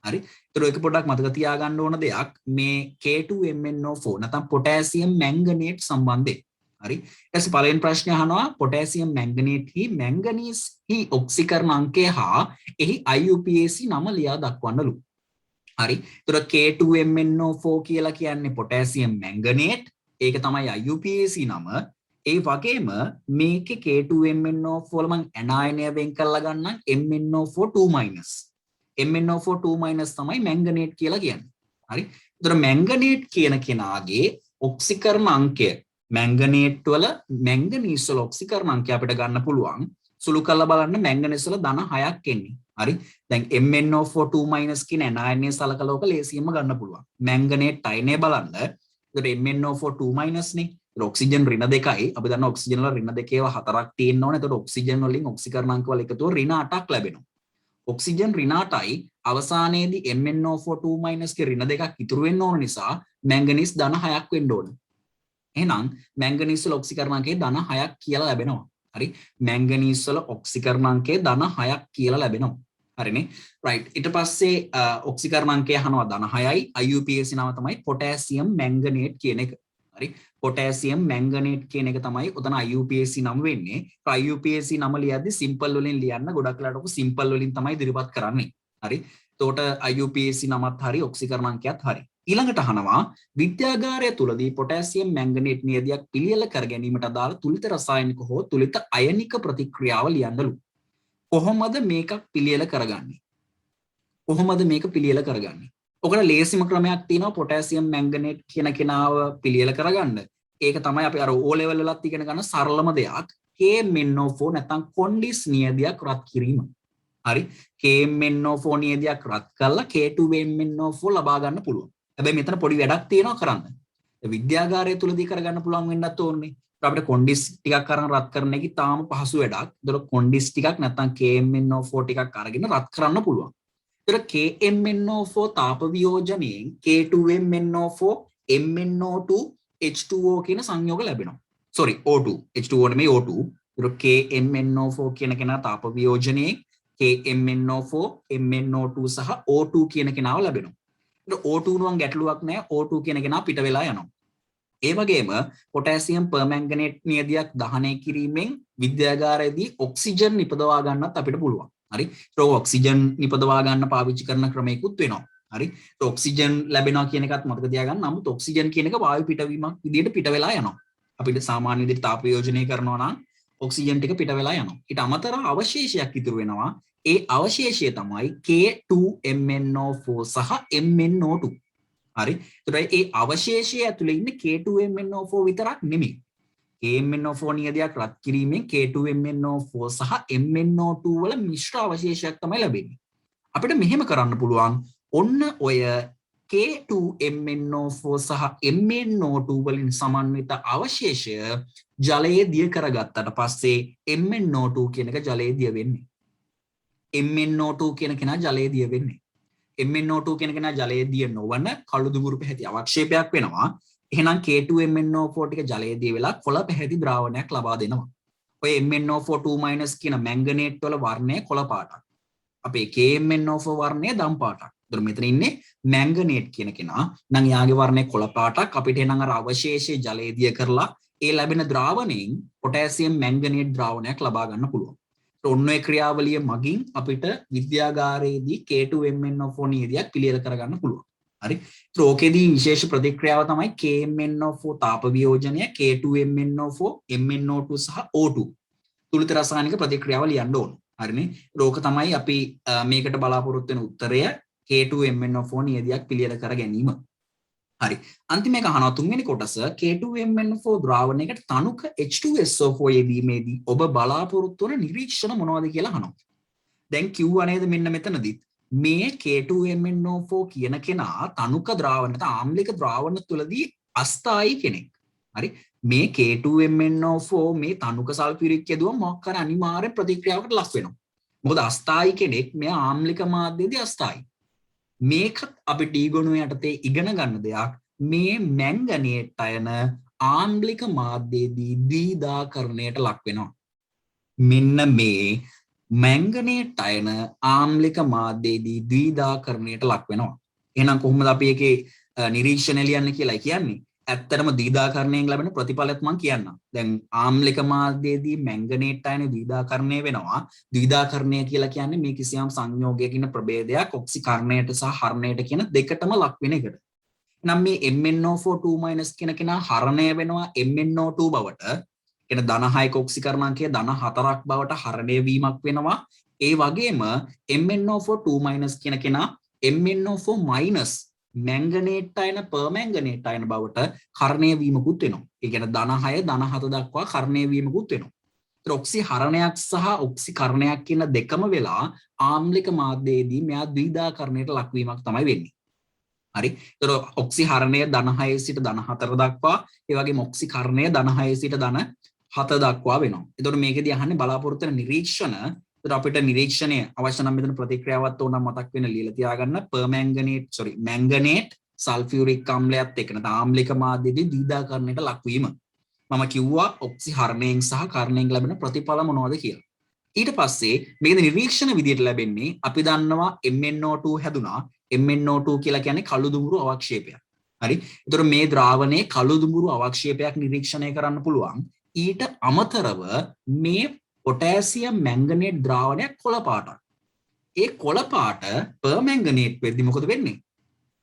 හරි. ඒතර ඒක පොඩ්ඩක් මතක තියාගන්න ඕන දෙයක් මේ K2MnO4 නැත්නම් පොටෑසියම් මැංගනේට් සම්බන්ධයෙන්. හරි. ඊට පස්සේ පළවෙනි ප්‍රශ්නේ අහනවා පොටෑසියම් මැංගනේට් හි මැංගනීස් හි ඔක්සිකරණ අංකය හා එහි IUPAC නම ලියා දක්වන්නලු. හරි. ඒතර K2MnO4 කියලා කියන්නේ පොටෑසියම් මැංගනේට්. ඒක තමයි IUPAC නම. ඒ වගේම මේකේ K2MnO4 මම ඇනායනය වෙන් කරලා ගන්නම් MnO4 2-. MnO4 2- තමයි මැංගනේට් කියලා කියන්නේ. හරි. ඒතර මැංගනේට් කියන කෙනාගේ ඔක්සිකරණ අංකය මැංගනේට් වල මැංගනීස් වල ඔක්සිකරණ අංකය අපිට ගන්න පුළුවන්. සුළු කරලා බලන්න මැංගනීස් වල ධන 6ක් එන්නේ. හරි. දැන් MnO4 2- කියන ඇනායනීය සලකලා ඔක ලේසියෙන්ම ගන්න පුළුවන්. මැංගනේට් අයනය බලන්න. ඒතර MnO4 2- නේ. ඔක්සිජන් ඍණ 2යි. අපි දන්නවා ඔක්සිජන් වල ඍණ 2 ඒවා 4ක් තියෙන්න ඕනේ. ඒතකොට ඔක්සිජන් වලින් ඔක්සිකරණ අංක වල එකතුව ඍණ 8ක් ලැබෙනවා. ඔක්සිජන් ඍණ 8යි අවසානයේදී MnO4 2- ගේ ඍණ 2ක් ඉතුරු වෙන්න ඕන නිසා මැංගනීස් ධන 6ක් වෙන්න ඕනේ. එහෙනම් මැංගනීස් වල ඔක්සිකරණ අංකය ධන 6ක් කියලා ලැබෙනවා. හරි. මැංගනීස් වල ඔක්සිකරණ අංකය ධන 6ක් කියලා ලැබෙනවා. හරිනේ. රයිට්. ඊට පස්සේ ඔක්සිකරණ අංකය අහනවා ධන 6යි. IUPAC නම තමයි පොටෑසියම් මැංගනේට් කියන එක. හරි. පොටෑසියම් මැංගනේට් කියන එක තමයි උතන IUPAC නම වෙන්නේ. IUPAC නම ලියද්දි සිම්පල් වලින් ලියන්න ගොඩක් වෙලාවට ඔක සිම්පල් වලින් තමයි ඉදිරිපත් කරන්නේ. හරි. එතකොට IUPAC නමත් හරි ඔක්සිකරණ අංකයත් හරි. ඊළඟට අහනවා විද්‍යාගාරය තුලදී පොටෑසියම් මැංගනේට් නියදයක් පිළියෙල කර ගැනීමට අදාළ තුලිත රසායනික හෝ තුලිත අයනික ප්‍රතික්‍රියාව ලියන්නලු. කොහොමද මේක පිළියෙල කරගන්නේ? කොහොමද මේක පිළියෙල කරගන්නේ? ඔකට ලේසිම ක්‍රමයක් තියෙනවා පොටෑසියම් මැංගනේට් කියන කෙනාව පිළියෙල කරගන්න. ඒක තමයි අපි අර O level වලත් ඉගෙන ගන්න සරලම දෙයක්. KMnO4 නැත්නම් කොන්ඩිස් නියදයක් රත් කිරීම. හරි. KMnO4 නියදයක් රත් කරලා K2MnO4 ලබා ගන්න පුළුවන්. හැබැයි මෙතන පොඩි වැඩක් තියෙනවා කරන්න. විද්‍යාගාරය තුලදී කරගන්න පුළුවන් වෙන්නත් ඕනේ. අපිට කොන්ඩිස් ටිකක් අරන් රත් කරන එක තාම පහසු වැඩක්. ඒතර කොන්ඩිස් ටිකක් නැත්නම් KMnO4 ටිකක් අරගෙන රත් කරන්න පුළුවන්. ඒතර KMnO4 තාප වියෝජනයෙන් K2MnO4 MnO2 H2O කියන සංයෝග ලැබෙනවා. sorry O2 H2O නෙමෙයි O2. ඒතර KMnO4 කියන කෙනා තාප වියෝජනයෙන් KMnO4 MnO2 සහ O2 කියන කෙනාව ලැබෙනවා. ඒතර O2 නුවන් ගැටලුවක් නැහැ. O2 කියන කෙනා පිට වෙලා යනවා. ඒ වගේම පොටෑසියම් පර්මැංගනේට් නියදයක් දහනය කිරීමෙන් විද්‍යාගාරයේදී ඔක්සිජන් නිපදවා ගන්නත් අපිට පුළුවන්. හරි. ඒක ඔක්සිජන් නිපදවා ගන්න පාවිච්චි කරන ක්‍රමයකුත් වෙනවා. හරි. ඒක ඔක්සිජන් ලැබෙනවා කියන එකත් මතක තියාගන්න. නමුත් ඔක්සිජන් කියන එක වායු පිටවීමක් විදිහට පිට වෙලා යනවා. අපිට සාමාන්‍ය විදිහට තාප වියෝජනය කරනවා නම් ඔක්සිජන් ටික පිට වෙලා යනවා. ඊට අමතරව අවශේෂයක් ඉතුරු වෙනවා. ඒ අවශේෂය තමයි K2MnO4 සහ MnO2. හරි. ඒතකොට ඒ අවශේෂය ඇතුලේ ඉන්නේ K2MnO4 විතරක් නෙමෙයි. KMnO4 නියදයක් රත් කිරීමෙන් K2MnO4 සහ MnO2 වල මිශ්‍ර අවශේෂයක් තමයි ලැබෙන්නේ. අපිට මෙහෙම කරන්න පුළුවන්. ඔන්න ඔය K2MnO4 සහ MnO2 වලින් සමන්විත අවශේෂය ජලයේ දිය කරගත්තට පස්සේ MnO2 කියන එක ජලයේ දිය වෙන්නේ. MnO2 කියන කෙනා ජලයේ දිය වෙන්නේ. MnO2 කියන කෙනා ජලයේ දිය නොවන කළු දුඹුරු පැහැති අවක්ෂේපයක් වෙනවා. එහෙනම් K2MnO4 ටික ජලයේ දිය වෙලා කොළ පැහැති ද්‍රාවණයක් ලබා දෙනවා. ඔය MnO4 2- කියන මැංගනේට් වල වර්ණය කොළ පාටක්. අපේ KMnO4 වර්ණය දම් පාටක්. ඒතර මෙතන ඉන්නේ මැංගනේට් කියන කෙනා. නම් යාගේ වර්ණය කොළ පාටක්. අපිට එනං අර අවශේෂය ජලයේ දිය කරලා ඒ ලැබෙන ද්‍රාවණයෙන් පොටෑසියම් මැංගනේට් ද්‍රාවණයක් ලබා ගන්න පුළුවන්. ඔන්න ඔය ක්‍රියාවලිය මගින් අපිට විද්‍යාගාරයේදී K2MnO4 නියදයක් පිළියෙල කරගන්න පුළුවන්. හරි. ඒතර ඕකේදී විශේෂ ප්‍රතික්‍රියාව තමයි KMnO4 තාප වියෝජනය K2MnO4 MnO2 සහ O2 තුලිත රසායනික ප්‍රතික්‍රියාව ලියන්න ඕන. හරිනේ. ඒක තමයි අපි මේකට බලාපොරොත්තු වෙන උත්තරය K2MnO4 නියදයක් පිළියෙල කර ගැනීම. හරි. අන්තිම එක අහනවා තුන්වෙනි කොටස K2MnO4 ද්‍රාවණයකට තනුක H2SO4 යෙදීමේදී ඔබ බලාපොරොත්තු වන නිරීක්ෂණ මොනවද කියලා අහනවා. දැන් කිව්වා නේද මෙන්න මෙතනදිත් මේ K2MnO4 කියන කෙනා තනුක ද්‍රාවණ ආම්ලික ද්‍රාවණ තුලදී අස්ථායි කෙනෙක්. හරි. මේ K2MnO4 මේ තනුක සල්ෆියුරික් යදුවම මොකක් කර අනිවාර්ය ප්‍රතික්‍රියාවකට ලක් වෙනවා. මොකද අස්ථායි කෙනෙක් මෙයා ආම්ලික මාධ්‍යයේදී අස්ථායි. මේකත් අපි ඩී ගොනුව යටතේ ඉගෙන ගන්න දෙයක්. මේ මැංගනේට් අයන ආම්ලික මාධ්‍යයේදී දීදාකරණයට ලක් වෙනවා. මෙන්න මේ මැංගනේට් අයන ආම්ලික මාධ්‍යයේදී ද්විධාකරණයට ලක් වෙනවා. එහෙනම් කොහොමද අපි ඒකේ නිරීක්ෂණය ලියන්නේ කියලා කියන්නේ? ඇත්තටම ද්විධාකරණයෙන් ලැබෙන ප්‍රතිඵලත් මම කියන්නම්. දැන් ආම්ලික මාධ්‍යයේදී මැංගනේට් අයන ද්විධාකරණය වෙනවා. ද්විධාකරණය කියලා කියන්නේ මේ කිසියම් සංයෝගයකින් ප්‍රභේදයක් ඔක්සිකරණයට සහ හරණයට කියන දෙකටම ලක් වෙන එකට. නම් මේ MnO4 2- කියන කෙනා හරණය වෙනවා MnO2 බවට. කියන ධන 6ක ඔක්සිකරණාංකය ධන 4ක් බවට හරණය වීමක් වෙනවා. ඒ වගේම MnO4 2- කියන කෙනා MnO4- මැංගනේට් අයන පර්මැංගනේට් අයන බවට හරණය වීමකුත් වෙනවා. ඒ කියන්නේ ධන 6 ධන 7 දක්වා හරණය වීමකුත් වෙනවා. ඒතර ඔක්සි හරණයක් සහ ඔක්සිකරණයක් කියන දෙකම වෙලා ආම්ලික මාධ්‍යයේදී මෙයා ද්විධාකරණයට ලක්වීමක් තමයි වෙන්නේ. හරි. ඒතර ඔක්සිහරණය ධන 6 සිට ධන 4 දක්වා, ඒ වගේම ඔක්සිකරණය ධන 6 සිට ධන 7 දක්වා වෙනවා. ඒතර මේකෙදී අහන්නේ බලාපොරොත්තු වෙන නිරීක්ෂණ. ඒතර අපිට නිරීක්ෂණය අවශ්‍ය නම් මෙතන ප්‍රතික්‍රියාවක් ඕනම් මතක් වෙන ලියලා තියාගන්න. මැංගනේට් සල්ෆියුරික් අම්ලයත් එක්ක නැත්නම් ආම්ලික මාධ්‍යයේදී ද්විධාකරණයට ලක්වීම. මම කිව්වා ඔක්සිහරණයෙන් සහ කරණයෙන් ලැබෙන ප්‍රතිඵල මොනවද කියලා. ඊට පස්සේ මේකේ නිරීක්ෂණ විදියට ලැබෙන්නේ අපි දන්නවා MnO2 හැදුනා. MnO2 කියලා කියන්නේ කළු දුමුරු අවක්ෂේපයක්. හරි. ඒතර මේ ද්‍රාවණයේ කළු දුමුරු අවක්ෂේපයක් නිරීක්ෂණය කරන්න පුළුවන්. ඊට අමතරව මේ පොටෑසියම් මැංගනේට් ද්‍රාවණයක් කොළ පාටක්. ඒ කොළ පාට පර්මැංගනේට් වෙද්දි මොකද වෙන්නේ?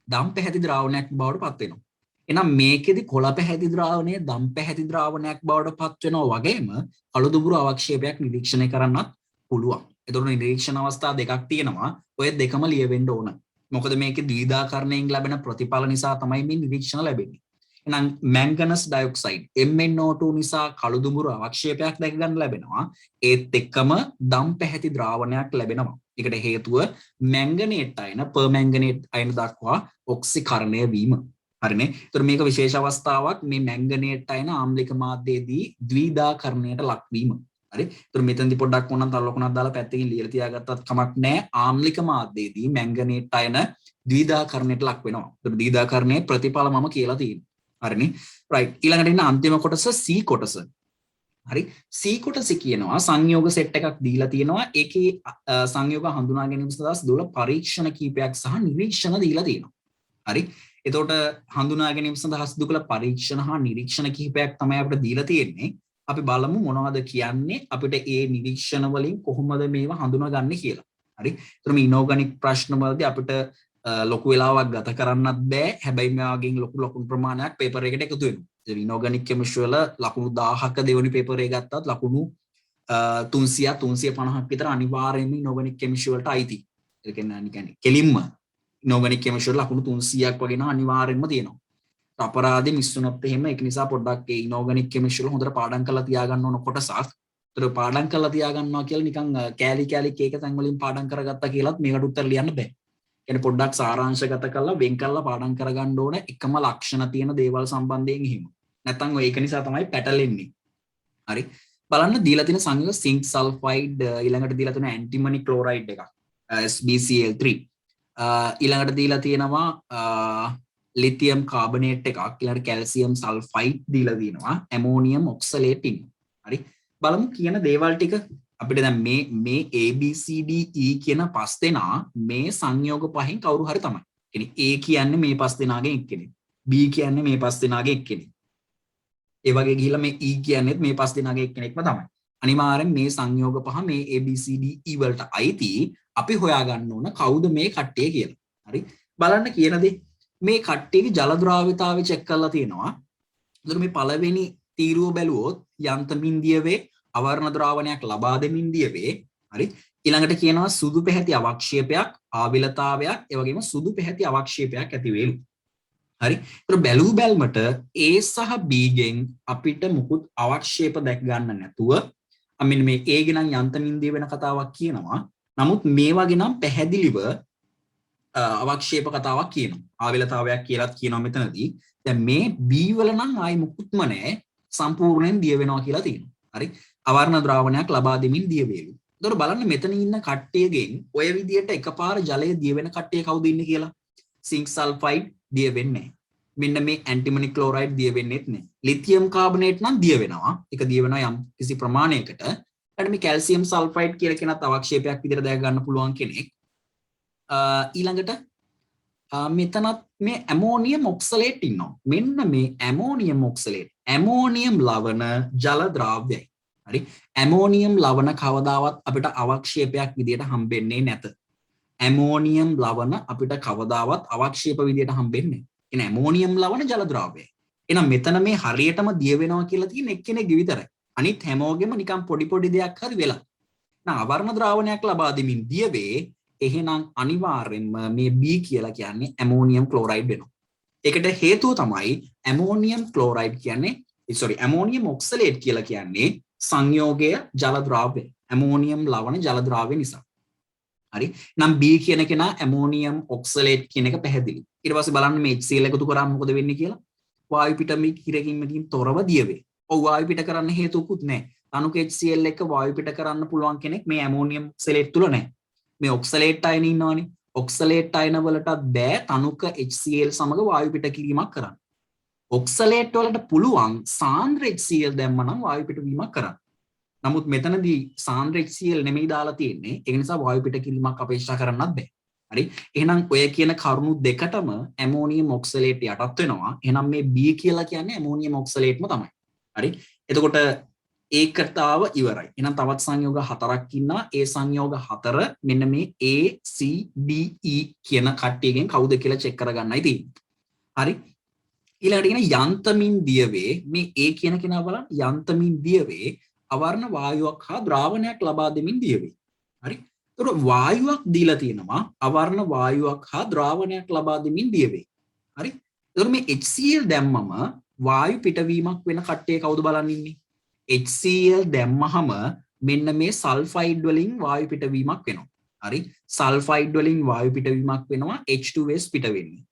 දම් පැහැති ද්‍රාවණයක් බවට පත් වෙනවා. එහෙනම් මේකෙදි කොළ පැහැති ද්‍රාවණය දම් පැහැති ද්‍රාවණයක් බවට පත් වෙනවා වගේම කළු දුමුරු අවක්ෂේපයක් නිරීක්ෂණය කරන්නත් පුළුවන්. ඒතකොට නිරීක්ෂණ අවස්ථා දෙකක් තියෙනවා. ඔය දෙකම ලියවෙන්න ඕන. මොකද මේකේ ද්විධාකරණයෙන් ලැබෙන ප්‍රතිඵල නිසා තමයි මේ නිරීක්ෂණ ලැබෙන්නේ. එහෙනම් මැංගනස් ඩයොක්සයිඩ් MnO2 නිසා කළු දුමුරු අවක්ෂේපයක් දැක ගන්න ලැබෙනවා. ඒත් එක්කම දම් පැහැති ද්‍රාවණයක් ලැබෙනවා. ඒකට හේතුව මැංගනේට් අයන පර්මැංගනේට් අයන දක්වා ඔක්සිකරණය වීම. හරිනේ. ඒතර මේක විශේෂ අවස්ථාවක් මේ මැංගනේට් අයන ආම්ලික මාධ්‍යයේදී ද්විධාකරණයට ලක්වීම. හරි. ඒතර මෙතනදී පොඩ්ඩක් ඕනම් තව ලකුණක් දාලා පැත්තකින් ලියලා තියාගත්තත් කමක් නැහැ. ආම්ලික මාධ්‍යයේදී මැංගනේට් අයන ද්විධාකරණයට ලක් වෙනවා. ඒතර ද්විධාකරණයේ ප්‍රතිඵල මම කියලා තියෙනවා. හරිනේ. රයිට්. ඊළඟට ඉන්න අන්තිම කොටස C කොටස. හරි. C කොටසේ කියනවා සංයෝග සෙට් එකක් දීලා තියෙනවා. ඒකේ සංයෝග හඳුනා ගැනීම සඳහා සිදුවන පරීක්ෂණ කීපයක් සහ නිරීක්ෂණ දීලා තියෙනවා. හරි. එතකොට හඳුනා ගැනීම සඳහා සිදු කළ පරීක්ෂණ හා නිරීක්ෂණ කිහිපයක් තමයි අපිට දීලා තියෙන්නේ. අපි බලමු මොනවද කියන්නේ අපිට ඒ නිරීක්ෂණ වලින් කොහොමද මේවා හඳුනාගන්නේ කියලා. හරි. ඒතර මේ ඉනෝගනික් ප්‍රශ්න වලදී අපිට ලොකු වෙලාවක් ගත කරන්නත් බෑ. හැබැයි මේ වගේ ලොකු ප්‍රමාණයක් පේපර් එකට එකතු වෙනවා. ඒ ඉනෝගනික් කෙමිස්ට්‍රි වල ලකුණු 1000ක දෙවෙනි පේපර් එක ගත්තත් ලකුණු 300 350ක් විතර අනිවාර්යයෙන්ම ඉනෝගනික් කෙමිස්ට්‍රි වලට අයිති. ඒ කියන්නේ කෙලින්ම ඉනෝගනික් කෙමිස්ට්‍රි ලකුණු 300ක් වගේ නම් අනිවාර්යෙන්ම තියෙනවා. අපරාධෙ මිස් වුණොත් එහෙම ඒක නිසා පොඩ්ඩක් ඒ ඉනෝගනික් කෙමිස්ට්‍රි වල හොඳට පාඩම් කරලා තියාගන්න ඕන කොටසක්. ඒතර පාඩම් කරලා තියාගන්නවා කියලා නිකන් කෑලි කෑලි කේක තැන් වලින් පාඩම් කරගත්තා කියලාත් මේකට උත්තර ලියන්න බෑ. කියන්නේ පොඩ්ඩක් සාරාංශගත කරලා වෙන් කරලා පාඩම් කරගන්න ඕන එකම ලක්ෂණ තියෙන දේවල් සම්බන්ධයෙන් එහෙම. නැත්නම් ඔය ඒක නිසා තමයි පැටලෙන්නේ. හරි. බලන්න දීලා තියෙන සංයෝග සින්ක් සල්ෆයිඩ් ඊළඟට දීලා තියෙන ඇන්ටිමනි ක්ලෝරයිඩ් එකක් SbCl3 ඊළඟට දීලා තියෙනවා ලිතියම් කාබනේට් එකක් ඊළඟට කැල්සියම් සල්ෆයිඩ් දීලා තියෙනවා ඇමෝනියම් ඔක්සලේට් ඉන්නවා. හරි. බලමු කියන දේවල් ටික අපිට දැන් මේ ABCDE කියන පස් දෙනා මේ සංයෝග පහෙන් කවුරු හරි තමයි. කියන්නේ A කියන්නේ මේ පස් දෙනාගෙන් එක්කෙනෙක්. B කියන්නේ මේ පස් දෙනාගෙන් එක්කෙනෙක්. ඒ වගේ ගිහිල්ලා මේ E කියන්නේත් මේ පස් දෙනාගෙන් එක්කෙනෙක්ම තමයි. අනිවාර්යෙන් මේ සංයෝග පහ මේ ABCDE වලට අයිති. අපි හොයාගන්න ඕන කවුද මේ කට්ටිය කියලා. හරි. බලන්න කියන දේ මේ කට්ටියගේ ජල ද්‍රාවිතාවය චෙක් කරලා තියෙනවා. ඒතර මේ පළවෙනි තීරුව බැලුවොත් යන්තමින් දියවේ අවර්ණ ද්‍රාවණයක් ලබා දෙමින් දියවේ. හරි. ඊළඟට කියනවා සුදු පැහැති අවක්ෂේපයක් ආවිලතාවයක් ඒ වගේම සුදු පැහැති අවක්ෂේපයක් ඇති වේලු. හරි. ඒතර බැලූ බැල්මට A සහ B ගෙන් අපිට මුකුත් අවක්ෂේප දැක් ගන්න නැතුව අමින් මේ A ගෙනම් යන්තමින් දිය වෙන කතාවක් කියනවා. නමුත් මේ වගේ නම් පැහැදිලිව අවක්ෂේප කතාවක් කියනවා. ආවිලතාවයක් කියලාත් කියනවා මෙතනදී. දැන් මේ B වල නම් ආයි මුකුත්ම නැහැ. සම්පූර්ණයෙන් දිය වෙනවා කියලා තියෙනවා. හරි. අවර්ණ ද්‍රාවණයක් ලබා දෙමින් දිය වේවි. ඒතකොට බලන්න මෙතන ඉන්න කට්ටියගෙන් ඔය විදියට එකපාර ජලය දිය වෙන කට්ටිය කවුද ඉන්නේ කියලා. සින්ක් සල්ෆයිඩ් දිය වෙන්නේ නැහැ. මෙන්න මේ ඇන්ටිමනි ක්ලෝරයිඩ් දිය වෙන්නේත් නැහැ. ලිතියම් කාබනේට් නම් දිය වෙනවා. ඒක දිය වෙනවා යම් කිසි ප්‍රමාණයකට. ඊට මේ කැල්සියම් සල්ෆයිඩ් කියලා කෙනත් අවක්ෂේපයක් විදිහට දැක ගන්න පුළුවන් කෙනෙක්. ඊළඟට මෙතනත් මේ ඇමෝනියම් ඔක්සලේට් ඉන්නවා. මෙන්න මේ ඇමෝනියම් ඔක්සලේට් ඇමෝනියම් ලවණ ජල ද්‍රාව්‍යයි. හරි. ඇමෝනියම් ලවණ කවදාවත් අපිට අවක්ෂේපයක් විදිහට හම්බෙන්නේ නැත. ඇමෝනියම් ලවණ අපිට කවදාවත් අවක්ෂේප විදිහට හම්බෙන්නේ නැහැ. එන ඇමෝනියම් ලවණ ජල ද්‍රාව්‍යයි. එහෙනම් මෙතන මේ හරියටම දිය වෙනවා කියලා තියෙන එක්කෙනෙක්ගේ විතරයි. අනිත් හැමෝගෙම නිකන් පොඩි පොඩි දෙයක් හරි වෙලා. එහෙනම් අවර්ණ ද්‍රාවණයක් ලබා දෙමින් දිය වේ. එහෙනම් අනිවාර්යෙන්ම මේ B කියලා කියන්නේ ඇමෝනියම් ක්ලෝරයිඩ් වෙනවා. ඒකට හේතුව තමයි ඇමෝනියම් ක්ලෝරයිඩ් කියන්නේ ඇමෝනියම් ඔක්සලේට් කියලා කියන්නේ සංයෝගය ජල ද්‍රාව්‍ය. ඇමෝනියම් ලවණ ජල ද්‍රාව්‍ය නිසා. හරි. නම් B කියන කෙනා ඇමෝනියම් ඔක්සලේට් කියන එක පැහැදිලි. ඊට පස්සේ බලන්න මේ HCl එකතු කරාම මොකද වෙන්නේ කියලා. වායු පිට මේ කිරකින්මකින් තොරව දිය වේ. ඔව් වායු පිට කරන්න හේතුකුත් නැහැ. තනුක HCl එක වායු පිට කරන්න පුළුවන් කෙනෙක් මේ ඇමෝනියම් ඔක්සලේට් තුල නැහැ. මේ ඔක්සලේට් අයන ඉන්නවනේ. ඔක්සලේට් අයන වලටත් බෑ තනුක HCl සමග වායු පිට කිරීමක් කරන්න. ඔක්සලේට් වලට පුළුවන් සාන්ද්‍ර HCl දැම්මනම් වායු පිටවීමක් කරන්න. නමුත් මෙතනදී සාන්ද්‍ර HCl නෙමෙයි දාලා තියෙන්නේ. ඒ නිසා වායු පිට කිරීමක් අපේක්ෂා කරන්නත් බෑ. හරි. එහෙනම් ඔය කියන කරුණු දෙකටම ඇමෝනියම් ඔක්සලේට් යටත් වෙනවා. එහෙනම් මේ B කියලා කියන්නේ ඇමෝනියම් ඔක්සලේට්ම තමයි. හරි. එතකොට ඒකතාව ඉවරයි. එහෙනම් තවත් සංයෝග හතරක් ඉන්නවා. ඒ සංයෝග හතර මෙන්න මේ A C D E කියන කට්ටියගෙන් කවුද කියලා චෙක් කරගන්නයි තියෙන්නේ. හරි. ඊළඟට කියන යන්තමින් දියවේ මේ A කියන කෙනා බලන්න යන්තමින් දියවේ අවර්ණ වායුවක් හා ද්‍රාවණයක් ලබා දෙමින් දියවේ. හරි. ඒතකොට වායුවක් දීලා තියෙනවා අවර්ණ වායුවක් හා ද්‍රාවණයක් ලබා දෙමින් දියවේ. හරි. ඒතකොට මේ HCl දැම්මම වායු පිටවීමක් වෙන කට්ටිය කවුද බලන් ඉන්නේ? HCl දැම්මහම මෙන්න මේ සල්ෆයිඩ් වලින් වායු පිටවීමක් වෙනවා. හරි. සල්ෆයිඩ් වලින් වායු පිටවීමක් වෙනවා H2S පිට වෙන්නේ.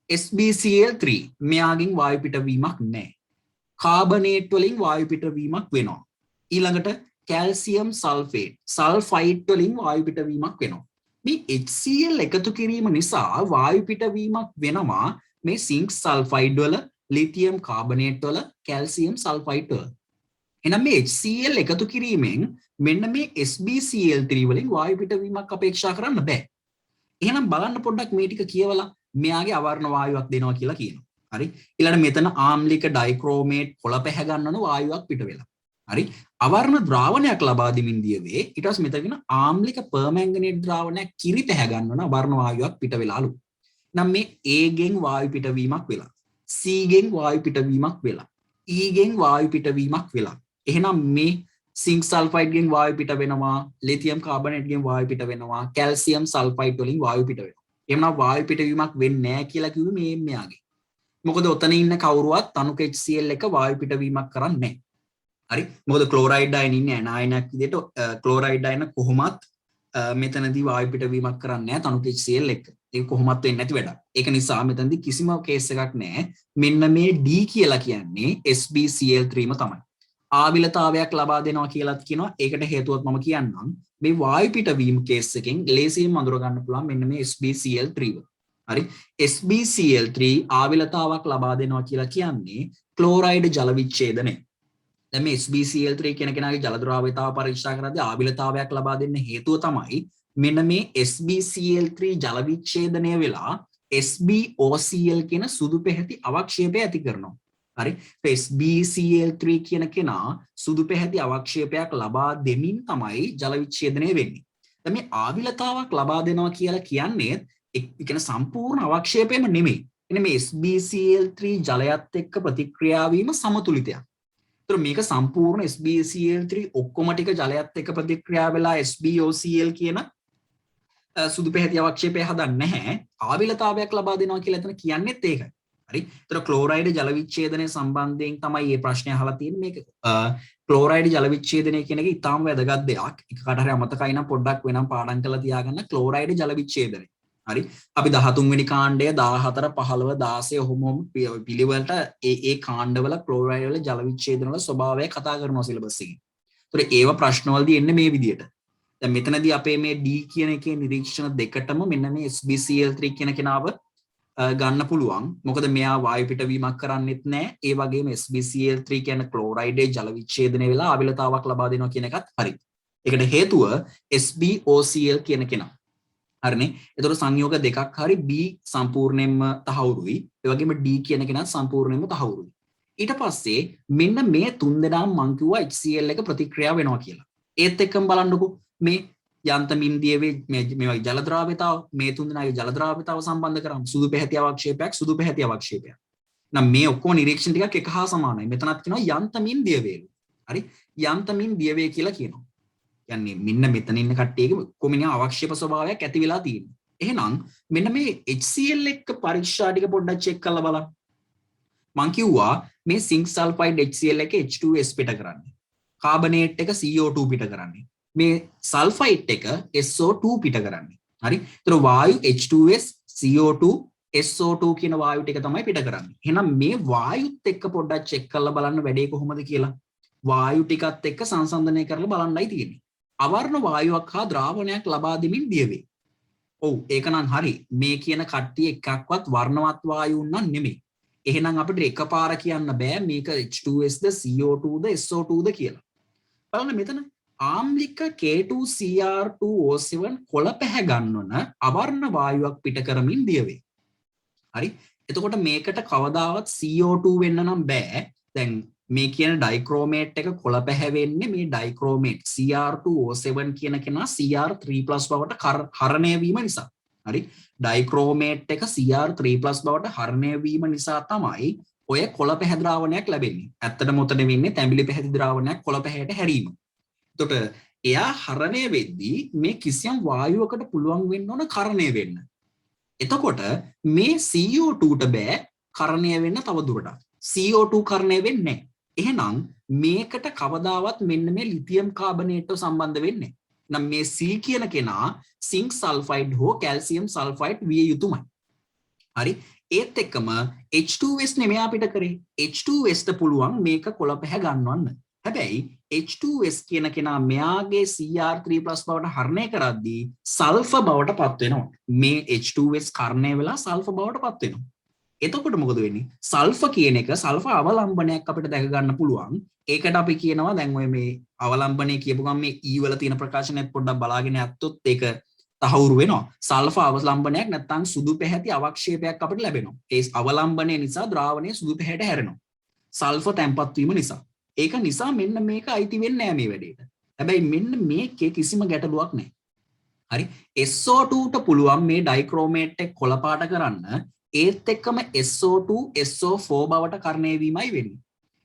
SbCl3 මෙයාගෙන් වායු පිටවීමක් නැහැ. කාබනේට් වලින් වායු පිටවීමක් වෙනවා. ඊළඟට කැල්සියම් සල්ෆේට් සල්ෆයිඩ් වලින් වායු පිටවීමක් වෙනවා. මේ HCl එකතු කිරීම නිසා වායු පිටවීමක් වෙනවා මේ සිංක් සල්ෆයිඩ් වල, ලිතියම් කාබනේට් වල, කැල්සියම් සල්ෆයිඩ් වල. එහෙනම් මේ HCl එකතු කිරීමෙන් මෙන්න මේ SbCl3 වලින් වායු පිටවීමක් අපේක්ෂා කරන්න බෑ. එහෙනම් බලන්න පොඩ්ඩක් මේ ටික කියවලා මෙයාගේ අවර්ණ වායුවක් දෙනවා කියලා කියනවා. හරි. ඊළඟ මෙතන ආම්ලික ඩයික්‍රෝමේට් කොළ පැහැ ගන්නන වායුවක් පිට වෙලා. හරි. අවර්ණ ද්‍රාවණයක් ලබා දෙමින් දියවේ. ඊට පස්සේ මෙතන කියන ආම්ලික පර්මැංගනේට් ද්‍රාවණයක් කිරි පැහැ ගන්නන අවර්ණ වායුවක් පිට වෙලාලු. නම් මේ A ගෙන් වායු පිටවීමක් වෙලා. C ගෙන් වායු පිටවීමක් වෙලා. E ගෙන් වායු පිටවීමක් වෙලා. එහෙනම් මේ සිංක් සල්ෆයිඩ් ගෙන් වායු පිට වෙනවා, ලිතියම් කාබනේට් ගෙන් වායු පිට වෙනවා, කැල්සියම් සල්ෆයිඩ් වලින් වායු පිට වෙනවා. එහෙනම් වායු පිටවීමක් වෙන්නේ නැහැ කියලා කිව්වේ මේ මෙයාගේ. මොකද ඔතන ඉන්න කවුරුවත් තනුක HCl එක වායු පිටවීමක් කරන්නේ නැහැ. හරි. මොකද ක්ලෝරයිඩ් අයන ඉන්නේ ඇනායනයක් විදිහට ක්ලෝරයිඩ් අයන කොහොමත් මෙතනදී වායු පිටවීමක් කරන්නේ නැහැ තනුක HCl එක. ඒක කොහොමත් වෙන්නේ නැති වැඩක්. ඒක නිසා මෙතනදී කිසිම කේස් එකක් නැහැ. මෙන්න මේ D කියලා කියන්නේ SbCl3ම තමයි. ආවිලතාවයක් ලබා දෙනවා කියලාත් කියනවා. ඒකට හේතුවක් මම කියන්නම්. මේ වායු පිටවීම කේස් එකෙන් ලේසියෙන් අඳුර ගන්න පුළුවන් මෙන්න මේ SbCl3 ව. හරි. SbCl3 ආවිලතාවක් ලබා දෙනවා කියලා කියන්නේ ක්ලෝරයිඩ් ජල විච්ඡේදනය. දැන් මේ SbCl3 කියන කෙනාගේ ජල ද්‍රව්‍යතාව පරීක්ෂා කරද්දී ආවිලතාවයක් ලබා දෙන්න හේතුව තමයි මෙන්න මේ SbCl3 ජල විච්ඡේදනය වෙලා SbOCl කියන සුදු පැහැති අවක්ෂේපය ඇති කරනවා. හරි. SbCl3 කියන කෙනා සුදු පැහැති අවක්ෂේපයක් ලබා දෙමින් තමයි ජල විච්ඡේදනය වෙන්නේ. දැන් මේ ආවිලතාවක් ලබා දෙනවා කියලා කියන්නේ ඒ කියන්නේ සම්පූර්ණ අවක්ෂේපයම නෙමෙයි. එන්නේ මේ SbCl3 ජලයත් එක්ක ප්‍රතික්‍රියා වීම සමතුලිතයක්. ඒතර මේක සම්පූර්ණ SbCl3 ඔක්කොම ටික ජලයත් එක්ක ප්‍රතික්‍රියා වෙලා SbOCl කියන සුදු පැහැති අවක්ෂේපය හදන්නේ නැහැ. ආවිලතාවයක් ලබා දෙනවා කියලා එතන කියන්නේත් ඒකයි. හරි. ඒතර ක්ලෝරයිඩ් ජල විච්ඡේදනය සම්බන්ධයෙන් තමයි මේ ප්‍රශ්නය අහලා තියෙන්නේ. මේක ක්ලෝරයිඩ් ජල විච්ඡේදනය කියන එක ඉතාම වැදගත් දෙයක්. එකකට හරි අමතකයි නම් පොඩ්ඩක් වෙනම් පාඩම් කරලා තියාගන්න ක්ලෝරයිඩ් ජල විච්ඡේදනය. හරි. අපි 13 වෙනි කාණ්ඩය 14 15 16 ඔහොම පිළිවෙලට ඒ කාණ්ඩවල ක්ලෝරයිඩ් වල ජල විච්ඡේදන වල ස්වභාවය කතා කරනවා සිලබස් එකේ. ඒතර ඒව ප්‍රශ්නවලදී එන්නේ මේ විදියට. දැන් මෙතනදී අපේ මේ D කියන එකේ නිරීක්ෂණ දෙකටම මෙන්න මේ SbCl3 කියන කෙනාව ගන්න පුළුවන්. මොකද මෙයා වායු පිටවීමක් කරන්නෙත් නැහැ. ඒ වගේම SbCl3 කියන ක්ලෝරයිඩේ ජල විච්ඡේදනය වෙලා ආවිලතාවක් ලබා දෙනවා කියන එකත් හරි. ඒකට හේතුව SbOCl කියන කෙනා. හරිනේ. එතකොට සංයෝග දෙකක් හරි B සම්පූර්ණයෙන්ම තහවුරුයි. ඒ වගේම D කියන කෙනා සම්පූර්ණයෙන්ම තහවුරුයි. ඊට පස්සේ මෙන්න මේ තුන් දෙනාම මං කිව්වා HCl එක ප්‍රතික්‍රියා වෙනවා කියලා. ඒත් එක්කම බලන්නකෝ මේ යන්තමින් දියවේ මේ ජල ද්‍රාව්‍යතාව මේ තුන් දෙනාගේ ජල ද්‍රාව්‍යතාව සම්බන්ධ කරාම සුදු පැහැති අවක්ෂේපයක් සුදු පැහැති අවක්ෂේපයක්. නම් මේ ඔක්කොම නිරීක්ෂණ ටිකක් එක හා සමානයි. මෙතනත් කියනවා යන්තමින් දියවේලු. හරි? යන්තමින් දියවේ කියලා කියනවා. කියන්නේ මෙන්න මෙතන ඉන්න කට්ටියගේ කොමින අවක්ෂේප ස්වභාවයක් ඇති වෙලා තියෙනවා. එහෙනම් මෙන්න මේ HCl එක්ක පරීක්ෂා ටික පොඩ්ඩක් චෙක් කරලා බලන්න. මං කිව්වා මේ සිංක් සල්ෆයිඩ් HCl එක H2S පිට කරන්නේ. කාබනේට් එක CO2 පිට කරන්නේ. මේ සල්ෆයිඩ් එක SO2 පිට කරන්නේ. හරි? ඒතර වායු H2S CO2 SO2 කියන වායු ටික තමයි පිට කරන්නේ. එහෙනම් මේ වායුත් එක්ක පොඩ්ඩක් චෙක් කරලා බලන්න වැඩේ කොහොමද කියලා. වායු ටිකත් එක්ක සංසන්දනය කරලා බලන්නයි තියෙන්නේ. අවර්ණ වායුවක් හා ද්‍රාවණයක් ලබා දෙමින් දියවේ. ඔව් ඒක නම් හරි. මේ කියන කට්ටිය එකක්වත් වර්ණවත් වායුන් නම් නෙමෙයි. එහෙනම් අපිට එකපාර කියන්න බෑ මේක H2S ද CO2 ද SO2 ද කියලා. බලන්න මෙතන ආම්ලික K2Cr2O7 කොළ පැහැ ගන්නවන අවර්ණ වායුවක් පිට කරමින් දියවේ. හරි? එතකොට මේකට කවදාවත් CO2 වෙන්න නම් බෑ. දැන් මේ කියන ඩයික්‍රෝමේට් එක කොළ පැහැවෙන්නේ මේ ඩයික්‍රෝමේට් Cr2O7 කියන කෙනා Cr3+ බවට හරණය වීම නිසා. හරි? ඩයික්‍රෝමේට් එක Cr3+ බවට හරණය වීම නිසා තමයි ඔය කොළ පැහැ ද්‍රාවණයක් ලැබෙන්නේ. ඇත්තටම උතන වෙන්නේ තැඹිලි පැහැති ද්‍රාවණයක් කොළ පැහැයට හැරීම. එතකොට එයා හරණය වෙද්දී මේ කිසියම් වායුවකට පුළුවන් වෙන්න ඕන කරණය වෙන්න. එතකොට මේ CO2ට බෑ කරණය වෙන්න තව දුරටත්. CO2 කරණය වෙන්නේ නැහැ. එහෙනම් මේකට කවදාවත් මෙන්න මේ ලිතියම් කාබනේට් සම්බන්ධ වෙන්නේ නැහැ. නම් මේ C කියන කෙනා සිංක් සල්ෆයිඩ් හෝ කැල්සියම් සල්ෆයිඩ් විය යුතුමයි. හරි? ඒත් එක්කම H2S නෙමෙයි අපිට කරේ. H2S ට පුළුවන් මේක කොළ පැහැ ගන්නවන්න. හැබැයි H2S කියන කෙනා මෙයාගේ Cr3+ බවට හරණය කරද්දී සල්ෆර් බවට පත් වෙනවා. මේ H2S කරණය වෙලා සල්ෆර් බවට පත් වෙනවා. එතකොට මොකද වෙන්නේ? සල්ෆර් කියන එක සල්ෆර් අවලම්බනයක් අපිට දැක ගන්න පුළුවන්. ඒකට අපි කියනවා දැන් ඔය මේ අවලම්බනය කියපු ගමන් මේ E වල තියෙන ප්‍රකාශනයත් පොඩ්ඩක් බලාගෙන යත්තොත් ඒක තහවුරු වෙනවා. සල්ෆර් අවලම්බනයක් නැත්නම් සුදු පැහැති අවක්ෂේපයක් අපිට ලැබෙනවා. ඒ අවලම්බනය නිසා ද්‍රාවණය සුදු පැහැයට හැරෙනවා. සල්ෆර් තැම්පත් වීම නිසා. ඒක නිසා මෙන්න මේක අයිති වෙන්නේ නැහැ මේ වැඩේට. හැබැයි මෙන්න මේකේ කිසිම ගැටලුවක් නැහැ. හරි? SO2ට පුළුවන් මේ ඩයික්‍රෝමේට් එක කොළ පාට කරන්න. ඒත් එක්කම SO2 SO4 බවට කරණය වීමයි වෙන්නේ.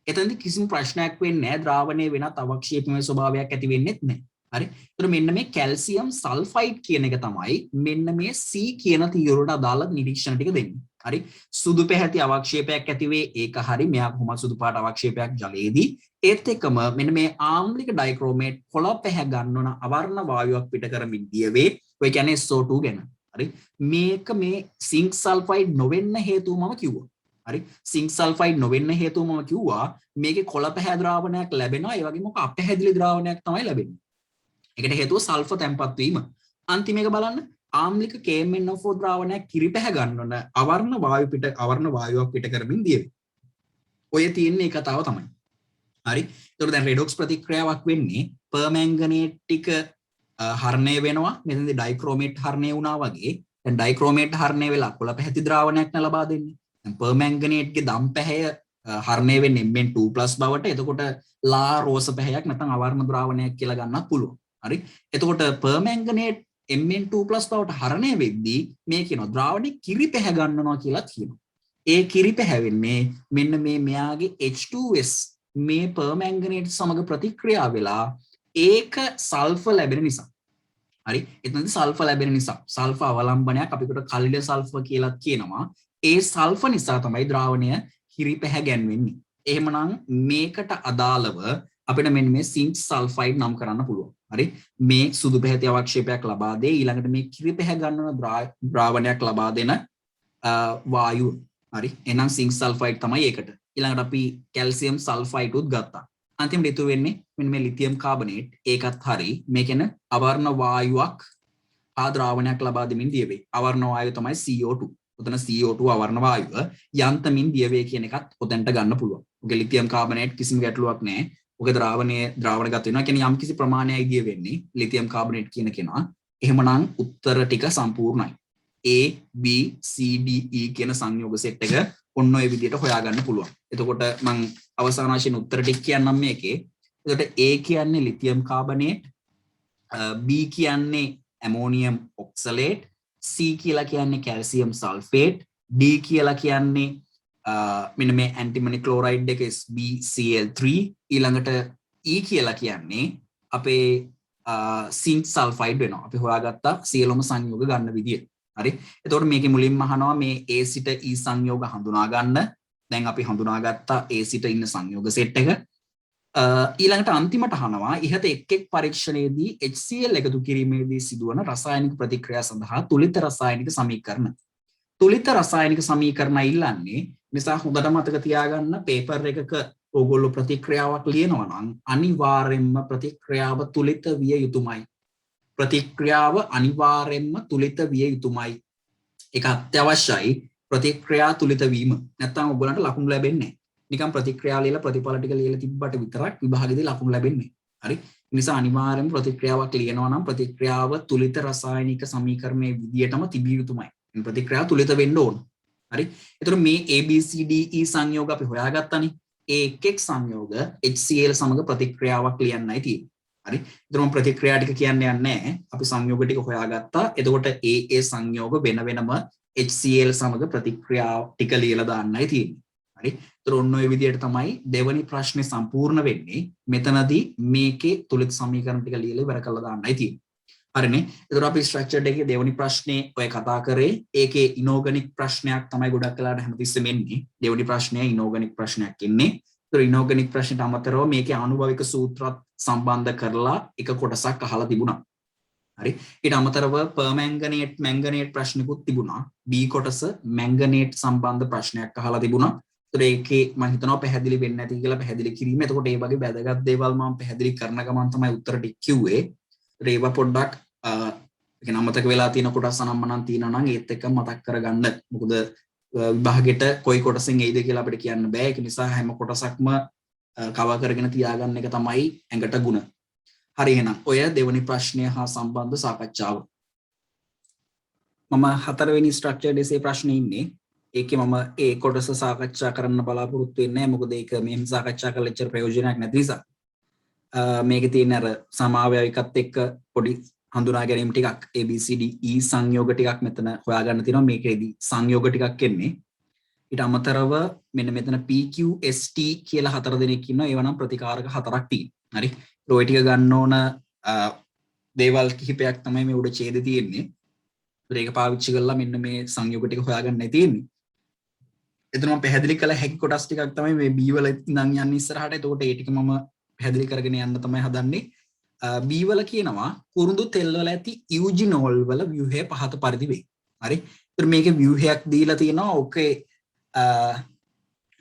එතනදී කිසිම ප්‍රශ්නයක් වෙන්නේ නැහැ. ද්‍රාවණය වෙනත් අවක්ෂේපමය ස්වභාවයක් ඇති වෙන්නේත් නැහැ. හරි? ඒතර මෙන්න මේ කැල්සියම් සල්ෆයිඩ් කියන එක තමයි මෙන්න මේ C කියන තීරුවට අදාළ නිරීක්ෂණ ටික දෙන්නේ. හරි? සුදු පැහැති අවක්ෂේපයක් ඇති වේ. ඒක හරි. මෙයා කොහොමද සුදු පාට අවක්ෂේපයක් ජලයේදී ඒත් එක්කම මෙන්න මේ ආම්ලික ඩයික්‍රෝමේට් කොළ පැහැ ගන්නවන අවර්ණ වායුවක් පිට කරමින් දියවේ. ඔය කියන්නේ SO2 ගැන. හරි? මේක මේ සිංක් සල්ෆයිඩ් නොවෙන්න හේතුව මම කිව්වා. හරි? සිංක් සල්ෆයිඩ් නොවෙන්න හේතුව මම කිව්වා මේකේ කොළ පැහැ ද්‍රාවණයක් ලැබෙනවා. ඒ වගේම අපැහැදිලි ද්‍රාවණයක් තමයි ලැබෙන්නේ. ඒකට හේතුව සල්ෆර් තැම්පත් වීම. අන්තිම එක බලන්න ආම්ලික KMnO4 ද්‍රාවණයක් කිරි පැහැ ගන්නවන අවර්ණ වායුවක් පිට කරමින් දියවේ. ඔය තියෙන එක කතාව තමයි. හරි? ඒතකොට දැන් රෙඩොක්ස් ප්‍රතික්‍රියාවක් වෙන්නේ පර්මැංගනේට් ටික හරණය වෙනවා. මෙතනදී ඩයික්‍රෝමේට් හරණය වුණා වගේ. දැන් ඩයික්‍රෝමේට් හරණය වෙලා කොළ පැහැති ද්‍රාවණයක් න ලබා දෙන්නේ. දැන් පර්මැංගනේට්ගේ දම් පැහැය හරණය වෙන්නේ Mn2+ බවට. එතකොට ලා රෝස පැහැයක් නැත්නම් අවර්ණ ද්‍රාවණයක් කියලා ගන්නත් පුළුවන්. හරි? එතකොට පර්මැංගනේට් Mn2+ බවට හරණය වෙද්දී මේ කියනවා ද්‍රාවණේ කිරි පැහැ ගන්නවා කියලා කියනවා. ඒ කිරි පැහැවෙන්නේ මෙන්න මේ මෙයාගේ H2S මේ පර්මැංගනේට් සමග ප්‍රතික්‍රියා වෙලා ඒක සල්ෆර් ලැබෙන නිසා. හරි? එතනදී සල්ෆර් ලැබෙන නිසා සල්ෆර් අවලම්බනයක් අපිට කලිඩ සල්ෆර් කියලා කියනවා. ඒ සල්ෆර් නිසා තමයි ද්‍රාවණය කිරි පැහැ ගැන්වෙන්නේ. එහෙමනම් මේකට අදාළව අපිට මෙන්න මේ සිංක් සල්ෆයිඩ් නම් කරන්න පුළුවන්. හරි? මේ සුදු පැහැති අවක්ෂේපයක් ලබා දෙයි. ඊළඟට මේ කිරි පැහැ ගන්නන ද්‍රාවණයක් ලබා දෙන වායුව. හරි? එහෙනම් සිංක් සල්ෆයිඩ් තමයි ඒකට. ඊළඟට අපි කැල්සියම් සල්ෆයිඩ් උත් ගත්තා. අන්තිමට ඉතුරු වෙන්නේ මෙන්න මේ ලිතියම් කාබනේට්. ඒකත් හරි. මේ කියන අවර්ණ වායුවක් ආ ද්‍රාවණයක් ලබා දෙමින් දියවේ. අවර්ණ වායුව තමයි CO2. ඔතන CO2 අවර්ණ වායුව යන්තමින් දියවේ කියන එකත් ඔතෙන්ට ගන්න පුළුවන්. ඔගේ ලිතියම් කාබනේට් කිසිම ගැටලුවක් නැහැ. ඔගේ ද්‍රාවණගත වෙනවා. කියන්නේ යම් කිසි ප්‍රමාණයක් දිය වෙන්නේ ලිතියම් කාබනේට් කියන කෙනා. එහෙමනම් උත්තර ටික සම්පූර්ණයි. A B C D E කියන සංයෝග සෙට් එක ඔන්න ඔය විදිහට හොයාගන්න පුළුවන්. එතකොට මම අවසාන වශයෙන් උත්තර ටික කියන්නම් මේකේ. එතකොට A කියන්නේ ලිතියම් කාබනේට්, B කියන්නේ ඇමෝනියම් ඔක්සලේට්, C කියලා කියන්නේ කැල්සියම් සල්ෆේට්, D කියලා කියන්නේ මෙන්න මේ ඇන්ටිමනි ක්ලෝරයිඩ් එක SbCl3, ඊළඟට E කියලා කියන්නේ අපේ සිංක් සල්ෆයිඩ් වෙනවා. අපි හොයාගත්තා සියලුම සංයෝග ගන්න විදිය. හරි. එතකොට මේකේ මුලින්ම අහනවා මේ A සිට E සංයෝග හඳුනා ගන්න. දැන් අපි හඳුනාගත්තා A සිට ඉන්න සංයෝග සෙට් එක. ඊළඟට අන්තිමට අහනවා ඉහත එක් එක් පරීක්ෂණයේදී HCl එකතු කිරීමේදී සිදුවන රසායනික ප්‍රතික්‍රියා සඳහා තුලිත රසායනික සමීකරණ. තුලිත රසායනික සමීකරණ ඉල්ලන්නේ නිසා හොඳට මතක තියාගන්න පේපර් එකක ඕගොල්ලෝ ප්‍රතික්‍රියාවක් ලියනවා නම් අනිවාර්යයෙන්ම ප්‍රතික්‍රියාව තුලිත විය යුතුමයි. ප්‍රතික්‍රියාව අනිවාර්යයෙන්ම තුලිත විය යුතුමයි. ඒක අත්‍යවශ්‍යයි ප්‍රතික්‍රියා තුලිත වීම. නැත්නම් ඔයගොල්ලන්ට ලකුණු ලැබෙන්නේ නැහැ. නිකන් ප්‍රතික්‍රියා ලියලා ප්‍රතිඵල ටික ලියලා තිබ්බට විතරක් විභාගෙදී ලකුණු ලැබෙන්නේ. හරි. ඒ නිසා අනිවාර්යයෙන්ම ප්‍රතික්‍රියාවක් ලියනවා නම් ප්‍රතික්‍රියාව තුලිත රසායනික සමීකරණයේ විදියටම තිබිය යුතුමයි. ප්‍රතික්‍රියාව තුලිත වෙන්න ඕන. හරි. එතකොට මේ ABCDE සංයෝග අපි හොයාගත්තානේ. ඒ එක් එක් සංයෝග HCl සමග ප්‍රතික්‍රියාවක් ලියන්නයි තියෙන්නේ. හරි. එතකොට ප්‍රතික්‍රියා ටික කියන්න යන්නේ නැහැ. අපි සංයෝග ටික හොයාගත්තා. එතකොට ඒ සංයෝග වෙන වෙනම HCl සමග ප්‍රතික්‍රියා ටික ලියලා දාන්නයි තියෙන්නේ. හරි. ඒතර ඔන්න ඔය විදිහට තමයි දෙවැනි ප්‍රශ්නේ සම්පූර්ණ වෙන්නේ. මෙතනදී මේකේ තුලිත සමීකරණ ටික ලියලා ඉවර කරලා දාන්නයි තියෙන්නේ. හරිනේ. ඒතර අපි ස්ට්‍රක්චර්ඩ් එකේ දෙවැනි ප්‍රශ්නේ ඔය කතා කරේ. ඒකේ ඉනෝගනික් ප්‍රශ්නයක් තමයි ගොඩක් වෙලාවට හැමතිස්සෙම එන්නේ. දෙවැනි ප්‍රශ්නේ ඉනෝගනික් ප්‍රශ්නයක් එන්නේ. ඒතර ඉනෝගනික් ප්‍රශ්නට අමතරව මේකේ ආනුභාවික සූත්‍රات සම්බන්ධ කරලා එක කොටසක් අහලා තිබුණා. හරි. ඊට අමතරව පර්මැංගනේට් මැංගනේට් ප්‍රශ්නිකුත් තිබුණා. B කොටස මැංගනේට් සම්බන්ධ ප්‍රශ්නයක් අහලා තිබුණා. ඒතර ඒකේ මම හිතනවා පැහැදිලි වෙන්නේ නැති කියලා පැහැදිලි කිරීම. එතකොට මේ වගේ වැදගත් දේවල් මම පැහැදිලි කරන ගමන් තමයි උත්තර ටික කිව්වේ. ඒවා පොඩ්ඩක් يعني අමතක වෙලා තියෙන කොටස් අනම්මනම් තියෙනවා නම් ඒත් එක්ක මතක් කරගන්න. මොකද විභාගෙට කොයි කොටසෙන් එයිද කියලා අපිට කියන්න බෑ. ඒක නිසා හැම කොටසක්ම කවර් කරගෙන තියාගන්න එක තමයි ඇඟට ගුණ. හරි එහෙනම් ඔය දෙවෙනි ප්‍රශ්නය හා සම්බන්ධ සාකච්ඡාව. මම හතරවෙනි ස්ට්‍රක්චර්ඩ් එසේ ප්‍රශ්නේ ඉන්නේ. ඒකේ මම ඒ කොටස සාකච්ඡා කරන්න බලාපොරොත්තු වෙන්නේ නැහැ. මොකද ඒක මෙහෙම සාකච්ඡා කරලා ඉච්චර ප්‍රයෝජනයක් නැති නිසා. මේකේ තියෙන අර සමාවයවිකත් එක්ක පොඩි හඳුනා ගැනීම ටිකක් ABCDE සංයෝග ටිකක් මෙතන හොයාගන්න තියෙනවා. මේකේදී සංයෝග ටිකක් එන්නේ. ඊට අමතරව මෙන්න මෙතන PQST කියලා 4 දෙනෙක් ඉන්නවා. ඒවා නම් ප්‍රතිකාරක 4ක් තියෙනවා. හරි. ඔය ටික ගන්න ඕන දේවල් කිහිපයක් තමයි මේ උඩ ඡේදෙ තියෙන්නේ. ඒක පාවිච්චි කරලා මෙන්න මේ සංයෝග ටික හොයාගන්නයි තියෙන්නේ. එතන මම පැහැදිලි කළ හැකි කොටස් ටිකක් තමයි මේ B වල ඉඳන් යන්නේ ඉස්සරහට. එතකොට ඒ ටික මම පැහැදිලි කරගෙන යන්න තමයි හදන්නේ. B වල කියනවා කුරුඳු තෙල් වල ඇති යූජිනෝල් වල ව්‍යුහය පහත පරිදි වේ. හරි. ඒතර මේකේ ව්‍යුහයක් දීලා තියෙනවා. ඕකේ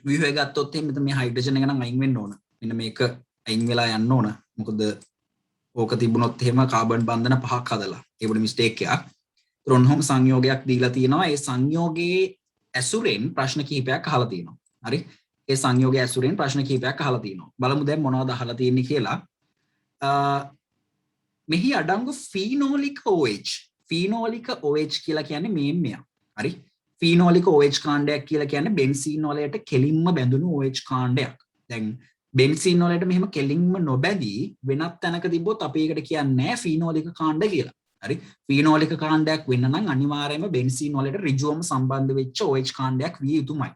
ව්‍යුහය ගත්තොත් එහෙනම් මෙතන මේ හයිඩ්‍රජන් එක නම් අයින් වෙන්න ඕන. මෙන්න මේක අයින් වෙලා යන්න ඕන. මොකද ඕක තිබුණොත් එහෙම කාබන් බන්ධන 5ක් හදලා. ඒ වුණ මිස්ටේක් එකක්. ඒතර ඔන්නෝම සංයෝගයක් දීලා තියෙනවා. ඒ සංයෝගයේ ඇසුරෙන් ප්‍රශ්න කිහිපයක් අහලා තියෙනවා. හරි. ඒ සංයෝගයේ ඇසුරෙන් ප්‍රශ්න කිහිපයක් අහලා තියෙනවා. බලමු දැන් මොනවද අහලා තියෙන්නේ කියලා. මෙහි අඩංගු ෆීනෝලික OH. ෆීනෝලික OH කියලා කියන්නේ මෙයා. හරි. ෆීනෝලික OH කාණ්ඩයක් කියලා කියන්නේ බෙන්සීන් වලට කෙලින්ම බැඳුණු OH කාණ්ඩයක්. දැන් බෙන්සීන් වලට මෙහෙම කෙලින්ම නොබැඳී වෙනත් තැනක තිබ්බොත් අපි ඒකට කියන්නේ ෆීනෝලික කාණ්ඩ කියලා. හරි. ෆීනෝලික කාණ්ඩයක් වෙන්න නම් අනිවාර්යයෙන්ම බෙන්සීන් වලට ඍජුවම සම්බන්ධ වෙච්ච OH කාණ්ඩයක් විය යුතුමයි.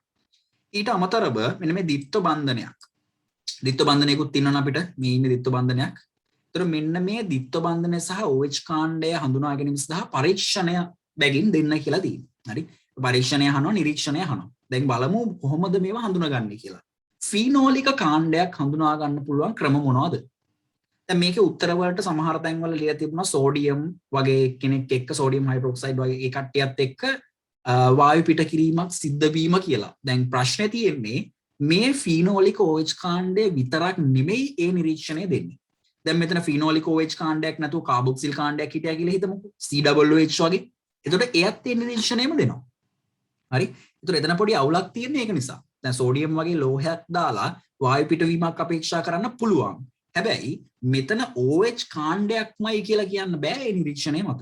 ඊට අමතරව මෙන්න මේ ද්විත්ව බන්ධනයක්. ද්විත්ව බන්ධනයකුත් තියෙනවා අපිට. මේ ඉන්නේ ද්විත්ව බන්ධනයක්. ඒතර මෙන්න මේ ද්විත්ව බන්ධනය සහ OH කාණ්ඩය හඳුනා ගැනීම සඳහා පරීක්ෂණය බැගින් දෙන්න කියලා තියෙනවා. හරි. පරීක්ෂණය අහනවා නිරීක්ෂණය අහනවා. දැන් බලමු කොහොමද මේවා හඳුනාගන්නේ කියලා. ෆීනෝලික කාණ්ඩයක් හඳුනා ගන්න පුළුවන් ක්‍රම මොනවද? දැන් මේකේ උත්තර වලට සමහර තැන් වල ලියලා තිබුණා සෝඩියම් වගේ කෙනෙක් එක්ක සෝඩියම් හයිඩ්‍රොක්සයිඩ් වගේ ඒ කට්ටියත් එක්ක වායු පිට කිරීමක් සිද්ධ වීම කියලා. දැන් ප්‍රශ්නේ තියෙන්නේ මේ ෆීනෝලික OH කාණ්ඩය විතරක් නෙමෙයි ඒ නිරීක්ෂණය දෙන්නේ. දැන් මෙතන ෆීනෝලික OH කාණ්ඩයක් නැතුව කාබොක්සිල් කාණ්ඩයක් හිටියා කියලා හිතමුකෝ. COOH වගේ. එතකොට එයත් ඒ නිරීක්ෂණයම දෙනවා. හරි. ඒතර එතන පොඩි අවුලක් තියෙන ඒක නිසා. දැන් සෝඩියම් වගේ ලෝහයක් දාලා වායු පිටවීමක් අපේක්ෂා කරන්න පුළුවන්. හැබැයි මෙතන OH කාණ්ඩයක්මයි කියලා කියන්න බෑ ඒ නිරීක්ෂණය මත.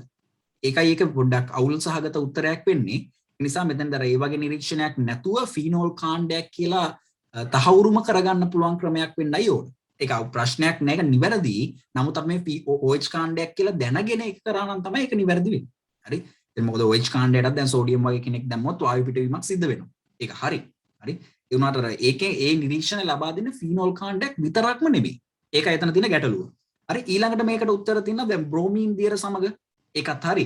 ඒකයි ඒක පොඩ්ඩක් අවුල් සහගත උත්තරයක් වෙන්නේ. ඒ නිසා මෙතෙන්ද ඒ වගේ නිරීක්ෂණයක් නැතුව ෆීනෝල් කාණ්ඩයක් කියලා තහවුරුම කරගන්න පුළුවන් ක්‍රමයක් වෙන්නයි ඕන. ඒක ප්‍රශ්නයක් නෑ, ඒක නිවැරදි. නමුත් අපි මේ OH කාණ්ඩයක් කියලා දැනගෙන ඒක කරා නම් තමයි ඒක නිවැරදි වෙන්නේ. හරි. දැන් මොකද OH කාණ්ඩයටත් දැන් සෝඩියම් වගේ කෙනෙක් දැම්මොත් වායු පිටවීමක් සිද්ධ වෙනවා. ඒක හරි. හරි. ඒ වුණාට ඒකේ ඒ නිරීක්ෂණ ලබා දෙන ෆීනෝල් කාණ්ඩයක් විතරක්ම නෙමෙයි. ඒකයි එතන තියෙන ගැටලුව. හරි. ඊළඟට මේකට උත්තර තියෙනවා දැන් බ්‍රෝමීන් දියර සමග ඒකත් හරි.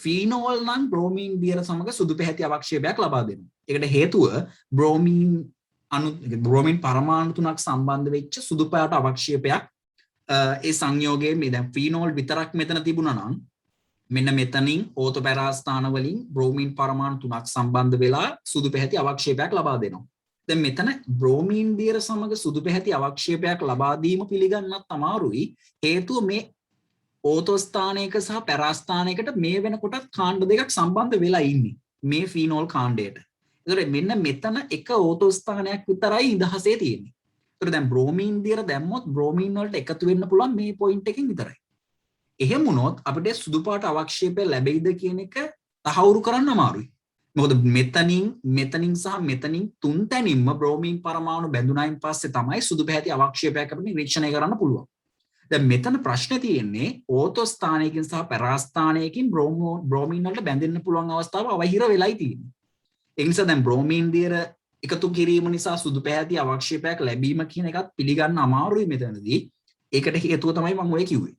ෆීනෝල් නම් බ්‍රෝමීන් දියර සමග සුදු පැහැති අවක්ෂේපයක් ලබා දෙනවා. ඒකට හේතුව බ්‍රෝමීන් පරමාණු තුනක් සම්බන්ධ වෙච්ච සුදු පාට අවක්ෂේපයක් ඒ සංයෝගයේ මේ දැන් ෆීනෝල් විතරක් මෙතන තිබුණා නම් මෙන්න මෙතනින් ඕතොපැරාස්ථාන වලින් බ්‍රෝමීන් පරමාණු තුනක් සම්බන්ධ වෙලා සුදු පැහැති අවක්ෂේපයක් ලබා දෙනවා. දැන් මෙතන බ්‍රෝමීන් දියර සමග සුදු පැහැති අවක්ෂේපයක් ලබා දීම පිළිගන්නත් අමාරුයි. හේතුව මේ ඕතොස්ථානයක සහ පැරාස්ථානයකට මේ වෙනකොටත් කාණ්ඩ දෙකක් සම්බන්ධ වෙලා ඉන්නේ මේ ෆීනෝල් කාණ්ඩයට. ඒතකොට මෙන්න මෙතන එක ඕතොස්ථානයක් විතරයි ඉදහසේ තියෙන්නේ. ඒතකොට දැන් බ්‍රෝමීන් දියර දැම්මොත් බ්‍රෝමීන් වලට එකතු වෙන්න පුළුවන් මේ පොයින්ට් එකකින් විතරයි. එහෙම වුණොත් අපිට සුදු පාට අවක්ෂේපය ලැබෙයිද කියන එක තහවුරු කරන්න අමාරුයි. මොකද මෙතනින් සහ මෙතනින් තුන් තැනින්ම බ්‍රෝමීන් පරමාණු බැඳුනායින් පස්සේ තමයි සුදු පැහැති අවක්ෂේපයක් අපිට නිරීක්ෂණය කරන්න පුළුවන්. දැන් මෙතන ප්‍රශ්නේ තියෙන්නේ ඕතොස්ථානයකින් සහ පැරාස්ථානයකින් බ්‍රෝමීන් වලට බැඳෙන්න පුළුවන් අවස්ථාව අවහිර වෙලයි තියෙන්නේ. ඒ නිසා දැන් බ්‍රෝමීන් දියර එකතු කිරීම නිසා සුදු පැහැති අවක්ෂේපයක් ලැබීම කියන එකත් පිළිගන්න අමාරුයි මෙතනදී. ඒකට හේතුව තමයි මම ඔය කිව්වේ.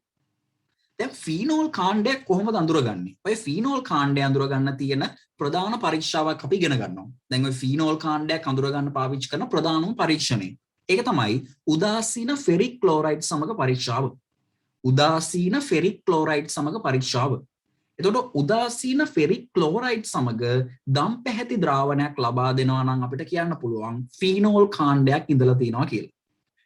දැන් ෆීනෝල් කාණ්ඩයක් කොහොමද අඳුරගන්නේ? ඔය ෆීනෝල් කාණ්ඩය අඳුරගන්න තියෙන ප්‍රධාන පරීක්ෂාවක් අපි ඉගෙන ගන්නවා. දැන් ඔය ෆීනෝල් කාණ්ඩයක් අඳුරගන්න පාවිච්චි කරන ප්‍රධානම පරීක්ෂණය. ඒක තමයි උදාසීන ෆෙරික් ක්ලෝරයිඩ් සමග පරීක්ෂාව. උදාසීන ෆෙරික් ක්ලෝරයිඩ් සමග පරීක්ෂාව. එතකොට උදාසීන ෆෙරික් ක්ලෝරයිඩ් සමග දම් පැහැති ද්‍රාවණයක් ලබා දෙනවා නම් අපිට කියන්න පුළුවන් ෆීනෝල් කාණ්ඩයක් ඉඳලා තියෙනවා කියලා.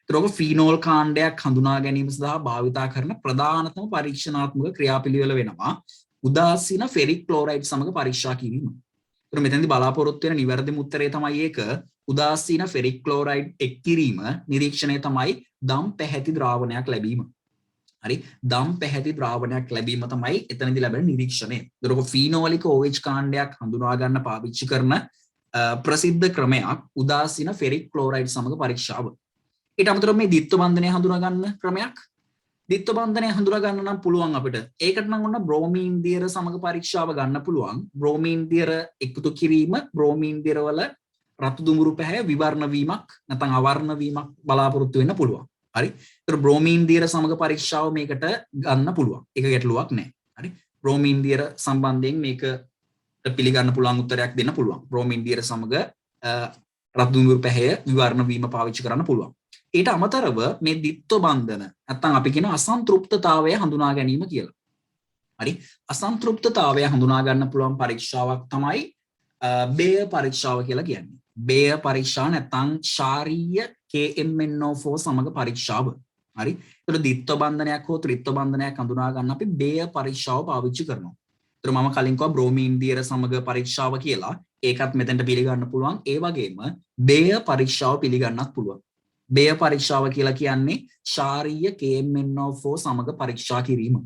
ඒතකොට ෆීනෝල් කාණ්ඩයක් හඳුනා ගැනීම සඳහා භාවිතා කරන ප්‍රධානතම පරීක්ෂණාත්මක ක්‍රියාපිළිවෙල වෙනවා උදාසීන ෆෙරික් ක්ලෝරයිඩ් සමග පරීක්ෂා කිරීම. ඒතකොට මෙතෙන්දී බලාපොරොත්තු වෙන නිවැරදිම උත්තරය තමයි ඒක. උදාසීන ෆෙරික් ක්ලෝරයිඩ් එක් කිරීම නිරීක්ෂණය තමයි දම් පැහැති ද්‍රාවණයක් ලැබීම. හරි. දම් පැහැති ද්‍රාවණයක් ලැබීම තමයි එතනදී ලැබෙන නිරීක්ෂණය. ඒතකොට ෆීනෝලික OH කාණ්ඩයක් හඳුනා ගන්න පාවිච්චි කරන ප්‍රසිද්ධ ක්‍රමයක් උදාසීන ෆෙරික් ක්ලෝරයිඩ් සමග පරීක්ෂාව. ඊට අමතරව මේ ද්විත්ව බන්ධනය හඳුනා ගන්න ක්‍රමයක්. ද්විත්ව බන්ධනය හඳුනා ගන්න නම් පුළුවන් අපිට. ඒකට නම් ඔන්න බ්‍රෝමීන් දියර සමග පරීක්ෂාව ගන්න පුළුවන්. බ්‍රෝමීන් දියර එකතු කිරීම බ්‍රෝමීන් දියර වල රතු දුඹුරු පැහැය විවර්ණ වීමක් නැත්නම් අවර්ණ වීමක් බලාපොරොත්තු වෙන්න පුළුවන්. හරි. ඒතර බ්‍රෝමීන් දියර සමග පරීක්ෂාව මේකට ගන්න පුළුවන්. ඒක ගැටලුවක් නෑ. හරි. බ්‍රෝමීන් දියර සම්බන්ධයෙන් මේක පිළිගන්න පුළුවන් උත්තරයක් දෙන්න පුළුවන්. බ්‍රෝමීන් දියර සමග රතු දුඹුරු පැහැය විවර්ණ වීම පාවිච්චි කරන්න පුළුවන්. ඊට අමතරව මේ ද්විත්ව බන්ධන නැත්නම් අපි කියන අසන්තෘප්තතාවය හඳුනා ගැනීම කියලා. හරි. අසන්තෘප්තතාවය හඳුනා ගන්න පුළුවන් පරීක්ෂාවක් තමයි බේය පරීක්ෂාව කියලා කියන්නේ. බේය පරීක්ෂාව නැත්නම් ශාරීය KMnO4 සමග පරීක්ෂාව. හරි. ඒතර ද්විත්ව බන්ධනයක් හෝ ත්‍රිත්ව බන්ධනයක් හඳුනා ගන්න අපි බේය පරීක්ෂාව පාවිච්චි කරනවා. ඒතර මම කලින් කිව්වා බ්‍රෝමීන් දියර සමග පරීක්ෂාව කියලා. ඒකත් මෙතෙන්ට පිළිගන්න පුළුවන්. ඒ වගේම බේය පරීක්ෂාව පිළිගන්නත් පුළුවන්. බේය පරීක්ෂාව කියලා කියන්නේ ශාරීය KMnO4 සමග පරීක්ෂා කිරීම.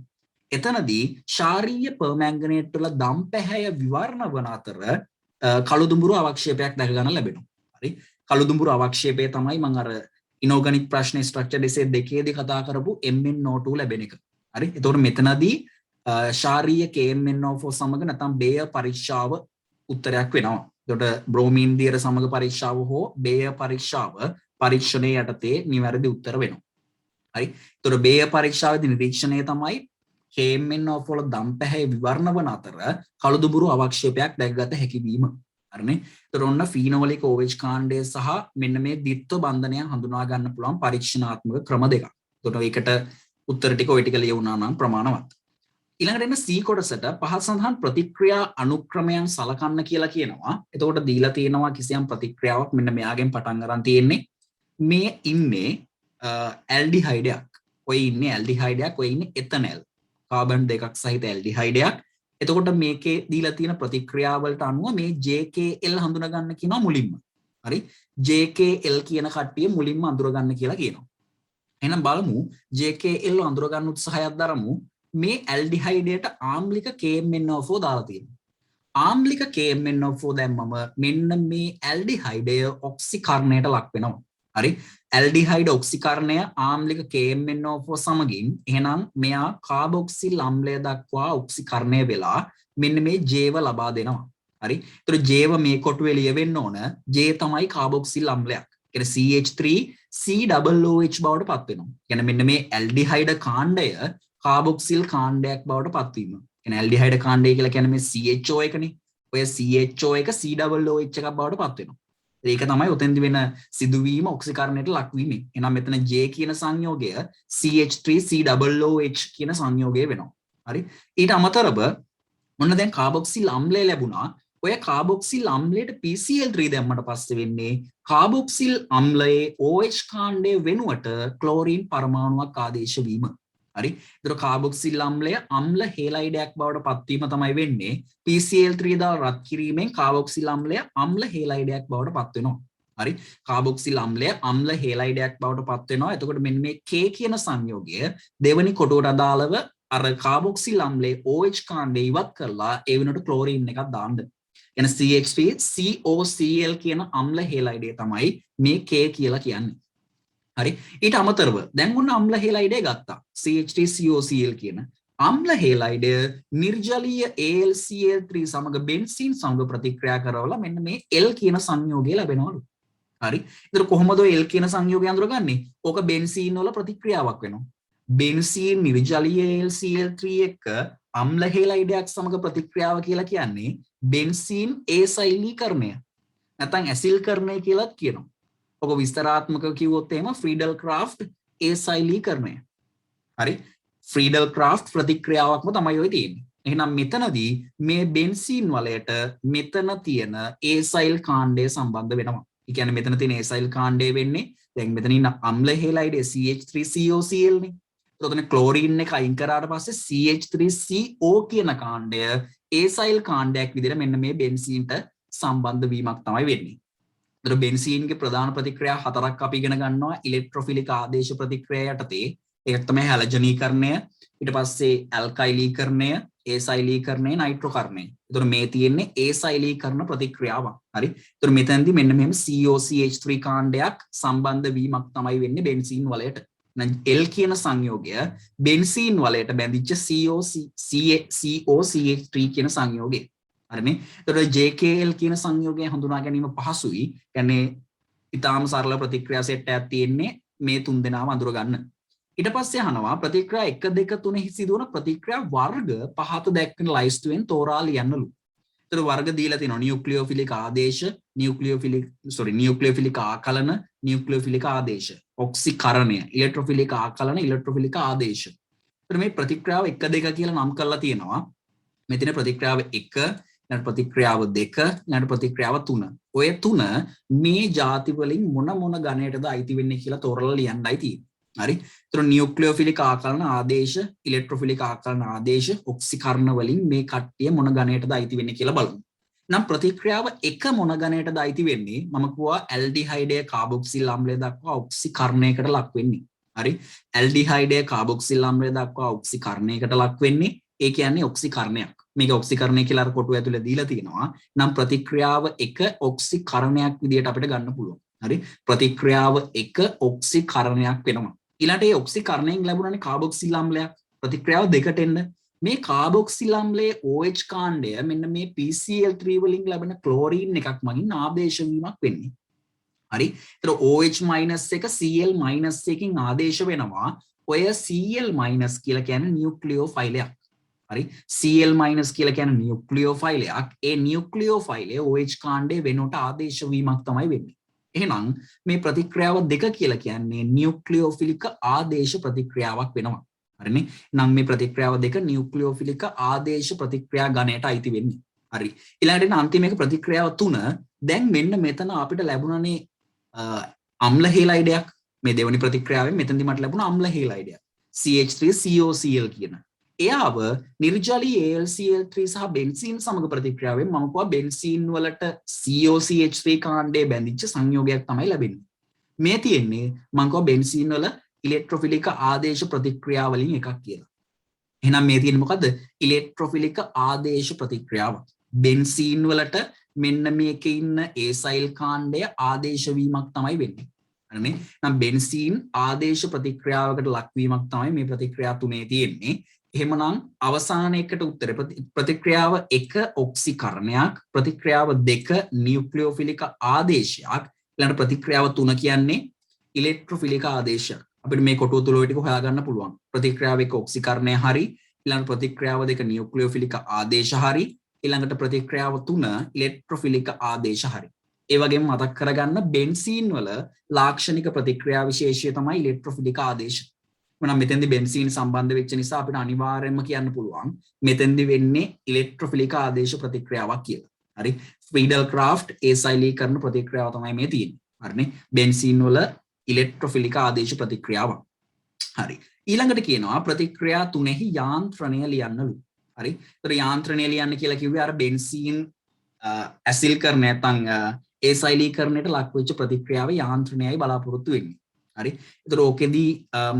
එතනදී ශාරීය පර්මැංගනේට් වල දම් පැහැය විවර්ණ වන අතර කළු දුඹුරු අවක්ෂේපයක් දැක ගන්න ලැබෙනවා. හරි. කළු දුඹුරු අවක්ෂේපය තමයි මම අර ඉනෝගනික් ප්‍රශ්නේ ස්ට්‍රක්චර් ඩිසෙට් දෙකේදී කතා කරපු MnO2 ලැබෙන එක. හරි. එතකොට මෙතනදී ශාරීය KMnO4 සමග නැත්නම් බේය පරීක්ෂාව උත්තරයක් වෙනවා. එතකොට බ්‍රෝමීන් දියර සමග පරීක්ෂාව හෝ බේය පරීක්ෂාව පරීක්ෂණයේ යටතේ නිවැරදි උත්තර වෙනවා. හරි. එතකොට බේය පරීක්ෂාවේදී නිරීක්ෂණය තමයි KMnO4 වල දම් පැහැය විවර්ණ වන අතර කළු දුඹුරු අවක්ෂේපයක් දැකගත හැකි වීම. හරිනේ. එතකොට ඔන්න ෆීනෝලික OH කාණ්ඩය සහ මෙන්න මේ ද්විත්ව බන්ධනය හඳුනා ගන්න පුළුවන් පරීක්ෂණාත්මක ක්‍රම දෙකක්. එතකොට ඒකට උත්තර ටික ඔය ටික ලියුණා නම් ප්‍රමාණවත්. ඊළඟට එන්න C කොටසට පහත සඳහන් ප්‍රතික්‍රියා අනුක්‍රමයන් සලකන්න කියලා කියනවා. එතකොට දීලා තියෙනවා කිසියම් ප්‍රතික්‍රියාවක් මෙන්න මෙයාගෙන් පටන් ගන්න තියෙන්නේ. මේ ඉන්නේ ඇල්ඩිහයිඩයක්. ඔය ඉන්නේ ඇල්ඩිහයිඩයක්, ඔය ඉන්නේ එතනල්. කාබන් දෙකක් සහිත ඇල්ඩිහයිඩයක්. එතකොට මේකේ දීලා තියෙන ප්‍රතික්‍රියාවලට අනුව මේ JKL හඳුනා ගන්න කියනවා මුලින්ම. හරි? JKL කියන කට්ටිය මුලින්ම අඳුර ගන්න කියලා කියනවා. එහෙනම් බලමු JKL අඳුර ගන්න උත්සාහයක් දරමු. මේ ඇල්ඩිහයිඩයට ආම්ලික KMnO4 දාලා තියෙනවා. ආම්ලික KMnO4 දැම්මම මෙන්න මේ ඇල්ඩිහයිඩය ඔක්සිකරණයට ලක් වෙනවා. හරි? ඇල්ඩිහයිඩ් ඔක්සිකරණය ආම්ලික KMnO4 සමගින් එහෙනම් මෙයා කාබොක්සිල් අම්ලය දක්වා ඔක්සිකරණය වෙලා මෙන්න මේ J ව ලබා දෙනවා. හරි? ඒතර J ව මේ කොටුවේ ලියවෙන්න ඕන. J තමයි කාබොක්සිල් අම්ලයක්. කියන්නේ CH3 COOH බවට පත් වෙනවා. කියන්නේ මෙන්න මේ ඇල්ඩිහයිඩ් කාණ්ඩය කාබොක්සිල් කාණ්ඩයක් බවට පත්වීම. කියන්නේ ඇල්ඩිහයිඩ් කාණ්ඩය කියලා කියන්නේ මේ CHO එකනේ. ඔය CHO එක COOH එකක් බවට පත් වෙනවා. ඒක තමයි උතෙන්දි වෙන සිදුවීම ඔක්සිකරණයට ලක්වීම. එහෙනම් මෙතන J කියන සංයෝගය CH3 COOH කියන සංයෝගය වෙනවා. හරි? ඊට අමතරව මොන දැන් කාබොක්සිල් අම්ලය ලැබුණා. ඔය කාබොක්සිල් අම්ලයට PCl3 දැම්මට පස්සේ වෙන්නේ කාබොක්සිල් අම්ලයේ OH කාණ්ඩය වෙනුවට ක්ලෝරින් පරමාණුවක් ආදේශ වීම. හරි? ඒතර කාබොක්සිල් අම්ලය අම්ල හේලයිඩයක් බවට පත්වීම තමයි වෙන්නේ. PCl3 දාලා රත් කිරීමෙන් කාබොක්සිල් අම්ලය අම්ල හේලයිඩයක් බවට පත් වෙනවා. හරි? කාබොක්සිල් අම්ලය අම්ල හේලයිඩයක් බවට පත් වෙනවා. එතකොට මෙන්න මේ K කියන සංයෝගය දෙවෙනි කොටුවට අදාළව අර කාබොක්සිල් අම්ලයේ OH කාණ්ඩය ඉවත් කරලා ඒ වෙනුවට ක්ලෝරින් එකක් දාන්න. එන CH3 COCl කියන අම්ල හේලයිඩය තමයි මේ K කියලා කියන්නේ. හරි? ඊට අමතරව දැන් ඔන්න අම්ල හේලයිඩය ගත්තා. CH3COCl කියන අම්ල හේලයිඩය නිර්ජලීය AlCl3 සමග බෙන්සීන් සමග ප්‍රතික්‍රියා කරවලා මෙන්න මේ L කියන සංයෝගය ලැබෙනවලු. හරි? ඒතර කොහොමද L කියන සංයෝගය අඳුරගන්නේ? ඕක බෙන්සීන් වල ප්‍රතික්‍රියාවක් වෙනවා. බෙන්සීන් නිර්ජලීය AlCl3 එක්ක අම්ල හේලයිඩයක් සමග ප්‍රතික්‍රියාව කියලා කියන්නේ බෙන්සීන් ඒසයිලීකරණය. නැත්නම් ඇසිල්කරණය කියලාත් කියනවා. ඔක විස්තරාත්මකව කිව්වොත් එහෙම ෆ්‍රීඩල් ක්‍රාෆ්ට් ඒසයිලීකරණය. හරි? ෆ්‍රීඩල් ක්‍රාෆ්ට් ප්‍රතික්‍රියාවක්ම තමයි ඔය තියෙන්නේ. එහෙනම් මෙතනදී මේ බෙන්සීන් වලයට මෙතන තියෙන ඒසයිල් කාණ්ඩය සම්බන්ධ වෙනවා. ඒ කියන්නේ මෙතන තියෙන ඒසයිල් කාණ්ඩය වෙන්නේ දැන් මෙතන ඉන්න අම්ල හේලයිඩේ CH3COCl නේ. එතකොට ක්ලෝරින් එක අයින් කරාට පස්සේ CH3CO කියන කාණ්ඩය ඒසයිල් කාණ්ඩයක් විදිහට මෙන්න මේ බෙන්සීන්ට සම්බන්ධ වීමක් තමයි වෙන්නේ. ඒතර බෙන්සීන්ගේ ප්‍රධාන ප්‍රතික්‍රියා හතරක් අපි ඉගෙන ගන්නවා ඉලෙක්ට්‍රොෆිලික් ආදේශ ප්‍රතික්‍රියා යටතේ. ඒක තමයි හැලජනීකරණය, ඊට පස්සේ ඇල්කයිලීකරණය, ඒසයිලීකරණය, නයිට්‍රෝකරණය. ඒතර මේ තියෙන්නේ ඒසයිලීකරණ ප්‍රතික්‍රියාවක්. හරි? ඒතර මෙතනදී මෙන්න මෙහෙම COCH3 කාණ්ඩයක් සම්බන්ධ වීමක් තමයි වෙන්නේ බෙන්සීන් වලයට. L කියන සංයෝගය බෙන්සීන් වලයට බැඳිච්ච COCH3 කියන සංයෝගය. හරිනේ? එතකොට JKL කියන සංයෝගය හඳුනා ගැනීම පහසුයි. කියන්නේ ඊටාම සරල ප්‍රතික්‍රියා සෙට් එකක් තියෙන්නේ මේ තුන් දෙනාම අඳුර ගන්න. ඊට පස්සේ අහනවා ප්‍රතික්‍රියා 1 2 3 සිදුවන ප්‍රතික්‍රියා වර්ග පහත දැක්වෙන ලයිස්තුවෙන් තෝරා ලියන්නලු. එතකොට වර්ග දීලා තියෙනවා නියුක්ලියෝෆිලික් ආදේශ, නියුක්ලියෝෆිලික් ආකලන, නියුක්ලියෝෆිලික් ආදේශ, ඔක්සිකරණය, ඉලෙක්ට්‍රොෆිලික් ආකලන, ඉලෙක්ට්‍රොෆිලික් ආදේශ. එතකොට මේ ප්‍රතික්‍රියාව 1 2 කියලා නම් කරලා තියෙනවා. මෙතන ප්‍රතික්‍රියාව 1, ඊළඟ ප්‍රතික්‍රියාව 2, ඊළඟ ප්‍රතික්‍රියාව 3. ඔය තුන මේ ಜಾති වලින් මොන ගණයටද අයිති වෙන්නේ කියලා තෝරලා ලියන්නයි තියෙන්නේ. හරි? ඒතර නියුක්ලියෝෆිලික් ආකලන ආදේශ, ඉලෙක්ට්‍රොෆිලික් ආකලන ආදේශ, ඔක්සිකරණ වලින් මේ කට්ටිය මොන ගණයටද අයිති වෙන්නේ කියලා බලමු. නම් ප්‍රතික්‍රියාව 1 මොන ගණයටද අයිති වෙන්නේ? මම කිව්වා ඇල්ඩිහයිඩය කාබොක්සිල් අම්ලය දක්වා ඔක්සිකරණයකට ලක් වෙන්නේ. හරි? ඇල්ඩිහයිඩය කාබොක්සිල් අම්ලය දක්වා ඔක්සිකරණයකට ලක් වෙන්නේ. ඒ කියන්නේ ඔක්සිකරණයක්. මේක ඔක්සිකරණය කියලා අර කොටුව ඇතුලේ දීලා තියෙනවා. නම් ප්‍රතික්‍රියාව 1 ඔක්සිකරණයක් විදියට අපිට ගන්න පුළුවන්. හරි? ප්‍රතික්‍රියාව 1 ඔක්සිකරණයක් වෙනවා. ඊළඟට මේ ඔක්සිකරණයෙන් ලැබුණානේ කාබොක්සිල් අම්ලයක්. ප්‍රතික්‍රියාව 2ට එන්න. මේ කාබොක්සිල් අම්ලයේ OH කාණ්ඩය මෙන්න මේ PCl3 වලින් ලැබෙන ක්ලෝරින් එකක් මගින් ආදේශ වීමක් වෙන්නේ. හරි? ඒතර OH- එක Cl- එකකින් ආදේශ වෙනවා. ඔය Cl- කියලා කියන්නේ නියුක්ලියෝෆයිලයක්. හරි? Cl- කියලා කියන්නේ නියුක්ලියෝෆයිලයක්. ඒ නියුක්ලියෝෆයිලයේ OH කාණ්ඩයේ වෙනුවට ආදේශ වීමක් තමයි වෙන්නේ. එහෙනම් මේ ප්‍රතික්‍රියාව 2 කියලා කියන්නේ නියුක්ලියෝෆිලික ආදේශ ප්‍රතික්‍රියාවක් වෙනවා. හරිනේ? නම් මේ ප්‍රතික්‍රියාව 2 නියුක්ලියෝෆිලික ආදේශ ප්‍රතික්‍රියා ගණයට අයිති වෙන්නේ. හරි. ඊළඟට අන්තිම එක ප්‍රතික්‍රියාව 3. දැන් මෙන්න මෙතන අපිට ලැබුණනේ අම්ල හේලයිඩයක්. මේ දෙවෙනි ප්‍රතික්‍රියාවෙන් මෙතනදි මට ලැබුණ අම්ල හේලයිඩයක්. CH3COCl කියන. එයාව නිර්ජලී AlCl3 සහ බෙන්සීන් සමග ප්‍රතික්‍රියාවෙන් මම කිව්වා බෙන්සීන් වලට COCH3 කාණ්ඩයේ බැඳිච්ච සංයෝගයක් තමයි ලැබෙන්නේ. මේ තියෙන්නේ මම කිව්වා බෙන්සීන් වල ඉලෙක්ට්‍රොෆිලික ආදේශ ප්‍රතික්‍රියා වලින් එකක් කියලා. එහෙනම් මේ තියෙන්නේ මොකද්ද? ඉලෙක්ට්‍රොෆිලික ආදේශ ප්‍රතික්‍රියාව. බෙන්සීන් වලට මෙන්න මේකේ ඉන්න ඒසයිල් කාණ්ඩය ආදේශ වීමක් තමයි වෙන්නේ. හරිනේ? නම් බෙන්සීන් ආදේශ ප්‍රතික්‍රියාවකට ලක්වීමක් තමයි මේ ප්‍රතික්‍රියා තුනේ තියෙන්නේ. එහෙමනම් අවසානයකට උත්තරේ ප්‍රතික්‍රියාව 1 ඔක්සිකරණයක්, ප්‍රතික්‍රියාව 2 නියුක්ලියෝෆිලික ආදේශයක්, ඊළඟ ප්‍රතික්‍රියාව 3 කියන්නේ ඉලෙක්ට්‍රොෆිලික ආදේශයක්. අපිට මේ කොටුව තුල ඔය ටික හොයාගන්න පුළුවන්. ප්‍රතික්‍රියාව 1 ඔක්සිකරණය හරි, ඊළඟ ප්‍රතික්‍රියාව 2 නියුක්ලියෝෆිලික ආදේශ හරි, ඊළඟට ප්‍රතික්‍රියාව 3 ඉලෙක්ට්‍රොෆිලික ආදේශ හරි. ඒ වගේම මතක් කරගන්න බෙන්සීන් වල ලාක්ෂණික ප්‍රතික්‍රියා විශේෂය තමයි ඉලෙක්ට්‍රොෆිලික ආදේශ. මනම් මෙතෙන්දි බෙන්සීන් සම්බන්ධ වෙච්ච නිසා අපිට අනිවාර්යයෙන්ම කියන්න පුළුවන් මෙතෙන්දි වෙන්නේ ඉලෙක්ට්‍රොෆිලික ආදේශ ප්‍රතික්‍රියාවක් කියලා. හරි. ෆ්‍රීඩල් ක්‍රාෆ්ට් ඒසයිලීකරණ ප්‍රතික්‍රියාව තමයි මේ තියෙන්නේ. හරිනේ. බෙන්සීන් වල ඉලෙක්ට්‍රොෆිලික ආදේශ ප්‍රතික්‍රියාවක්. හරි. ඊළඟට කියනවා ප්‍රතික්‍රියා තුනෙහි යාන්ත්‍රණය ලියන්නලු. හරි. ඒතර යාන්ත්‍රණය ලියන්න කියලා කිව්වේ අර බෙන්සීන් ඇසිල් කරන නැත්නම් ඒසයිලීකරණයට ලක් වෙච්ච ප්‍රතික්‍රියාවේ යාන්ත්‍රණයයි බලාපොරොත්තු වෙන්නේ. හරි. ඒතර ඕකෙදී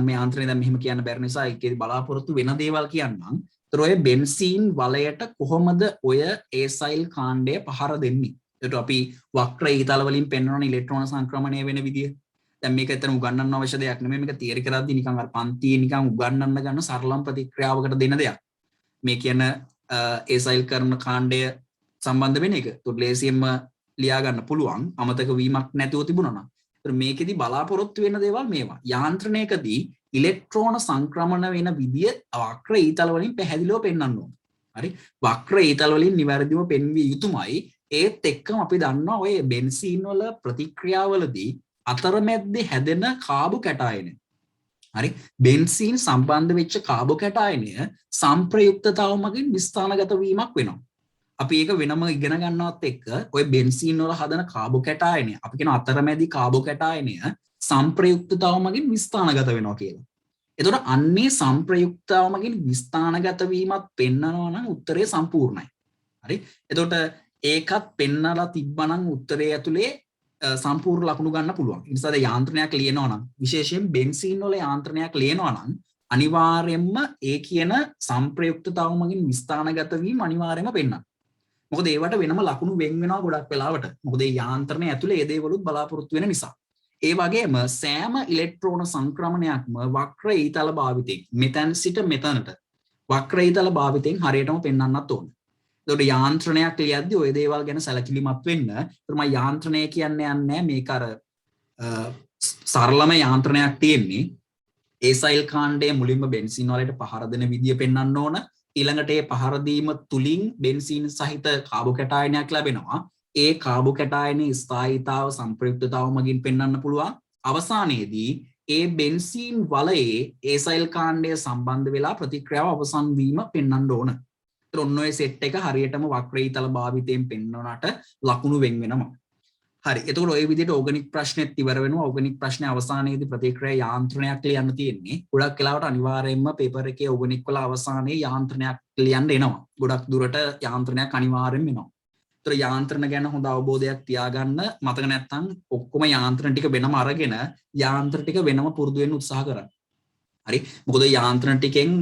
මේ යාන්ත්‍රණය දැන් මෙහෙම කියන්න බැරි නිසා ඒකේ බලාපොරොත්තු වෙන දේවල් කියන්නම්. ඒතර ඔය බෙන්සීන් වලයට කොහොමද ඔය ඒසයිල් කාණ්ඩය පහර දෙන්නේ? ඒකට අපි වක්‍ර ඊතල වලින් පෙන්වන ඉලෙක්ට්‍රෝන සංක්‍රමණය වෙන විදිය. දැන් මේක ඇත්තටම උගන්වන්න අවශ්‍ය දෙයක් නෙමෙයි. මේක තියරි කරද්දී නිකන් අර පන්තියේ නිකන් උගන්වන්න ගන්න සරලම ප්‍රතික්‍රියාවකට දෙන දෙයක්. මේ කියන ඒසයිල් කරන කාණ්ඩය සම්බන්ධ වෙන එක. ඒත් ලේසියෙන්ම ලියා ගන්න පුළුවන්. අමතක වීමක් නැතුව තිබුණා නම්. ඒත් මේකෙදි බලාපොරොත්තු වෙන දේවල් මේවා. යාන්ත්‍රණයකදී ඉලෙක්ට්‍රෝන සංක්‍රමණ වෙන විදිය වක්‍ර ඊතල වලින් පැහැදිලිව පෙන්වන්න ඕන. හරි. වක්‍ර ඊතල වලින් නිවැරදිව පෙන්විය යුතුමයි. ඒත් එක්කම අපි දන්නවා ඔය බෙන්සීන් වල ප්‍රතික්‍රියාවලදී අතරමැද්දේ හැදෙන කාබු කැටායන. හරි. බෙන්සීන් සම්බන්ධ වෙච්ච කාබු කැටායනය සම්ප්‍රයුක්තතාව මගින් විස්ථානගත වීමක් වෙනවා. අපි ඒක වෙනම ඉගෙන ගන්නවත් එක්ක ඔය බෙන්සීන් වල හදන කාබු කැටායනය අපි කියන අතරමැදි කාබු කැටායනය සම්ප්‍රයුක්තතාව මගින් විස්ථානගත වෙනවා කියලා. එතකොට අන්නේ සම්ප්‍රයුක්තතාව මගින් විස්ථානගත වීමත් පෙන්නනවා නම් උත්තරේ සම්පූර්ණයි. හරි. එතකොට ඒකත් පෙන්නලා තිබ්බනම් උත්තරේ ඇතුලේ සම්පූර්ණ ලකුණු ගන්න පුළුවන්. ඒ නිසා යාන්ත්‍රණයක් ලියනවා නම් විශේෂයෙන් බෙන්සීන් වල යාන්ත්‍රණයක් ලියනවා නම් අනිවාර්යයෙන්ම ඒ කියන සම්ප්‍රයුක්තතාව මගින් විස්ථානගත වීම අනිවාර්යයෙන්ම පෙන්නනවා. මොකද ඒවට වෙනම ලකුණු වෙන් වෙනවා ගොඩක් වෙලාවට. මොකද මේ යාන්ත්‍රණය ඇතුලේ ඒ දේවලුත් බලාපොරොත්තු වෙන නිසා. ඒ වගේම සෑම ඉලෙක්ට්‍රෝන සංක්‍රමණයක්ම වක්‍ර ඊතල භාවිතයෙන් මෙතන සිට මෙතනට වක්‍ර ඊතල භාවිතයෙන් හරියටම පෙන්වන්නත් ඕන. ඒකට යාන්ත්‍රණයක් ලියද්දී ওই දේවල් ගැන සැලකිලිමත් වෙන්න. ඒතර මම යාන්ත්‍රණය කියන්නේ නැහැ මේක අර සරලම යාන්ත්‍රණයක් තියෙන්නේ. ඒසයිල් කාණ්ඩයේ මුලින්ම බෙන්සීන් වලට පහර දෙන විදිය පෙන්වන්න ඕන. ඊළඟට ඒ පහර දීම තුලින් බෙන්සීන් සහිත කාබු කැටායනයක් ලැබෙනවා. ඒ කාබු කැටායනයේ ස්ථායීතාව සම්ප්‍රයුක්තතාව මගින් පෙන්වන්න පුළුවන්. අවසානයේදී ඒ බෙන්සීන් වලයේ ඒසයිල් කාණ්ඩය සම්බන්ධ වෙලා ප්‍රතික්‍රියාව අවසන් වීම පෙන්වන්න ඕන. ඒතර ඔන්න ඔය සෙට් එක හරියටම වක්‍රීතල භාවිතයෙන් පෙන්වනට ලකුණු වෙන් වෙනවා. හරි. එතකොට ඔය විදිහට ඕගනික් ප්‍රශ්නෙත් ඉවර වෙනවා. ඕගනික් ප්‍රශ්නේ අවසානයේදී ප්‍රතික්‍රියා යාන්ත්‍රණයක් ලියන්න තියෙන්නේ. ගොඩක් වෙලාවට අනිවාර්යයෙන්ම පේපර් එකේ ඕගනික් වල අවසානයේ යාන්ත්‍රණයක් ලියන්න එනවා. ගොඩක් දුරට යාන්ත්‍රණයක් අනිවාර්යෙන් වෙනවා. ඒතර යාන්ත්‍රණ ගැන හොඳ අවබෝධයක් තියාගන්න මතක නැත්නම් ඔක්කොම යාන්ත්‍රණ ටික වෙනම අරගෙන යාන්ත්‍ර ටික වෙනම පුරුදු වෙන්න උත්සාහ කරන්න. හරි. මොකද යාන්ත්‍රණ ටිකෙන්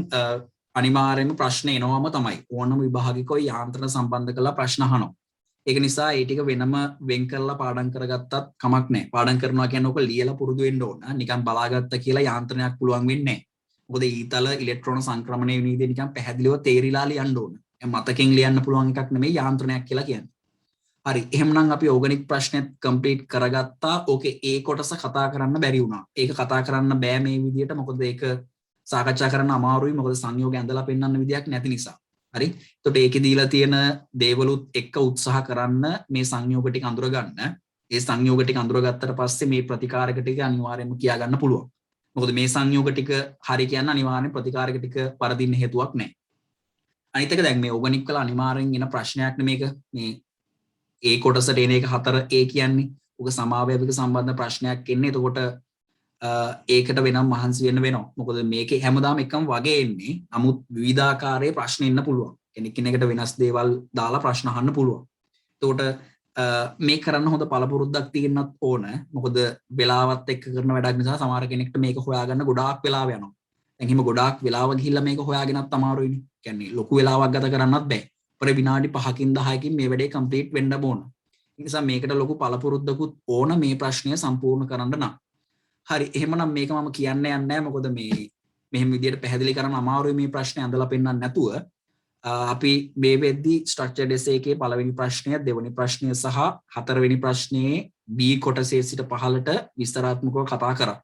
අනිවාර්යයෙන්ම ප්‍රශ්න එනවම තමයි. ඕනම විභාගිකව යාන්ත්‍රණ සම්බන්ධ කරලා ප්‍රශ්න අහනවා. ඒක නිසා ඒ ටික වෙනම වෙන් කරලා පාඩම් කරගත්තත් කමක් නැහැ. පාඩම් කරනවා කියන්නේ ඔක ලියලා පුරුදු වෙන්න ඕන. නිකන් බලාගත්ත කියලා යාන්ත්‍රණයක් පුළුවන් වෙන්නේ නැහැ. මොකද ඊතල ඉලෙක්ට්‍රෝන සංක්‍රමණය වෙන විදිහ නිකන් පැහැදිලිව තේරිලා ලියන්න ඕන. මතකෙන් ලියන්න පුළුවන් එකක් නෙමෙයි යාන්ත්‍රණයක් කියලා කියන්නේ. හරි. එහෙමනම් අපි ඕගනික් ප්‍රශ්නෙත් කම්ප්ලීට් කරගත්තා. ඕකේ ඒ කොටස කතා කරන්න බැරි වුණා. ඒක කතා කරන්න බෑ මේ විදිහට. මොකද ඒක සාකච්ඡා කරන්න අමාරුයි. මොකද සංයෝගය ඇඳලා පෙන්වන්න විදියක් නැති නිසා. හරි. එතකොට ඒකේ දීලා තියෙන දේවලුත් එක්ක උත්සාහ කරන්න මේ සංයෝග ටික අඳුර ගන්න. ඒ සංයෝග ටික අඳුරගත්තට පස්සේ මේ ප්‍රතිකාරක ටික අනිවාර්යයෙන්ම කියා ගන්න පුළුවන්. මොකද මේ සංයෝග ටික හරි කියන්න අනිවාර්යෙන් ප්‍රතිකාරක ටික පරදින්න හේතුවක් නැහැ. අනිත් එක දැන් මේ ඕගනික් වල අනිවාර්යෙන් එන ප්‍රශ්නයක් නෙමේක. මේ ඒ කොටසට එන එක 4A කියන්නේ. ඔක සමාවයවික සම්බන්ධ ප්‍රශ්නයක් එන්නේ. එතකොට ඒකට වෙනම් මහන්සි වෙන්න වෙනවා. මොකද මේකේ හැමදාම එකම වගේ එන්නේ. නමුත් විවිධාකාරයේ ප්‍රශ්න එන්න පුළුවන්. කෙනෙක් කෙනෙකුට වෙනස් දේවල් දාලා ප්‍රශ්න අහන්න පුළුවන්. එතකොට මේ කරන්න හොඳ පළපුරුද්දක් තියෙන්නත් ඕන. මොකද වෙලාවත් එක්ක කරන වැඩක් නිසා සමහර කෙනෙක්ට මේක හොයාගන්න ගොඩාක් වෙලාව යනවා. දැන් හිම ගොඩාක් වෙලාව ගිහිල්ලා මේක හොයාගෙනත් අමාරුයිනේ. කියන්නේ ලොකු වෙලාවක් ගත කරන්නත් බෑ. පොර විනාඩි 5කින් 10කින් මේ වැඩේ කම්ප්ලීට් වෙන්න ඕන. ඒ නිසා මේකට ලොකු පළපුරුද්දකුත් ඕන මේ ප්‍රශ්නය සම්පූර්ණ කරන්න නම්. හරි එහෙමනම් මේක මම කියන්න යන්නේ නැහැ. මොකද මේ මෙහෙම විදියට පැහැදිලි කරන්න අමාරුයි මේ ප්‍රශ්නේ අඳලා පෙන්නන්න නැතුව. අපි මේ වෙද්දී ස්ට්‍රක්චර්ඩ් එසේ එකේ පළවෙනි ප්‍රශ්නය, දෙවෙනි ප්‍රශ්නය සහ හතරවෙනි ප්‍රශ්නයේ B කොටසේ සිට පහළට විස්තරාත්මකව කතා කරා.